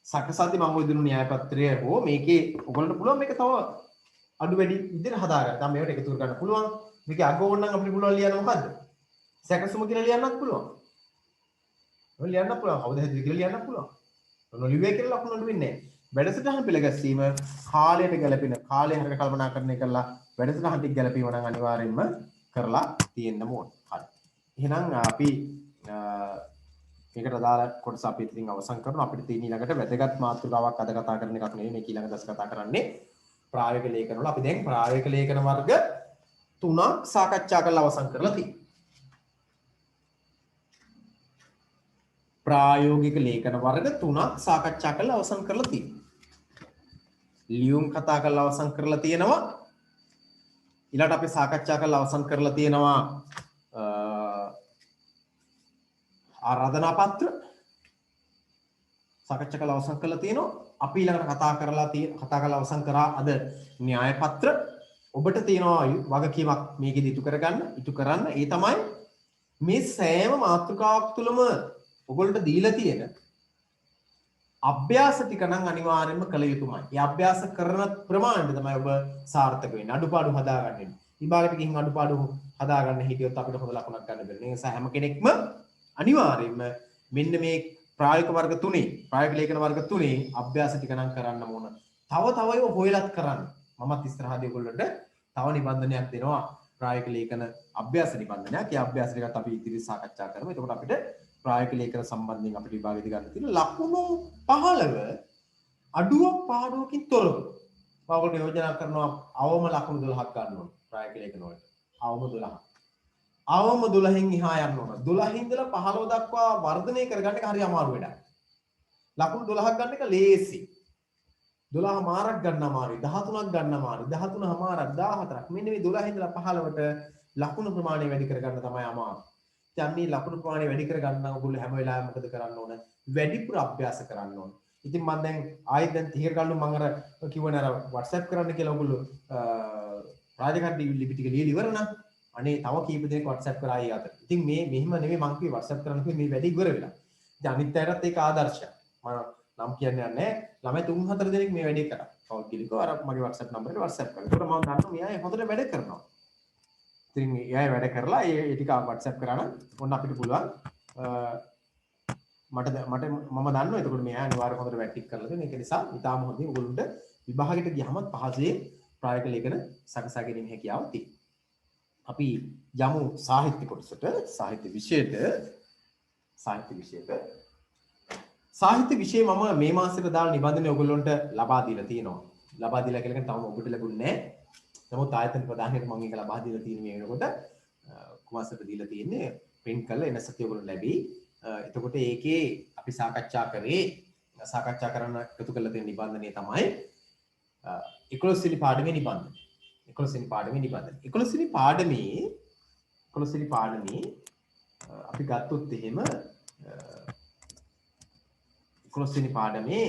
සකසද්දී මම ඔය දුන්නු න්‍යාය පත්‍රය හෝ මේකේ ඔයගොල්ලන්ට පුළුවන් මේක තව අඩු වැඩි විදිහට හදාගන්න. දැන් මේවට එකතු කරගන්න පුළුවන්. මේකේ අග ඕන නම් අපිට පුළුවන් ලියන්න මොකද්ද? සැකසුම කියලා ලියන්නත් පුළුවන්. ඔය ලියන්න පුළුවන්. කවුද හැදුවේ කියලා ලියන්න පුළුවන්. නොලිව්වේ කියලා ලකුණු අඩු වෙන්නේ නැහැ. වැඩසටහන පිළිගැස්වීම කාලයට ගැලපෙන කාලය හරියට කල්පනාකරණය කරලා වැඩසටහන ටික ගැලපීම නම් අනිවාර්යයෙන්ම කරලා තියෙන්න ඕන. හරි. එහෙනම් අපි මේකට අදාළ කොටස අපි ඉතින් අවසන් කරනවා. අපිට තියෙන ඊළඟට වැදගත් මාතෘකාවක් අද කතා කරන එකක් නෙවෙයි මේක ඊළඟ දවස් කතා කරන්නේ ප්‍රායෝගික ලේඛන වල. අපි දැන් ප්‍රායෝගික ලේඛන වර්ග 3ක් සාකච්ඡා කරලා අවසන් කරලා තියෙනවා. ප්‍රායෝගික ලේඛන වර්ග 3ක් සාකච්ඡා කරලා අවසන් කරලා තියෙනවා. ලියුම් කතා කරලා අවසන් කරලා තියෙනවා. ඊළඟට අපි සාකච්ඡා කරලා අවසන් කරලා තියෙනවා ආරාධනා පත්‍ර සාකච්ඡා කරලා අවසන් කරලා තියෙනවා. අපි ඊළඟට කතා කරලා අවසන් කරා අද න්‍යාය පත්‍ර. ඔබට තියෙනවා වගකීමක් මේකෙදි ඉටු කරන්න. ඒ තමයි මේ සෑම මාතෘකාවක් තුළම ඔයගොල්ලන්ට දීලා තියෙන අභ්‍යාස ටික නම් අනිවාර්යයෙන්ම කළ යුතුමයි. ඒ අභ්‍යාස කරන ප්‍රමාණය තමයි ඔබ සාර්ථක වෙන්නේ. අඩුපාඩු හදාගන්න. විභාගෙට ගිහින් අඩුපාඩු හදාගන්න හිටියොත් අපිට හොඳ ලකුණක් ගන්න බැහැ. ඒ නිසා හැම කෙනෙක්ම අනිවාර්යයෙන්ම මෙන්න මේ ප්‍රායෝගික වර්ග 3 ප්‍රායෝගික ලේඛන වර්ග 3 අභ්‍යාස ටික නම් කරන්න ඕන. තව ඒවා හොයලත් කරන්න. මමත් ඉස්සරහදී ඔයගොල්ලන්ට තව නිබන්ධනයක් දෙනවා. ප්‍රායෝගික ලේඛන අභ්‍යාස නිබන්ධනයක්. ඒ අභ්‍යාස ටිකත් අපි ඉදිරියට සාකච්ඡා කරමු. එතකොට අපිට ප්‍රායෝගික ලේඛන සම්බන්ධයෙන් අපිට විභාගෙදි ගන්න තියෙන ලකුණු 15 අඩුවක් පාඩුවකින් තොරව. ඔයගොල්ලෝ යෝජනා කරනවා අවම ලකුණු 12ක් ගන්න ඕන ප්‍රායෝගික ලේඛන වලට. අවම 12. අවම 12න් එහා යන්න ඕන. 12 ඉඳලා 15 දක්වා වර්ධනය කරගන්න එක හරි අමාරු වැඩක්. ලකුණු 12ක් ගන්න එක ලේසි. 12 මාරක් ගන්න අමාරුයි. 13ක් ගන්න අමාරුයි. 13 මාරක් 14ක්. මෙන්න මේ 12 ඉඳලා 15ට ලකුණු ප්‍රමාණය වැඩි කරගන්න තමයි අමාරු. දැන් මේ ලකුණු ප්‍රමාණය වැඩි කරගන්න නම් ඔයගොල්ලෝ හැම වෙලාවෙම මොකද කරන්න ඕන? වැඩිපුර අභ්‍යාස කරන්න ඕන. ඉතින් මම දැන් ආයෙත් දැන් තියර ගන්න මම අර කිව්වනේ අර WhatsApp කරන්න කියලා ඔයගොල්ලෝ රාජකාරී ලිපි ටික ලියලා ඉවර නම් අනේ තව කීප දෙනෙක් WhatsApp කරා ඒ අතර. ඉතින් මෙහෙම නෙමෙයි මං කිව්වේ WhatsApp කරන්න කිව්වේ මේ වැඩි ඉවර වෙලා. ඉතින් අනිත් අයටත් ඒක ආදර්ශයක්. මම නම් කියන්නේ නැහැ. ළමයි 3-4 දෙනෙක් මේ වැඩේ කරා. පෞද්ගලිකව අර මගේ WhatsApp නම්බරේට WhatsApp කරා. ඒකට මම දන්නවා මෙයා හොඳට වැඩ කරනවා. ඉතින් එයා වැඩ කරලා ඒ ටික WhatsApp කරා නම් ඔන්න අපිට පුළුවන් මම දන්නවා එතකොට මෙයා අනිවාර්යයෙන් හොඳට වැඩ ටික කරලා දෙන. ඒක නිසා ඉතාලම හොඳින් ඔයගොල්ලන්ට විභාගෙට ගියහම පහසුවෙන් ප්‍රායෝගික ලේඛන සකසා ගැනීම හැකියාව තියෙනවා. අපි යමු සාහිත්‍ය කොටසට. සාහිත්‍ය විෂය මම මේ මාසෙට දාලා නිබන්ධනය ඔයගොල්ලන්ට ලබා දීලා තියෙනවා. ලබා දීලා කියලා කියන්නේ තාම ඔබට ලැබුණේ නැහැ. නමුත් ආයතන ප්‍රධානයට මම ඒක ලබා දීලා තියෙන මේ වෙනකොට කුමාසට දීලා තියෙන්නේ print කරලා එන සතිය ඔයගොල්ලෝ ලැබෙයි. එතකොට ඒකේ අපි සාකච්ඡා කරන්න එකතු කරලා තියෙන නිබන්ධනය තමයි 11 වෙනි පාඩමේ නිබන්ධනය. 11 වෙනි පාඩමේ අපි ගත්තොත් එහෙම 11 වෙනි පාඩමේ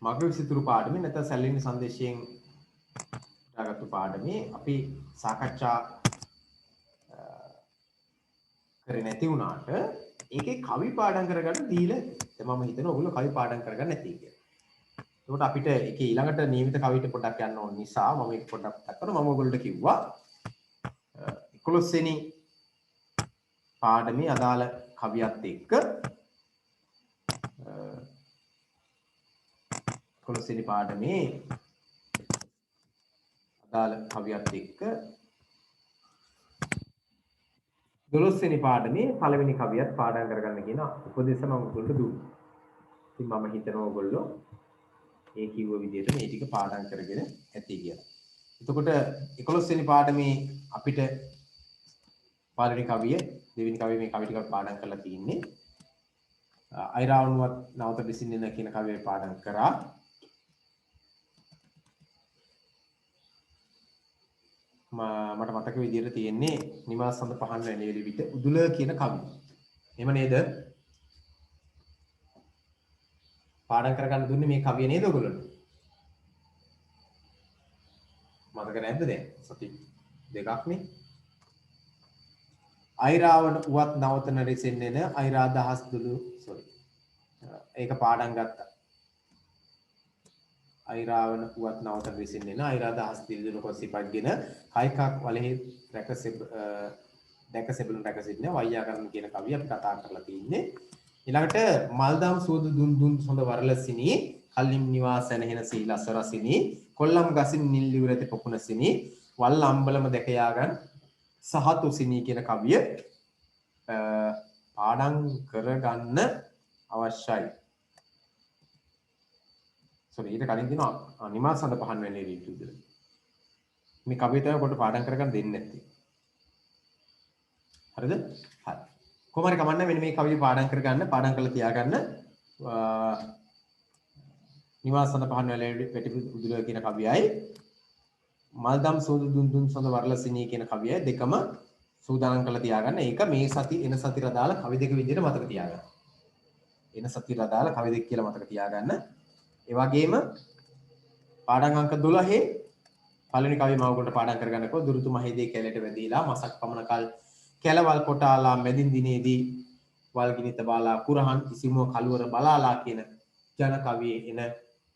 මග විසිතුරු පාඩමේ නැත්නම් සැලෙන සංදේශයෙන් දාගත්තු පාඩමේ අපි සාකච්ඡා කරේ නැති වුණාට ඒකේ කවි පාඩම් කරගන්න දීලා දැන් මම හිතනවා ඔයගොල්ලෝ කවි පාඩම් කරගන්න නැති කියලා. ඒකට අපිට ඒකේ ඊළඟට නියමිත කවියට පොඩ්ඩක් යන්න ඕන නිසා මම ඒක පොඩ්ඩක් මතක් කරනවා. මම ඔයගොල්ලන්ට කිව්වා 11 වෙනි පාඩමේ අදාළ කවියත් එක්ක 11 වෙනි පාඩමේ අදාළ කවියත් එක්ක 12 වෙනි පාඩමේ පළවෙනි කවියත් පාඩම් කරගන්න කියන උපදේශ මම ඔයගොල්ලන්ට දුන්නා. ඉතින් මම හිතනවා ඔයගොල්ලෝ ඒ කිව්ව විදිහට මේ ටික පාඩම් කරගෙන ඇති කියලා. එතකොට 11 වෙනි පාඩමේ අපිට පළවෙනි කවිය, දෙවෙනි කවිය මේ කවි ටික පාඩම් කරලා තින්නේ. අයිරාවුණුවත් නවත බිසින්න කියන කවිය පාඩම් කරා. මට මතක විදිහට තියෙන්නේ නිවාස සඳ පහන් වැනේලි විට උදුල කියන කවිය. එහෙම නේද? පාඩම් කරගන්න දුන්නේ මේ කවිය නේද ඔයගොල්ලෝ? මතක නැද්ද දැන්? සති දෙකක් නේ. අයිරාවන උවත් නවතන රෙසෙන්නේ න අයිරා දහස් දුලු සෝරි. ඒක පාඩම් ගත්තා. අයිරාවන උවත් නවතන රෙසෙන්නේ න අයිරා දහස් දිලුණු කොසිපත්ගෙන කයිකක් වලෙහි දැක සෙබළුන් රැක සිටින වෛයාකරණ කියන කවිය අපි කතා කරලා තින්නේ. ඊළඟට මල්දම් සූදු දුන් දුන් සොඳ වරලසිනී කල්ලිම් නිවාස නැහෙන සීලස රසිනී කොල්ලම් ගසින් නිල් ඉවරති පොකුණසිනී වල් අම්බලම දැක යාගන් සහතුසිනී කියන කවිය පාඩම් කරගන්න අවශ්‍යයි. සෝරි ඊට කලින් දිනවා නිවාස සඳ පහන් වෙන්නේ රීතුද මේ කවිය තමයි කොට පාඩම් කරගන්න දෙන්නේ නැත්තේ. හරිද? හරි. කොහොමද කමන්න මෙන්න මේ කවිය පාඩම් කරගන්න පාඩම් කරලා තියාගන්න නිවාස සඳ පහන් වැලේ පැටි උදුර කියන කවියයි මල්දම් සූදු දුන් දුන් සොඳ වරලසිනී කියන කවියයි දෙකම සූදානම් කරලා තියාගන්න. ඒක මේ සති එන සති රදාල කවි දෙක විදිහට මතක තියාගන්න. එන සති රදාල කවි දෙක කියලා මතක තියාගන්න. ඒ වගේම පාඩම් අංක 12 පළවෙනි කවිය මම ඔයගොල්ලන්ට පාඩම් කරගන්නකෝ දුරුතු මහේදී කැලේට වැදීලා මසක් පමණ කල් කැලවල් කොටාලා මැදින් දිනේදී වල්ගිනිත බාලා කුරහන් ඉසිමුව කලවර බලාලා කියන ජන කවියේ එන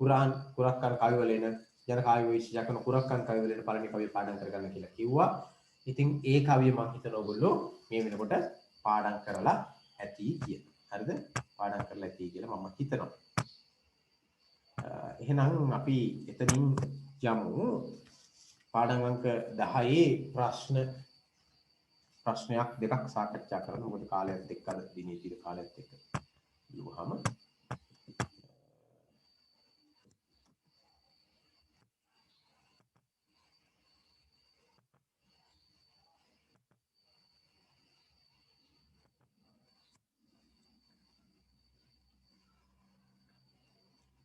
කුරහන් කුරක්කන් කවිවල එන ජන කවි විශේෂකන කුරක්කන් කවිවල එන පළවෙනි කවිය පාඩම් කරගන්න කියලා කිව්වා. ඉතින් ඒ කවිය මම හිතන ඔයගොල්ලෝ මේ වෙනකොට පාඩම් කරලා ඇති කියලා. හරිද? පාඩම් කරලා ඇති කියලා මම හිතනවා. එහෙනම් අපි එතනින් යමු පාඩම් අංක 10 ප්‍රශ්නයක් දෙකක් සාකච්ඡා කරමු. මොකද කාලයත් එක්ක අද දිනේ තියෙන කාලයත් එක්ක බලුවාම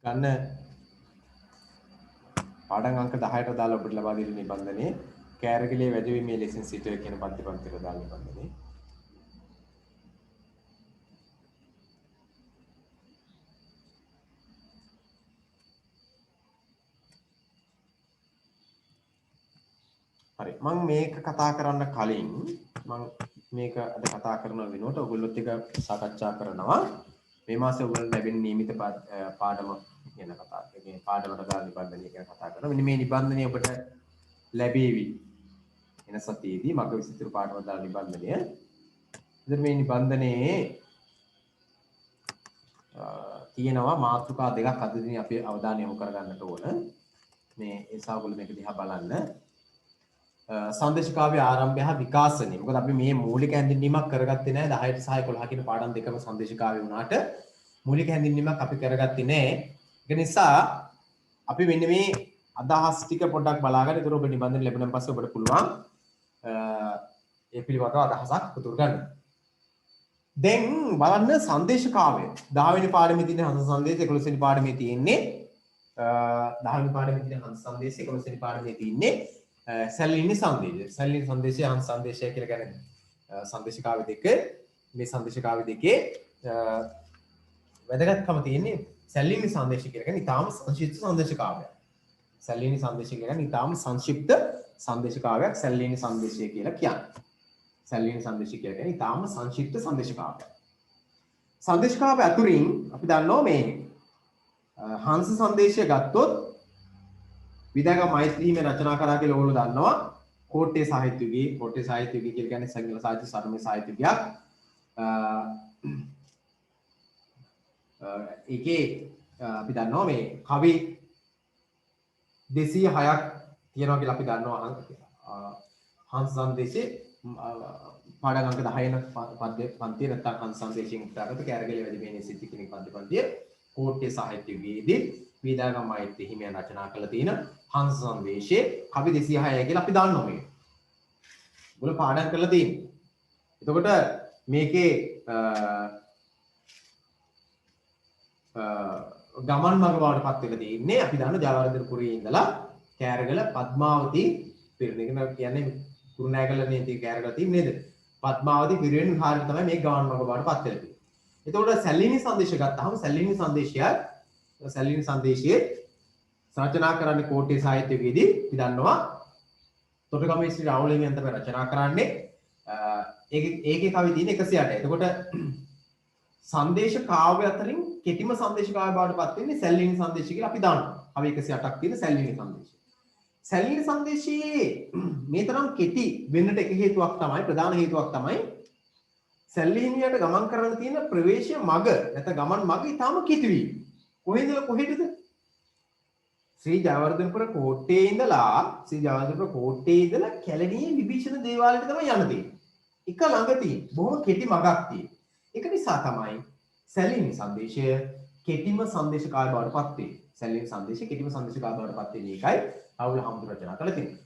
ගන්න පාඩම් අංක 10ට දාලා ඔබට ලබා දෙන නිබන්ධනයේ කෑරගලේ වැඩිවීමේ ලෙසින් සිටුව කියන පන්තිට දාලා නිබන්ධනයේ හරි මම මේක කතා කරන්න කලින් මම මේක අද කතා කරන වෙනුවට ඔයගොල්ලොත් එක්ක සාකච්ඡා කරනවා මේ මාසේ ඔයගොල්ලන්ට ලැබෙන නියමිත පාඩම ගැන කතා කරන්නේ පාඩමට දාලා නිබන්ධනය ගැන කතා කරනවා. මෙන්න මේ නිබන්ධනය ඔබට ලැබෙවි එන සතියේදී මග විසිතුරු පාඩම දාලා නිබන්ධනය. ඉතින් මේ නිබන්ධනයේ තියෙනවා මාතෘකා දෙකක් අද දිනේ අපි අවධානය යොමු කරගන්නට ඕන. මේ ඒ සාගොල්ල මේක දිහා බලන්න. සංදේශිකාවේ ආරම්භය හා විකාශනය. මොකද අපි මේ මූලික හැඳින්වීමක් කරගත්තේ නැහැ 10ට සහ 11 කියන පාඩම් දෙකම සංදේශිකාවේ වුණාට මූලික හැඳින්වීමක් අපි කරගත්තේ නැහැ. ඒක නිසා අපි මෙන්න මේ අදහස් ටික පොඩ්ඩක් බලාගන්න. ඒතර ඔබ නිබන්ධන ලැබුණාන් පස්සේ ඔබට පුළුවන් ඒ පිළිබඳව අදහසක් උතුර ගන්න. දැන් බලන්න සංදේශිකාවය 10 වෙනි පාඩමේ තියෙන හංස සංදේශ 11 වෙනි පාඩමේ තියෙන්නේ 10 වෙනි පාඩමේ තියෙන හංස සංදේශය 11 වෙනි පාඩමේ තියෙන්නේ සැලීනි සංදේශය. සැලීනි සංදේශය හංස සංදේශය කියලා කියන්නේ සංදේශකාව්‍ය දෙක. මේ සංදේශකාව්‍ය දෙකේ වැදගත්කම තියෙන්නේ සැලීනි සංදේශය කියලා කියන්නේ ඊටාම සංක්ෂිප්ත සංදේශකාව්‍යයක්. සැලීනි සංදේශය කියන්නේ ඊටාම සංක්ෂිප්ත සංදේශකාව්‍යයක් සැලීනි සංදේශය කියලා කියන්නේ. සැලීනි සංදේශය කියන්නේ ඊටාම සංක්ෂිප්ත සංදේශකාව්‍යයක්. සංදේශකාව්‍ය අතුරින් අපි දන්නවා මේ හංස සංදේශය ගත්තොත් විදාගම් මෛත්‍රී හිමියන් රචනා කරා කියලා ඕගොල්ලෝ දන්නවා. කෝට්ටේ සාහිත්‍ය යුගයේ කියලා කියන්නේ සිංහල සාහිත්‍ය සරමේ සාහිත්‍ය යුගයක්. ඒකේ අපි දන්නවා මේ කවි 206ක් තියෙනවා කියලා අපි දන්නවා හංස සංදේශේ පාඩම් අංක 10 පන්තිය නැත්නම් හංස සංදේශයෙන් උත්තරගත කැරගල වැඩිමේනේ සිද්ධි කෙනෙක් පන්තිය කෝට්ටේ සාහිත්‍ය යුගයේදී විදාගම් මෛත්‍රී හිමියන් රචනා කළ තියෙන හංස සංදේශයේ කවි 206යි කියලා අපි දන්නවා මේක. මුල පාඩම් කරලා තියෙන්නේ. එතකොට මේකේ ගමන් මඟ බවට පත් වෙලා තියෙන්නේ අපි දන්න ජයවර්ධනපුරයේ ඉඳලා කෑරගල පද්මාවති පිරිවෙන කියන්නේ කුරුණෑගල නේද කෑරගල තියෙන්නේ නේද? පද්මාවති පිරිවෙන විහාරය තමයි මේ ගමන් මඟ බවට පත් වෙලා තියෙන්නේ. එතකොට සැලීනි සංදේශය ගත්තාම සැලීනි සංදේශයේ රචනා කරන්නේ කෝට්ටේ සාහිත්‍යයේදී අපි දන්නවා තොටගමේ ශ්‍රී රාහුල හිමියන් තමයි රචනා කරන්නේ. ඒකේ කවි තියෙන 108යි. එතකොට සංදේශ කාව්‍ය අතරින් කෙටිම සංදේශ කාව්‍ය බවට පත් වෙන්නේ සැලීනි සංදේශය කියලා අපි දන්නවා. කවි 108ක් තියෙන සැලීනි සංදේශය. සැලීනි සංදේශයේ මේ තරම් කෙටි වෙන්නට එක හේතුවක් තමයි ප්‍රධාන හේතුවක් තමයි සැලීනියට ගමන් කරන්න තියෙන ප්‍රවේශය මග නැත්නම් ගමන් මග ඊටාම කෙටි වීම. කොහෙන්ද කොහෙටද? ශ්‍රී ජයවර්ධනපුර කෝට්ටේ ඉඳලා කැලණියේ විභීෂණ දේවාලයට තමයි යන්න තියෙන්නේ. එක ළඟ තියෙන බොහොම කෙටි මගක් තියෙන. ඒක නිසා තමයි සැලීනි සංදේශය කෙටිම සංදේශ කාව්‍ය බවට පත් වෙන්නේ. සැලීනි සංදේශය කෙටිම සංදේශ කාව්‍ය බවට පත් වෙන්නේ ඒකයි රාහුල හාමුදුරුවෝ රචනා කළ තියෙන්නේ.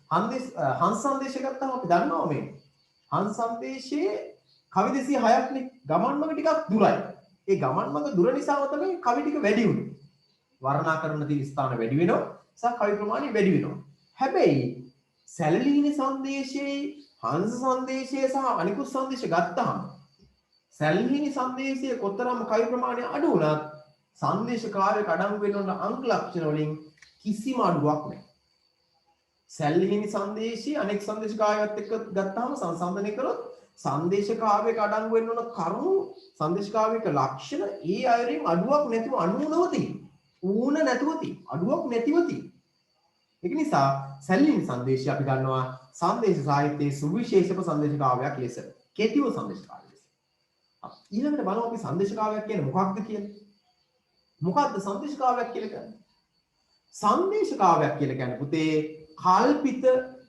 හංස සංදේශය ගත්තාම අපි දන්නවා මේ හංස සංදේශයේ කවි 206ක් නේ. ගමන් මඟ ටිකක් දුරයි. ඒ ගමන් මඟ දුර නිසාම තමයි කවි ටික වැඩි වුනේ. වර්ණනා කරන තියෙන ස්ථාන වැඩි වෙනවා. සහ කවි ප්‍රමාණය වැඩි වෙනවා. හැබැයි සැලීනි සංදේශයේ හංස සංදේශය සහ අනිකුත් සංදේශ ගත්තාම සැලීනි සංදේශයේ කොතරම් කවි ප්‍රමාණය අඩු වුණත් සංදේශ කාර්යයක අඩංගු වෙන අංක ලක්ෂණ වලින් කිසිම අඩුවක් නැහැ. සැලීනි සංදේශයේ අනෙක් සංදේශ කාර්යයත් එක්ක ගත්තාම සංසන්දනය කරොත් සංදේශ කාර්යයක අඩංගු වෙන කරුණු සංදේශ කාර්යයක ලක්ෂණ ඒ අයරින් අඩුවක් නැතිව අනුනව තියෙනවා. ඌන නැතුව තියෙනවා. අඩුවක් නැතිව තියෙනවා. ඒක නිසා සැලීනි සංදේශය අපි ගන්නවා සංදේශ සාහිත්‍යයේ සුවිශේෂම සංදේශ කාව්‍යයක් ලෙස. කෙටිව සංදේශ කාව්‍ය ලෙස. ඊළඟට බලමු අපි සංදේශ කාව්‍යයක් කියන්නේ මොකක්ද කියලා. මොකක්ද සංදේශ කාව්‍යයක් කියලා කියන්නේ? සංදේශ කාව්‍යයක් කියලා කියන්නේ පුතේ කල්පිත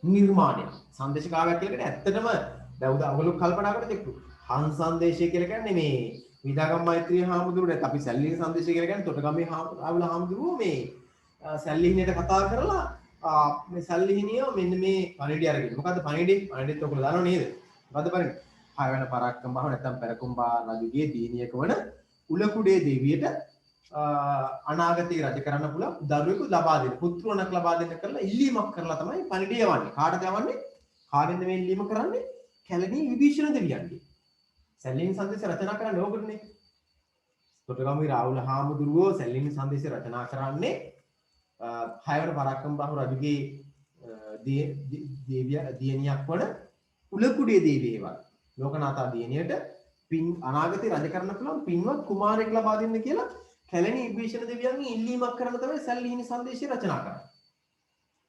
නිර්මාණයක්. සංදේශ කාව්‍යයක් කියලා කියන්නේ ඇත්තටම දැන් ඔයගොල්ලෝ කල්පනා කරලා හංස සංදේශය කියලා කියන්නේ මේ විදාගම් මෛත්‍රී හාමුදුරුවෝ නැත්නම් අපි සැලීනි සංදේශය කියලා කියන්නේ තොටගමේ රාහුල හාමුදුරුවෝ මේ සැලීනියට කතා කරලා මේ සැලීනිය මෙන්න මේ පණිවිඩය අරගෙන. මොකද්ද පණිවිඩය? පණිවිඩෙත් ඔයගොල්ලෝ දන්නව නේද? මොකද්ද පණිවිඩය? 6 වෙනි පරාක්‍රම බව නැත්නම් පෙරකුම්බා රජුගේ දීනියක වන උලකුඩේ දෙවියට අනාගතයේ රජ කරන්න පුළුවන් දරුවෙකු ලබා දෙන්න, පුත්‍රවණක් ලබා දෙන්න කරලා ඉල්ලීමක් කරලා තමයි පණිවිඩය යවන්නේ. කාටද යවන්නේ? කාගෙන්ද මේ ඉල්ලීම කරන්නේ? කැලණියේ විභීෂණ දෙවියන්ගේ. සැලීනි සංදේශ රචනා කරන්නේ ඕගොල්ලෝනේ. තොටගමේ රාහුල හාමුදුරුවෝ සැලීනි සංදේශ රචනා කරන්නේ 6 වෙනි පරාක්‍රම බහු රජුගේ දියණියක් වන උලකුඩේ දේවියවත් ලෝකනාථා දියණියට පින් අනාගතේ රජ කරන්න පුළුවන් පින්වත් කුමාරයෙක් ලබා දෙන්න කියලා කැලණි විභීෂණ දෙවියන්ගෙන් ඉල්ලීමක් කරන තමයි සැලීනි සංදේශය රචනා කරන්නේ.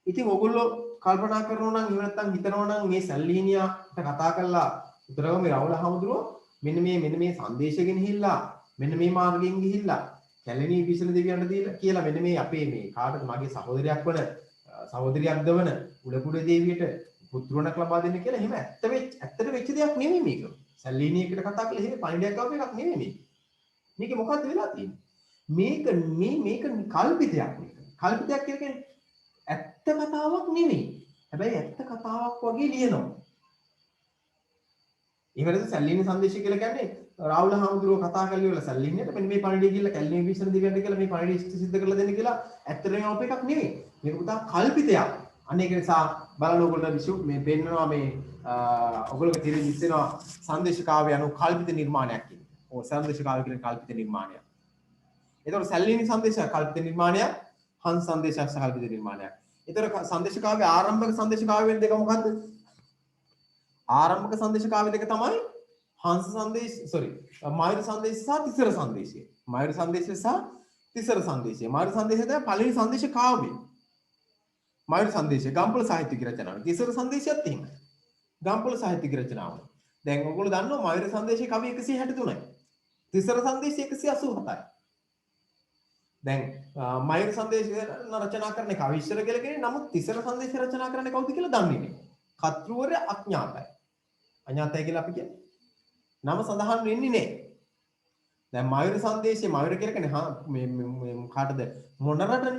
ඉතින් ඔයගොල්ලෝ කල්පනා කරනවා නම් එහෙම නැත්නම් හිතනවා නම් මේ සැලීනියට කතා කරලා උතරගමේ රාහුල හාමුදුරුවෝ මෙන්න මේ සංදේශ ගෙනහිල්ලා මෙන්න මේ මාර්ගයෙන් ගිහිල්ලා කැලණි විභීෂණ දෙවියන්ට දීලා කියලා මෙන්න මේ අපේ මේ කාටද මගේ සහෝදරයක් වන සහෝදරියක්ද වන උලකුඩේ දේවියට පුත්‍රවණක් ලබා දෙන්න කියලා එහෙම ඇත්තට වෙච්ච දෙයක් නෙමෙයි මේක. සැලීනියකට කතා කරලා එහෙම පණිඩයක් ආව එකක් නෙමෙයි මේක. මේකේ මොකද්ද වෙලා තියෙන්නේ? මේක කල්පිතයක් මේක. කල්පිතයක් කියන්නේ ඇත්ත කතාවක් නෙමෙයි. හැබැයි ඇත්ත කතාවක් වගේ ලියනවා. ඊවලද සැලීනි සංදේශය කියලා කියන්නේ රාහුල හාමුදුරුවෝ කතා කරලා ඉවරලා සැලීනියට මෙන්න මේ පණිඩිය කියලා කැලණි විභීෂණ දෙවියන්ට කියලා මේ පණිඩිය සිද්ධ කරලා දෙන්න කියලා ඇත්තටම යවප එකක් නෙවෙයි. මේක පුතා කල්පිතයක්. අන්න ඒක නිසා බලන්න ඕගොල්ලෝ විසු මේ පෙන්නනවා මේ ඔයගොල්ලෝ තීරණ ඉස්සෙනවා සංදේශ කාව්‍ය අනුව කල්පිත නිර්මාණයක් කියන්නේ. ඔය සංදේශ කාව්‍ය කියන්නේ කල්පිත නිර්මාණයක්. ඒතකොට සැලීනි සංදේශය කල්පිත නිර්මාණයක්, හංස සංදේශය කල්පිත නිර්මාණයක්. ඒතකොට සංදේශ කාව්‍ය ආරම්භක සංදේශ කාව්‍ය වෙන දෙක මොකද්ද? ආරම්භක සංදේශ කාව්‍ය දෙක තමයි හංස සංදේශ මයුර සංදේශ සහ තිසර සංදේශය. මයුර සංදේශය සහ තිසර සංදේශය. මයුර සංදේශය තමයි පළවෙනි සංදේශ කාව්‍යය. මයුර සංදේශය ගම්පොළ සාහිත්‍යික රචනාව. තිසර සංදේශයත් එහෙමයි. ගම්පොළ සාහිත්‍යික රචනාව. දැන් ඔයගොල්ලෝ දන්නවා මයුර සංදේශයේ කවි 163යි. තිසර සංදේශය 187යි. දැන් මයුර සංදේශය රචනා කරන්නේ කවිශ්වර කියලා කියන්නේ. නමුත් තිසර සංදේශය රචනා කරන්නේ කවුද කියලා දන්නේ නැහැ. කතෘවරය අඥාතයි. අඥාතයි කියලා අපි කියන්නේ නම සඳහන් වෙන්නේ නැහැ. දැන් මයුර සංදේශයේ මයුර කියලා කියන්නේ මේ කාටද මොන රටනේ?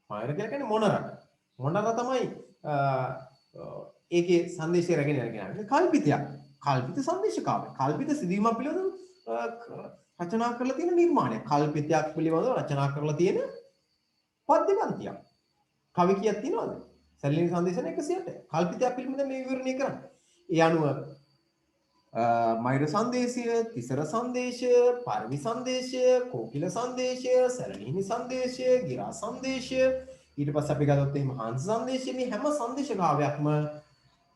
මයුර කියලා කියන්නේ මොන රට? මොන රට තමයි ඒකේ සංදේශය රැගෙන යන්නේ. කල්පිතයක්. කල්පිත සංදේශ කාව්‍ය. කල්පිත සිදුවීමක් පිළිබඳව රචනා කරලා තියෙන නිර්මාණයක්. කල්පිතයක් පිළිබඳව රචනා කරලා තියෙන පද්‍ය පන්තියක්. කවි කීයක් තියෙනවද? සැලීනි සංදේශන 108. කල්පිතයක් පිළිබඳව මේ විවරණය කරන්නේ. ඒ අනුව මයුර සංදේශය, තිසර සංදේශය, පරිවි සංදේශය, කෝකිල සංදේශය, සැලීනි සංදේශය, ගිරා සංදේශය, ඊට පස්සේ අපි ගත්තොත් එහෙම හංස සංදේශය, මේ හැම සංදේශ කාව්‍යයක්ම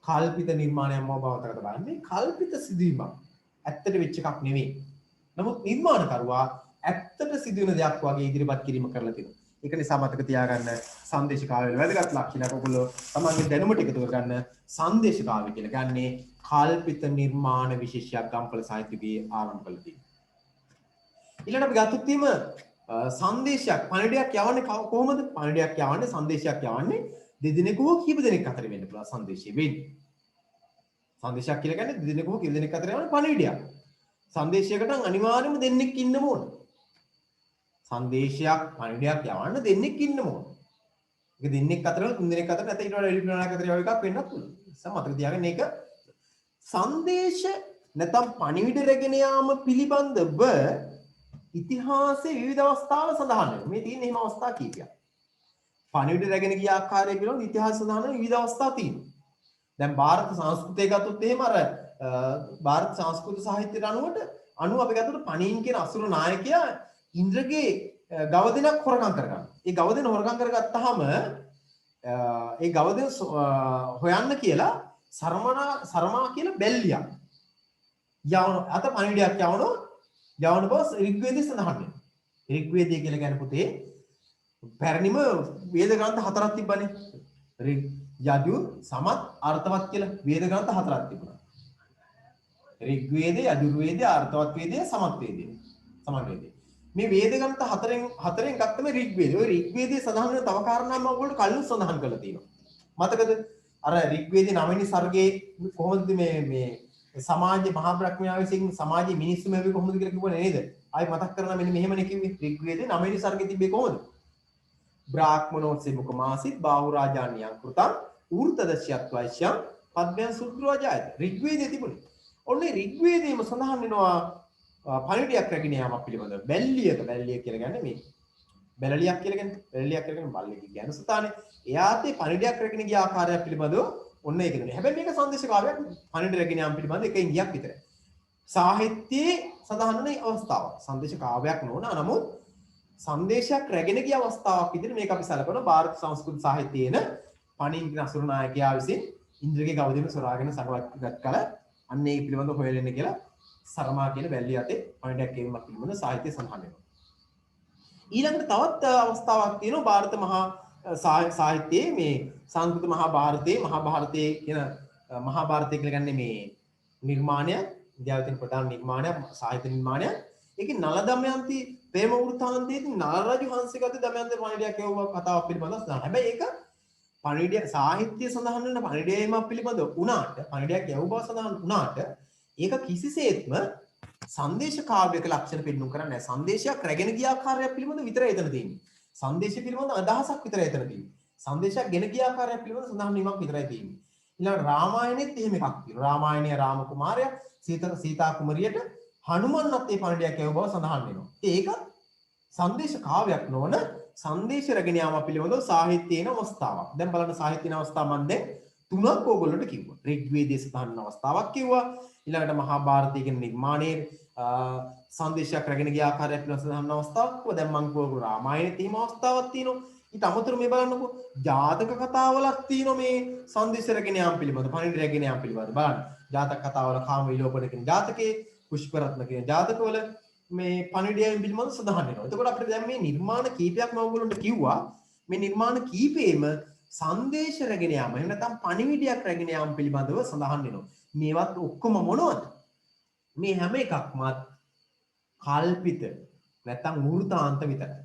කල්පිත නිර්මාණයක් බවට බලන්නේ. කල්පිත සිදුවීමක්. ඇත්තට වෙච්ච එකක් නෙවෙයි. නමුත් නිර්මාණකරුවා ඇත්තට සිදුවෙන දෙයක් වගේ ඉදිරිපත් කිරීම කරලා තියෙනවා. ඒක නිසා මතක තියාගන්න සංදේශ කාව්‍ය වල වැදගත් ලක්ෂණයක් ඔයගොල්ලෝ තමන්ගේ දැනුමට එකතු කරගන්න. සංදේශ කාව්‍ය කියලා කියන්නේ කල්පිත නිර්මාණ විශේෂයක් ගම්පොළ සාහිත්‍යයේ ආරම්භ කළ තියෙනවා. ඊළඟට අපි ගත්තොත් එහෙම සංදේශයක් පණිඩයක් යවන්නේ කොහොමද? පණිඩයක් යවන්නේ සංදේශයක් යවන්නේ දෙදෙනෙකු හෝ කීප දෙනෙක් අතර වෙන්න පුළුවන් සංදේශය වෙන්නේ. සංදේශයක් කියලා කියන්නේ දෙදෙනෙකු හෝ කීප දෙනෙක් අතර යවන පණිඩයක්. සංදේශයකට අනිවාර්යයෙන්ම දෙන්නෙක් ඉන්න ඕන. සංදේශයක් පණිඩයක් යවන්න දෙන්නෙක් ඉන්න ඕන. ඒක දෙන්නෙක් අතර තුන් දෙනෙක් අතර නැත්නම් ඊට වඩා වැඩි ප්‍රමාණයක් අතර යව එකක් වෙන්නත් පුළුවන්. මතක තියාගන්න ඒක සංදේශ නැත්නම් පණිවිඩ රැගෙන යාම පිළිබඳව ඉතිහාසයේ විවිධ අවස්ථාවල සඳහන් වෙනවා. මේ තියෙන එහෙම අවස්ථා කීපයක්. පණිවිඩ රැගෙන ගිය ආකාරය පිළිබඳව ඉතිහාස සඳහන් වෙන විවිධ අවස්ථා තියෙනවා. දැන් ಭಾರತ සංස්කෘතිය ගත්තොත් එහෙම අර ಭಾರತ සංස්කෘත සාහිත්‍යයට අනුව අපි ගත්තොත් පණීන් කියන අසුර නායකයා ඉන්ද්‍රගේ ගව දෙනක් හොරකම් කරගන්නවා. ඒ ගව දෙන හොරකම් කරගත්තාම ඒ ගව දෙන හොයන්න කියලා සරමා කියලා බැල්ලියක් යවන අත පණිවිඩයක් යවන බව ඍග්වේදයේ සඳහන් වෙනවා. ඍග්වේදය කියලා කියන්නේ පුතේ පැරණිම වේද ග්‍රන්ථ හතරක් තිබ්බනේ. ඍග්, යජුර්, සමත්, අර්ථවත් කියලා වේද ග්‍රන්ථ හතරක් තිබුණා. ඍග්වේදය, යජුර්වේදය, අර්ථවත් වේදය, සමත් වේදය. සමත් වේදය. මේ වේද ග්‍රන්ථ හතරෙන් ගත්තම ඍග්වේදය. ඔය ඍග්වේදයේ සඳහන් වෙන තව කාරණාවක් මම ඔයගොල්ලෝ කලින් සඳහන් කරලා තියෙනවා. මතකද? අර ඍග්වේදයේ 9 වෙනි සර්ගයේ කොහොමද මේ සමාජයේ මහා බ්‍රහ්මයා විසින් සමාජයේ මිනිස්සු මෙවි කොහොමද කියලා කිව්වනේ නේද? ආයි මතක් කරනවා මෙන්න මෙහෙමනේ කිව්වේ. ඍග්වේදයේ 9 වෙනි සර්ගයේ තිබ්බේ කොහොමද? බ්‍රාහ්මනෝත්සේ මුකමාසිත බාහුරාජාන්‍යං කෘතං ඌර්තදශ්‍යත් වෛශ්‍යං පද්මයන් සුත්‍රවජායත. ඍග්වේදයේ තිබුණේ. ඔන්නේ ඍග්වේදයේම සඳහන් වෙනවා පණිවිඩයක් රැගෙන යාමක් පිළිබඳව. බැල්ලිය කියලා කියන්නේ මේ බැලලියක් කියලා කියන්නේ. බැලලියක් කියලා කියන්නේ බල්ලෙක් කියන සතානේ. එයාතේ පණිවිඩයක් රැගෙන ගිය ආකාරයක් පිළිබඳව ඔන්න ඒක නේ. හැබැයි මේක සංදේශ කාව්‍යයක් පණිවිඩ රැගෙන යාම පිළිබඳව එක ඉංගියක් විතරයි. සාහිත්‍යයේ සඳහන් වෙන අවස්ථාවක්. සංදේශ කාව්‍යයක් නොවන නමුත් සංදේශයක් රැගෙන ගිය අවස්ථාවක් විදිහට මේක අපි සැලකනවා ಭಾರತ සංස්කෘත සාහිත්‍යයේන පණින් අසුර නායකයා විසින් ඉන්ද්‍රගේ ගවදෙම සොරාගෙන සකවත් කළ අන්න ඒ පිළිබඳව හොයලෙන්න කියලා සරමා කියන බැල්ලිය අතේ පණිඩයක් කියවීමක් පිළිබඳව සාහිත්‍ය සඳහන් වෙනවා. ඊළඟට තවත් අවස්ථාවක් තියෙනවා ಭಾರತ මහා සාහිත්‍යයේ මේ සංස්කෘත මහා භාරතයේ කියන මහා භාරතය කියලා ගන්නේ මේ නිර්මාණය ඉන්දියාවේ තියෙන ප්‍රධාන නිර්මාණයක් සාහිත්‍ය නිර්මාණයක්. ඒකේ නල දමයන්ති ප්‍රේම වෘත්තාන්තයේදී නල රජු හංසගත දමයන්ති පණිඩයක් කියවුවා කතාවක් පිළිබඳව සඳහන්. හැබැයි ඒක පණිඩය සාහිත්‍ය සඳහන් වෙන පණිඩයම පිළිබඳව වුණාට පණිඩයක් කියවු බව සඳහන් වුණාට ඒක කිසිසේත්ම සංදේශ කාව්‍යක ලක්ෂණ පෙන්වු කරන්නේ නැහැ. සංදේශයක් රැගෙන ගිය ආකාරයක් පිළිබඳව විතරයි එතන තියෙන්නේ. සංදේශය පිළිබඳව අදහසක් විතරයි එතන තියෙන්නේ. සංදේශයක් ගෙන ගිය ආකාරයක් පිළිබඳව සඳහන් වීමක් විතරයි තියෙන්නේ. ඊළඟ රාමායනෙත් එහෙම එකක් තියෙනවා. රාමායනයේ රාම කුමාරයා සීතා කුමරියට හනුමන්නත් ඒ පණිඩයක් ඇව බව සඳහන් වෙනවා. ඒක සංදේශ කාව්‍යයක් නොවන සංදේශ රැගෙන යාම පිළිබඳව සාහිත්‍යයේ අවස්ථාවක්. දැන් බලන්න සාහිත්‍යයේ අවස්ථාව මම දැන් තුනක් ඕගොල්ලන්ට කිව්වා. ඍග්වේදයේ සඳහන් අවස්ථාවක් කිව්වා. ඊළඟට මහාභාරතයේ කියන නිර්මාණයේ සංදේශයක් රැගෙන ගිය ආකාරය පිළිබඳව සඳහන් අවස්ථාවක් කිව්වා. දැන් මම කියවපු රාමායනයේ තීම අවස්ථාවක් තියෙනවා. ඊට අමතරව මේ බලන්නකෝ ජාතක කතාවලක් තියෙනවා මේ සංදේශ රැගෙන යාම පිළිබඳව, පණිවිඩ රැගෙන යාම පිළිබඳව. බලන්න. ජාතක කතාවල කාම විලෝපන කියන ජාතකයේ, පුෂ්පරත්න කියන ජාතකවල මේ පණිවිඩයන් පිළිබඳව සඳහන් වෙනවා. එතකොට අපිට දැන් මේ නිර්මාණ කීපයක්ම ඔයගොල්ලන්ට කිව්වා. මේ නිර්මාණ කීපෙම සංදේශ රැගෙන යාම එහෙම නැත්නම් පණිවිඩයක් රැගෙන යාම පිළිබඳව සඳහන් වෙනවා. මේවත් ඔක්කොම මොනවද? මේ හැම එකක්ම කල්පිත නැත්නම් වෘතාන්ත විතරයි.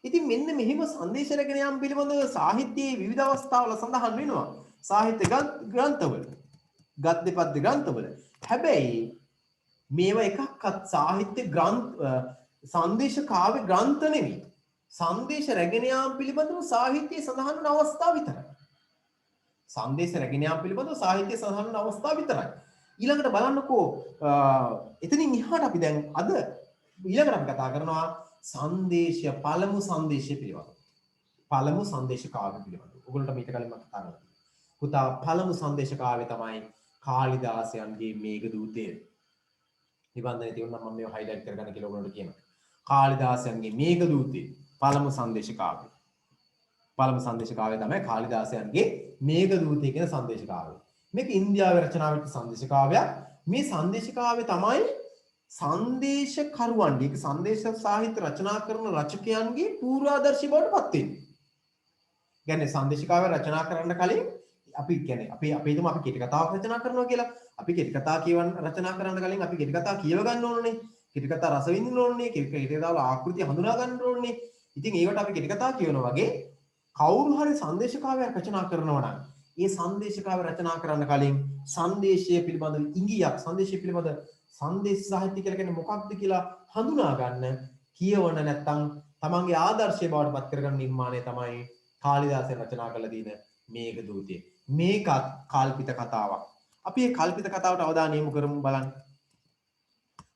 ඉතින් මෙන්න මෙහිම සංදේශ රැගෙන යාම පිළිබඳව සාහිත්‍යයේ විවිධ අවස්ථාවල සඳහන් වෙනවා. සාහිත්‍ය ග්‍රන්ථවල, ගද්‍ය පද්‍ය ග්‍රන්ථවල. හැබැයි මේවා එකක්වත් සාහිත්‍ය ග්‍රන්ථ සංදේශ කාව්‍ය ග්‍රන්ථ නෙමෙයි. සංදේශ රැගෙන යාම පිළිබඳව සාහිත්‍යයේ සඳහන් වන අවස්ථා විතරයි. සංදේශ රැගෙන යාම පිළිබඳව සාහිත්‍යයේ සඳහන් වන අවස්ථා විතරයි. ඊළඟට බලන්නකෝ එතනින් එහාට අපි දැන් අද ඊළඟට අපි කතා කරනවා සංදේශය පළමු සංදේශය පිළිබඳව. පළමු සංදේශ කාව්‍ය පිළිබඳව. ඔයගොල්ලන්ට මීට කලින් මම කතා කරා. පුතා පළමු සංදේශ කාව්‍ය තමයි කාලිදාසයන්ගේ මේඝදූතය. නිබන්ධනයේ තියෙනවා මම මේව හයිලයිට් කරගන්න කියලා ඔයගොල්ලන්ට කියනවා. කාලිදාසයන්ගේ මේඝදූතය පළමු සංදේශ කාව්‍ය. පළමු සංදේශ කාව්‍ය තමයි කාලිදාසයන්ගේ මේඝදූතය කියන සංදේශ කාව්‍ය. මේක ඉන්දියාවේ රචනා වෙච්ච සංදේශ කාව්‍යයක්. මේ සංදේශ කාව්‍ය තමයි සංදේශ කරුවන්ගේ සංදේශ සාහිත්‍ය රචනා කරන රචකයන්ගේ පූර්වාදර්ශී බවට පත් වෙන්නේ. කියන්නේ සංදේශ කාව්‍ය රචනා කරන්න කලින් අපි කියන්නේ අපි හිතමු අපි කෙටි කතාවක් රචනා කරනවා කියලා. අපි කෙටි කතා කියවන්න රචනා කරන්න කලින් අපි කෙටි කතා කියව ගන්න ඕනේ. කෙටි කතා රස විඳින්න ඕනේ. කෙටි කතාවල ආකෘතිය හඳුනා ගන්න ඕනේ. ඉතින් ඒකට අපි කෙටි කතා කියවනවා වගේ කවුරු හරි සංදේශ කාව්‍යයක් රචනා කරනවා නම් ඒ සංදේශ කාව්‍ය රචනා කරන්න කලින් සංදේශය පිළිබඳ ඉඟියක් සංදේශය පිළිබඳ සංදේශ සාහිත්‍ය කියලා කියන්නේ මොකක්ද කියලා හඳුනා ගන්න කියවන නැත්නම් තමන්ගේ ආදර්ශය බවට පත් කරගන්න නිර්මාණය තමයි කාලිදාසයන් රචනා කළ දින මේඝදූතය. මේකත් කල්පිත කතාවක්. අපි මේ කල්පිත කතාවට අවධානය යොමු කරමු බලන්න.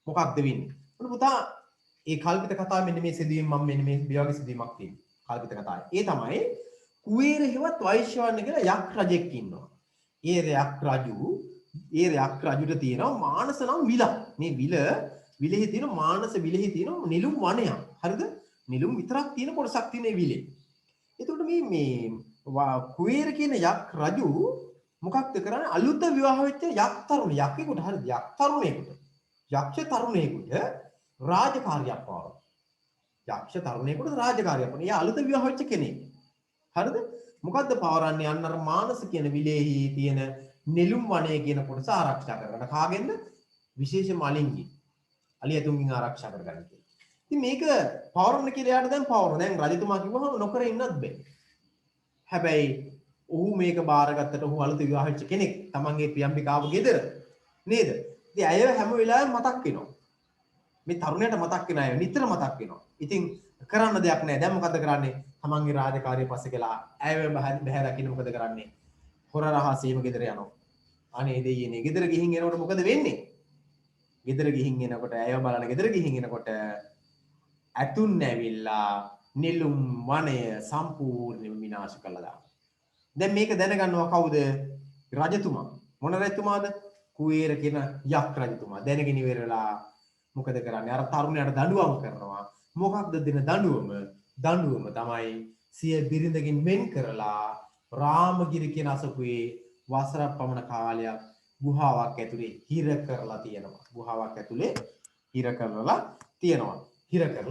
මොකක්ද වෙන්නේ? මොන පුතා ඒ කල්පිත කතාව මෙන්න මේ සිදුවීම මම මෙන්න මේ වගේ සිදුවීමක් තියෙනවා. කල්පිත කතාවේ. ඒ තමයි කුවේර හෙවත් වෛශ්‍රවණ කියලා යක් රජෙක් ඉන්නවා. ඒ යක් රජුට තියෙනවා මානස නම් විලක්. මේ විලෙහි තියෙන මානස විලෙහි තියෙන නිලුම් වනයක්. හරිද? නිලුම් විතරක් තියෙන කොටසක් තියෙන මේ විලේ. එතකොට මේ කුවේර කියන යක් රජු මොකක්ද කරන්නේ? අලුත විවාහ වෙච්ච යක් තරුණයෙකුට හරිද? යක් තරුණයෙකුට යක්ෂ තරුණයෙකුට රාජකාරියක් පවරන. යක්ෂ තරුණයෙකුට රාජකාරියක් පවරන. එයා අලුත විවාහ වෙච්ච කෙනෙක්. හරිද? මොකද්ද පවරන්නේ? අන්න අර මානස කියන විලේහි තියෙන නෙළුම් වනයේ කියන කොටස ආරක්ෂා කරගන්න. කාගෙන්ද? විශේෂ මලින්ගින්. අලියතුන්ගෙන් ආරක්ෂා කරගන්න කියලා. ඉතින් මේක පවරන්න කියලා යාට දැන් පවරන. දැන් රජතුමා කිව්වහම නොකර ඉන්නත් බෑ. හැබැයි ඔහු මේක බාරගත්තට ඔහු අලුත විවාහ වෙච්ච කෙනෙක්. තමන්ගේ ප්‍රියම්බිකාව ගෙදර. නේද? ඉතින් ඇය හැම වෙලාවෙම මතක් වෙනවා. මේ තරුණයට මතක් වෙන අය නිතර මතක් වෙනවා. ඉතින් කරන්න දෙයක් නැහැ. දැන් මොකද කරන්නේ? තමන්ගේ රාජකාරිය පස්සේ කියලා ඇය බහැ දකින්න මොකද කරන්නේ? හොර රහසේම ගෙදර යනවා. අනේ දෙයියනේ ගෙදර ගිහින් එනකොට මොකද වෙන්නේ? ගෙදර ගිහින් එනකොට ඇයව බලන ගෙදර ගිහින් එනකොට ඇතුන් ඇවිල්ලා නිලුම් වනය සම්පූර්ණයෙන්ම විනාශ කළා දානවා. දැන් මේක දැනගන්නවා කවුද? රජතුමා. මොන රජතුමාද? කුවේර කියන යක් රජතුමා. දැනගෙන ඉවරලා මොකද කරන්නේ? අර තරුණයාට දඬුවම් කරනවා. මොකක්ද දෙන දඬුවම? දඬුවම තමයි සිය බිරිඳගෙන් වෙන් කරලා රාමගිරි කියන අසපුවේ වසරක් පමණ කාලයක් ගුහාවක් ඇතුලේ හිර කරලා තියෙනවා. ගුහාවක් ඇතුලේ හිර කරලා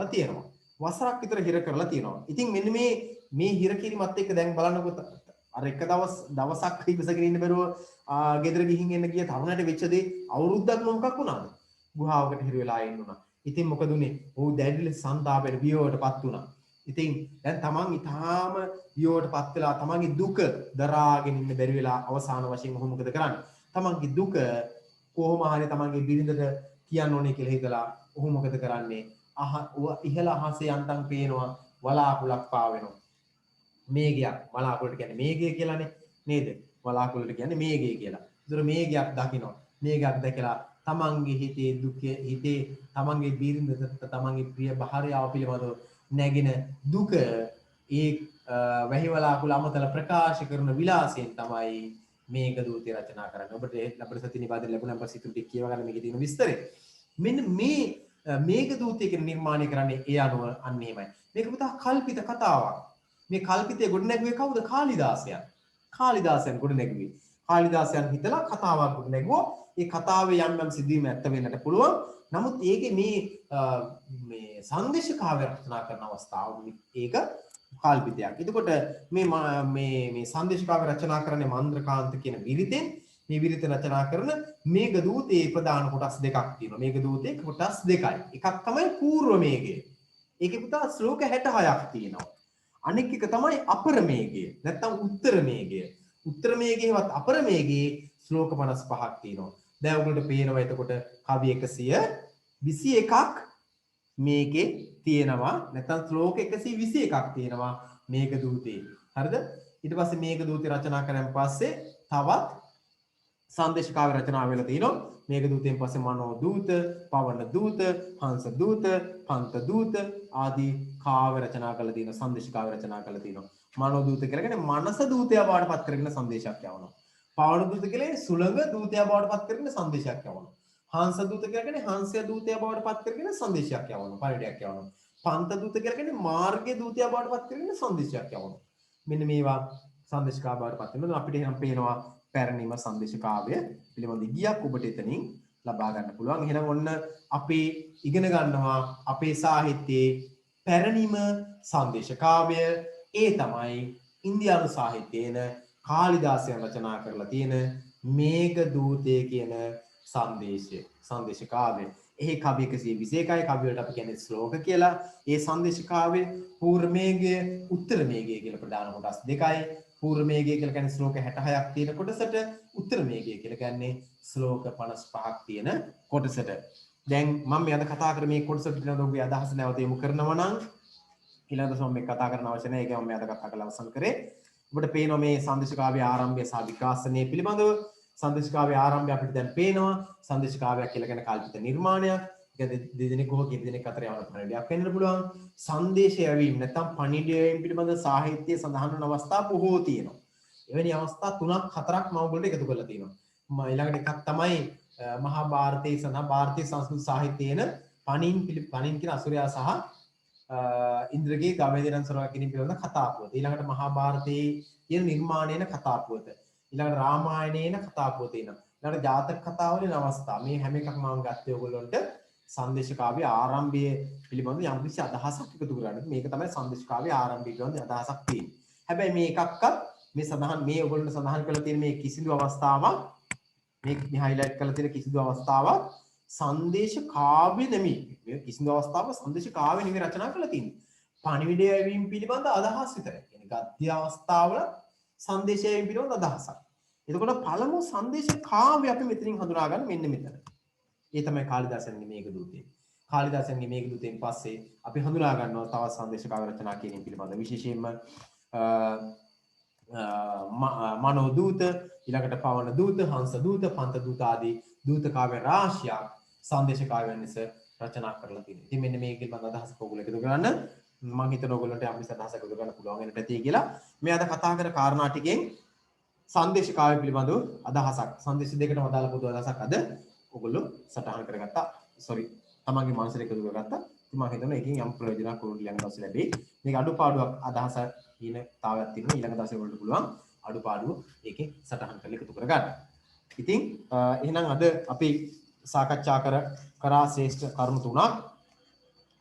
තියෙනවා. වසරක් විතර හිර කරලා තියෙනවා. ඉතින් මෙන්න මේ හිර කිරීමත් එක්ක දැන් බලන්නකො අර එක දවසක් ඉවසගෙන ඉන්න බැරුව ගෙදර ගිහින් එන්න ගිය තරුණයට වෙච්ච දේ අවුරුද්දක් මොකක් වුණාද? ගුහාවකට හිර වෙලා ඉන්නුණා. ඉතින් මොකද උනේ? ඔහු දැඩි ලෙස සංතාපයට වියෝවටපත් වුණා. ඉතින් දැන් තමන් ඊටාම වියෝවටපත් වෙලා තමන්ගේ දුක දරාගෙන ඉන්න බැරි වෙලා අවසාන වශයෙන් ඔහු මොකද කරන්නේ? තමන්ගේ දුක කොහොම හරි තමන්ගේ බිරිඳට කියන්න ඕනේ කියලා හිතලා ඔහු මොකද කරන්නේ? ඉහළ අහසේ යන්තම් පේනවා වලාකුළක් පාවෙනවා. මේගයක් වලාකුළට කියන්නේ මේගය කියලානේ නේද? වලාකුළට කියන්නේ මේඝය කියලා. ඒතර මේඝයක් දකින්න. මේඝයක් දැකලා තමන්ගේ හිතේ දුක හිතේ තමන්ගේ බිරිඳ තමන්ගේ ප්‍රිය භාර්යාව පිළිබඳව නැගෙන දුක ඒ වැහි වලාකුළ අමතල ප්‍රකාශ කරන විලාසයෙන් තමයි මේඝ දූතය රචනා කරන්නේ. ඔබට ලබන සති නිබන්ධන ලැබුණා අප සිතුරු ටික කියව ගන්න මේකේ තියෙන විස්තරය. මෙන්න මේ මේඝ දූතය කියන නිර්මාණය කරන්නේ ඒ අනුව අන්න එහෙමයි. මේක පුතා කල්පිත කතාවක්. මේ කල්පිතේ ගොඩනැගුවේ කවුද? කාලිදාසයන්. කාලිදාසයන් ගොඩනැගුවේ. කාලිදාසයන් හිතලා කතාවක් ගොඩනැගුවා. ඒ කතාවේ යම් යම් සිදුවීම් ඇත්ත වෙන්නට පුළුවන්. නමුත් ඒකේ මේ සංදේශ කාව්‍ය රචනා කරන අවස්ථාව ඒක කල්පිතයක්. එතකොට මේ සංදේශ කාව්‍ය රචනා කරන්නේ මන්ද්‍රකාන්ත කියන විරිතෙන්. මේ විරිත රචනා කරන මේඝ දූතේ ප්‍රධාන කොටස් දෙකක් තියෙනවා. මේඝ දූතේ කොටස් දෙකයි. එකක් තමයි පූර්ව මේඝය. ඒකේ පුතා ශ්ලෝක 66ක් තියෙනවා. අනෙක් එක තමයි අපර මේඝය. නැත්නම් උත්තර මේඝය. උත්තර මේඝයවත් අපර මේඝයේ ශ්ලෝක 55ක් තියෙනවා. දැන් ඔයගොල්ලෝ පේනවා එතකොට කවි 121ක් මේකේ තියෙනවා. නැත්නම් ශ්ලෝක 121ක් තියෙනවා මේඝ දූතේ. හරිද? ඊට පස්සේ මේඝ දූතේ රචනා කරන් පස්සේ තවත් සංදේශ කාව්‍ය රචනා වෙලා තිනවා. මේඝ දූතයෙන් පස්සේ මනෝ දූත, පවන දූත, හංස දූත, පන්ත දූත ආදී කාව්‍ය රචනා කළා තියෙනවා. සංදේශ කාව්‍ය රචනා කළා තියෙනවා. මනෝ දූත කියලා කියන්නේ මනස දූතයා බවට පත් කරගෙන සංදේශයක් යවනවා. පවන දූත කියන්නේ සුළඟ දූතයා බවට පත් කරගෙන සංදේශයක් යවනවා. හංස දූත කියලා කියන්නේ හංසය දූතයා බවට පත් කරගෙන සංදේශයක් යවනවා. පරිඩයක් යවනවා. පන්ත දූත කියලා කියන්නේ මාර්ගය දූතයා බවට පත් කරගෙන සංදේශයක් යවනවා. මෙන්න මේවා සංදේශ කාව්‍ය බවට පත් වෙනවා. අපිට එහෙනම් පේනවා පැරණිම සංදේශ කාව්‍ය පිළිබඳ ඉගියක් ඔබට එතනින් ලබා ගන්න පුළුවන්. එහෙනම් ඔන්න අපේ ඉගෙන ගන්නවා අපේ සාහිත්‍යයේ පැරණිම සංදේශ කාව්‍ය. ඒ තමයි ඉන්දියානු සාහිත්‍යයේන කාලිදාසයන් රචනා කරලා තියෙන මේඝ දූතය කියන සංදේශ කාව්‍ය. එහි කවි 121යි. කවි වලට අපි කියන්නේ ශ්ලෝක කියලා. ඒ සංදේශ කාව්‍ය පූර්ව මේඝය, උත්තර මේඝය කියලා ප්‍රධාන කොටස් දෙකයි. පූර්ව මේඝය කියලා කියන්නේ ශ්ලෝක 66ක් තියෙන කොටසට, උත්තර මේඝය කියලා කියන්නේ ශ්ලෝක 55ක් තියෙන කොටසට. දැන් මම මේ අද කතා කර මේ කොටස පිළිබඳව ඔබේ අදහස නැවත යොමු කරනවා නම් ඊළඟ දවසේ මම කතා කරන්න අවශ්‍ය නැහැ. ඒක මම මේ අද කතා කරලා අවසන් කරේ. ඔබට පේනවා මේ සංදේශ කාව්‍ය ආරම්භය සහ විකාශනය පිළිබඳව. සංදේශ කාව්‍ය ආරම්භය අපිට දැන් පේනවා. සංදේශ කාව්‍යයක් කියලා කියන්නේ කල්පිත නිර්මාණයක්. ඒක දෙදෙනෙක් හෝ කීප දෙනෙක් අතර යවන ප්‍රණයයක් වෙන්න පුළුවන්. සංදේශය යැවීම නැත්නම් පණිවිඩය යැවීම පිළිබඳ සාහිත්‍යයේ සඳහන් වන අවස්ථා බොහෝ තියෙනවා. එවැනි අවස්ථා 3ක් 4ක් මම ඔයගොල්ලෝ එකතු කරලා තියෙනවා. ඊළඟට එකක් තමයි මහා භාරතයේ සඳහන් ಭಾರತೀಯ සංස්කෘත සාහිත්‍යයේන පණින් කියන අසුරයා සහ ඉන්ද්‍රගේ ගවේදනන් සරවා කියන පිළිබඳ කතා පුවත. ඊළඟට මහා භාරතයේ කියන නිර්මාණයන කතා පුවත. ඊළඟට රාමායනයේන කතා පුවත එනවා. ඊළඟට ජාතක කතාවලින් අවස්ථා. මේ හැම එකක්ම මම ගත්තේ ඔයගොල්ලන්ට සංදේශ කාව්‍ය ආරම්භය පිළිබඳ යම් කිසි අදහසක් එකතු කරගන්න. මේක තමයි සංදේශ කාව්‍ය ආරම්භය පිළිබඳ අදහසක් තියෙන්නේ. හැබැයි මේ එකක්වත් මේ සඳහන් මේ ඔයගොල්ලන්ට සඳහන් කරලා තියෙන මේ කිසිදු අවස්ථාවක් මේ හයිලයිට් කරලා තියෙන කිසිදු අවස්ථාවක් සංදේශ කාව්‍ය නෙමෙයි. මේ කිසිදු අවස්ථාවක සංදේශ කාව්‍ය නෙමෙයි රචනා කරලා තියෙන්නේ. පණිවිඩය යැවීම පිළිබඳ අදහස් විතරයි. කියන්නේ ගද්‍ය අවස්ථාවල සංදේශය යැවීම පිළිබඳ අදහසක්. එතකොට පළමු සංදේශ කාව්‍ය අපි මෙතනින් හඳුනා ගන්න මෙන්න මෙතන. ඒ තමයි කාලිදාසයන්ගේ මේඝ දූතය. කාලිදාසයන්ගේ මේඝ දූතයෙන් පස්සේ අපි හඳුනා ගන්නවා තවත් සංදේශ කාව්‍ය රචනා කිරීම පිළිබඳ විශේෂයෙන්ම මනෝ දූත, ඊළඟට පවන දූත, හංස දූත, පන්ත දූත ආදී දූත කාව්‍ය රාශියක් සංදේශ කාව්‍යයන් ලෙස රචනා කරලා තියෙනවා. ඉතින් මෙන්න මේ පිළිබඳ අදහසක් ඔයගොල්ලෝ එකතු කරගන්න. මම හිතන ඔයගොල්ලන්ට අපි අදහසක් එකතු කරගන්න පුළුවන් වෙන පැති කියලා. මේ අද කතා කර කාරණා ටිකෙන් සංදේශ කාව්‍ය පිළිබඳව අදහසක් සංදේශ දෙකටම අදාළ පොදු අදහසක් අද ඔයගොල්ලෝ සටහන් කරගත්තා. තමන්ගේ මනසට එකතු කරගත්තා. ඉතින් මම හිතනවා ඒකෙන් යම් ප්‍රයෝජනක් ඔයගොල්ලෝ ඊළඟ දවසේ ලැබෙයි. මේක අඩුපාඩුවක් අදහස හීනතාවයක් තියෙනවා. ඊළඟ දවසේ ඔයගොල්ලෝ පුළුවන් අඩුපාඩුව ඒකේ සටහන් කරලා එකතු කරගන්න. ඉතින් එහෙනම් අද අපි සාකච්ඡා කරා ශ්‍රේෂ්ඨ කරුණු තුනක්.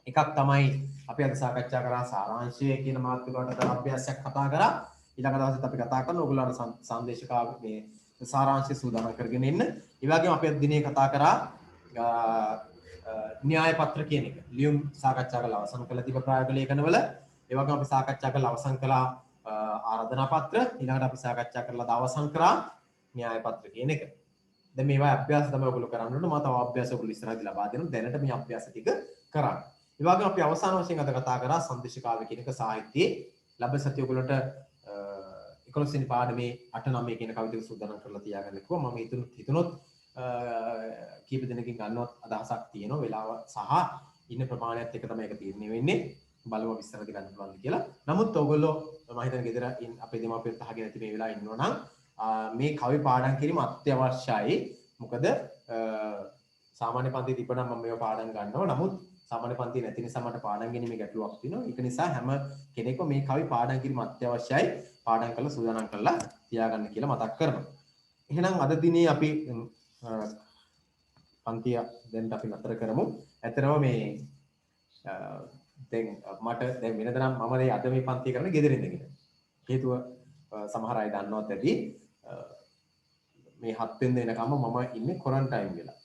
එකක් තමයි අපි අද සාකච්ඡා කරා සාරාංශය කියන මාතෘකාවට අදාළ අභ්‍යාසයක් කතා කරා. ඊළඟ දවසෙත් අපි කතා කරනවා ඔයගොල්ලන්ට සංදේශ කාව්‍ය මේ සාරාංශය සූදානම් කරගෙන ඉන්න. ඒ වගේම අපි අද දිනේ කතා කරා න්‍යාය පත්‍ර කියන එක. ලියුම් සාකච්ඡා කරලා අවසන් කළ තිබ ප්‍රායෝගික ලේඛනවල ඒ වගේම අපි සාකච්ඡා කරලා අවසන් කළා ආරාධනා පත්‍ර. ඊළඟට අපි සාකච්ඡා කරලා අවසන් කරා න්‍යාය පත්‍ර කියන එක. දැන් මේවා අභ්‍යාස තමයි ඔයගොල්ලෝ කරන්න ඕනේ. මම තව අභ්‍යාස ඔයගොල්ලෝ ඉස්සරහදී ලබා දෙනවා. දැනට මේ අභ්‍යාස ටික කරන්න. ඒ වගේම අපි අවසාන වශයෙන් අද කතා කරා සංදේශ කාව්‍ය කියන එක සාහිත්‍යයේ ලබන සතිය ඔයගොල්ලන්ට 11 වෙනි පාඩමේ 8 9 කියන කවිතක සූදානම් කරලා තියාගන්න කිව්වා. මම හිතුනොත් කීප දෙනකින් ගන්නවත් අදහසක් තියෙනවා. වෙලාව සහ ඉන්න ප්‍රමාණයත් එක්ක තමයි ඒක තීරණය වෙන්නේ. බලමු විස්තරද ගන්න පුළුවන්ද කියලා. නමුත් ඔයගොල්ලෝ මම හිතන ගෙදර අපේ දෙමාපියන්ට අහගෙන නැති මේ වෙලාවේ ඉන්නවා නම් මේ කවි පාඩම් කිරීම අත්‍යවශ්‍යයි. මොකද සාමාන්‍ය පන්තියේ තිබ්බනම් මම මේවා පාඩම් ගන්නවා. නමුත් සාමාන්‍ය පන්තියේ නැති නිසා මට පාඩම් ගැනීමේ ගැටලුවක් තියෙනවා. ඒක නිසා හැම කෙනෙක්ම මේ කවි පාඩම් කිරීම අත්‍යවශ්‍යයි. පාඩම් කරලා සූදානම් කරලා තියාගන්න කියලා මතක් කරනවා. එහෙනම් අද දිනේ අපි පන්තිය දැන් අපි නතර කරමු. ඇත්තටම මේ දැන් මට දැන් වෙනදනම් මම මේ අද මේ පන්තිය කරන්නේ ගෙදරින් ඉඳගෙන. හේතුව සමහර අය දන්නවත් ඇති මේ 7 වෙනිදා එනකම් මම ඉන්නේ ක්වොරන්ටයින් වෙලා.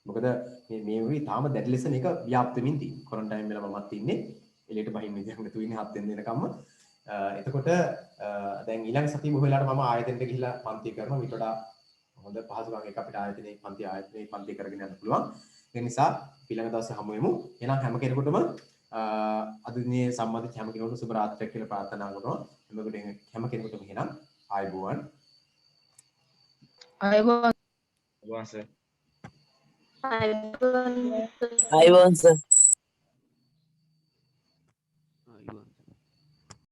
මොකද මේ වගේ තාම දැඩි ලෙස මේක ව්‍යාප්ත වෙමින් තියෙන්නේ. ක්වොරන්ටයින් වෙලා මමත් ඉන්නේ. එළියට බහින්න විදියක් නැතුව ඉන්නේ 7 වෙනිදා එනකම්ම. එතකොට දැන් ඊළඟ සතිය බොහෝ වෙලාවට මම ආයතනයට ගිහිල්ලා පන්ති කරනවා. ඊට වඩා හොඳ පහසුකම් එක අපිට ආයතනයේ පන්ති කරගෙන යන්න පුළුවන්. ඒ නිසා ඊළඟ දවසේ හමු වෙමු. එහෙනම් හැම කෙනෙකුටම අද දිනේ සම්බන්ධ හැම කෙනෙකුටම සුබ රාත්‍රියක් කියලා ප්‍රාර්ථනා කරනවා. හැම කෙනෙකුටම එහෙනම් ආයුබෝවන්. අයබෝවන් Once. අයබෝවන් I want, sir.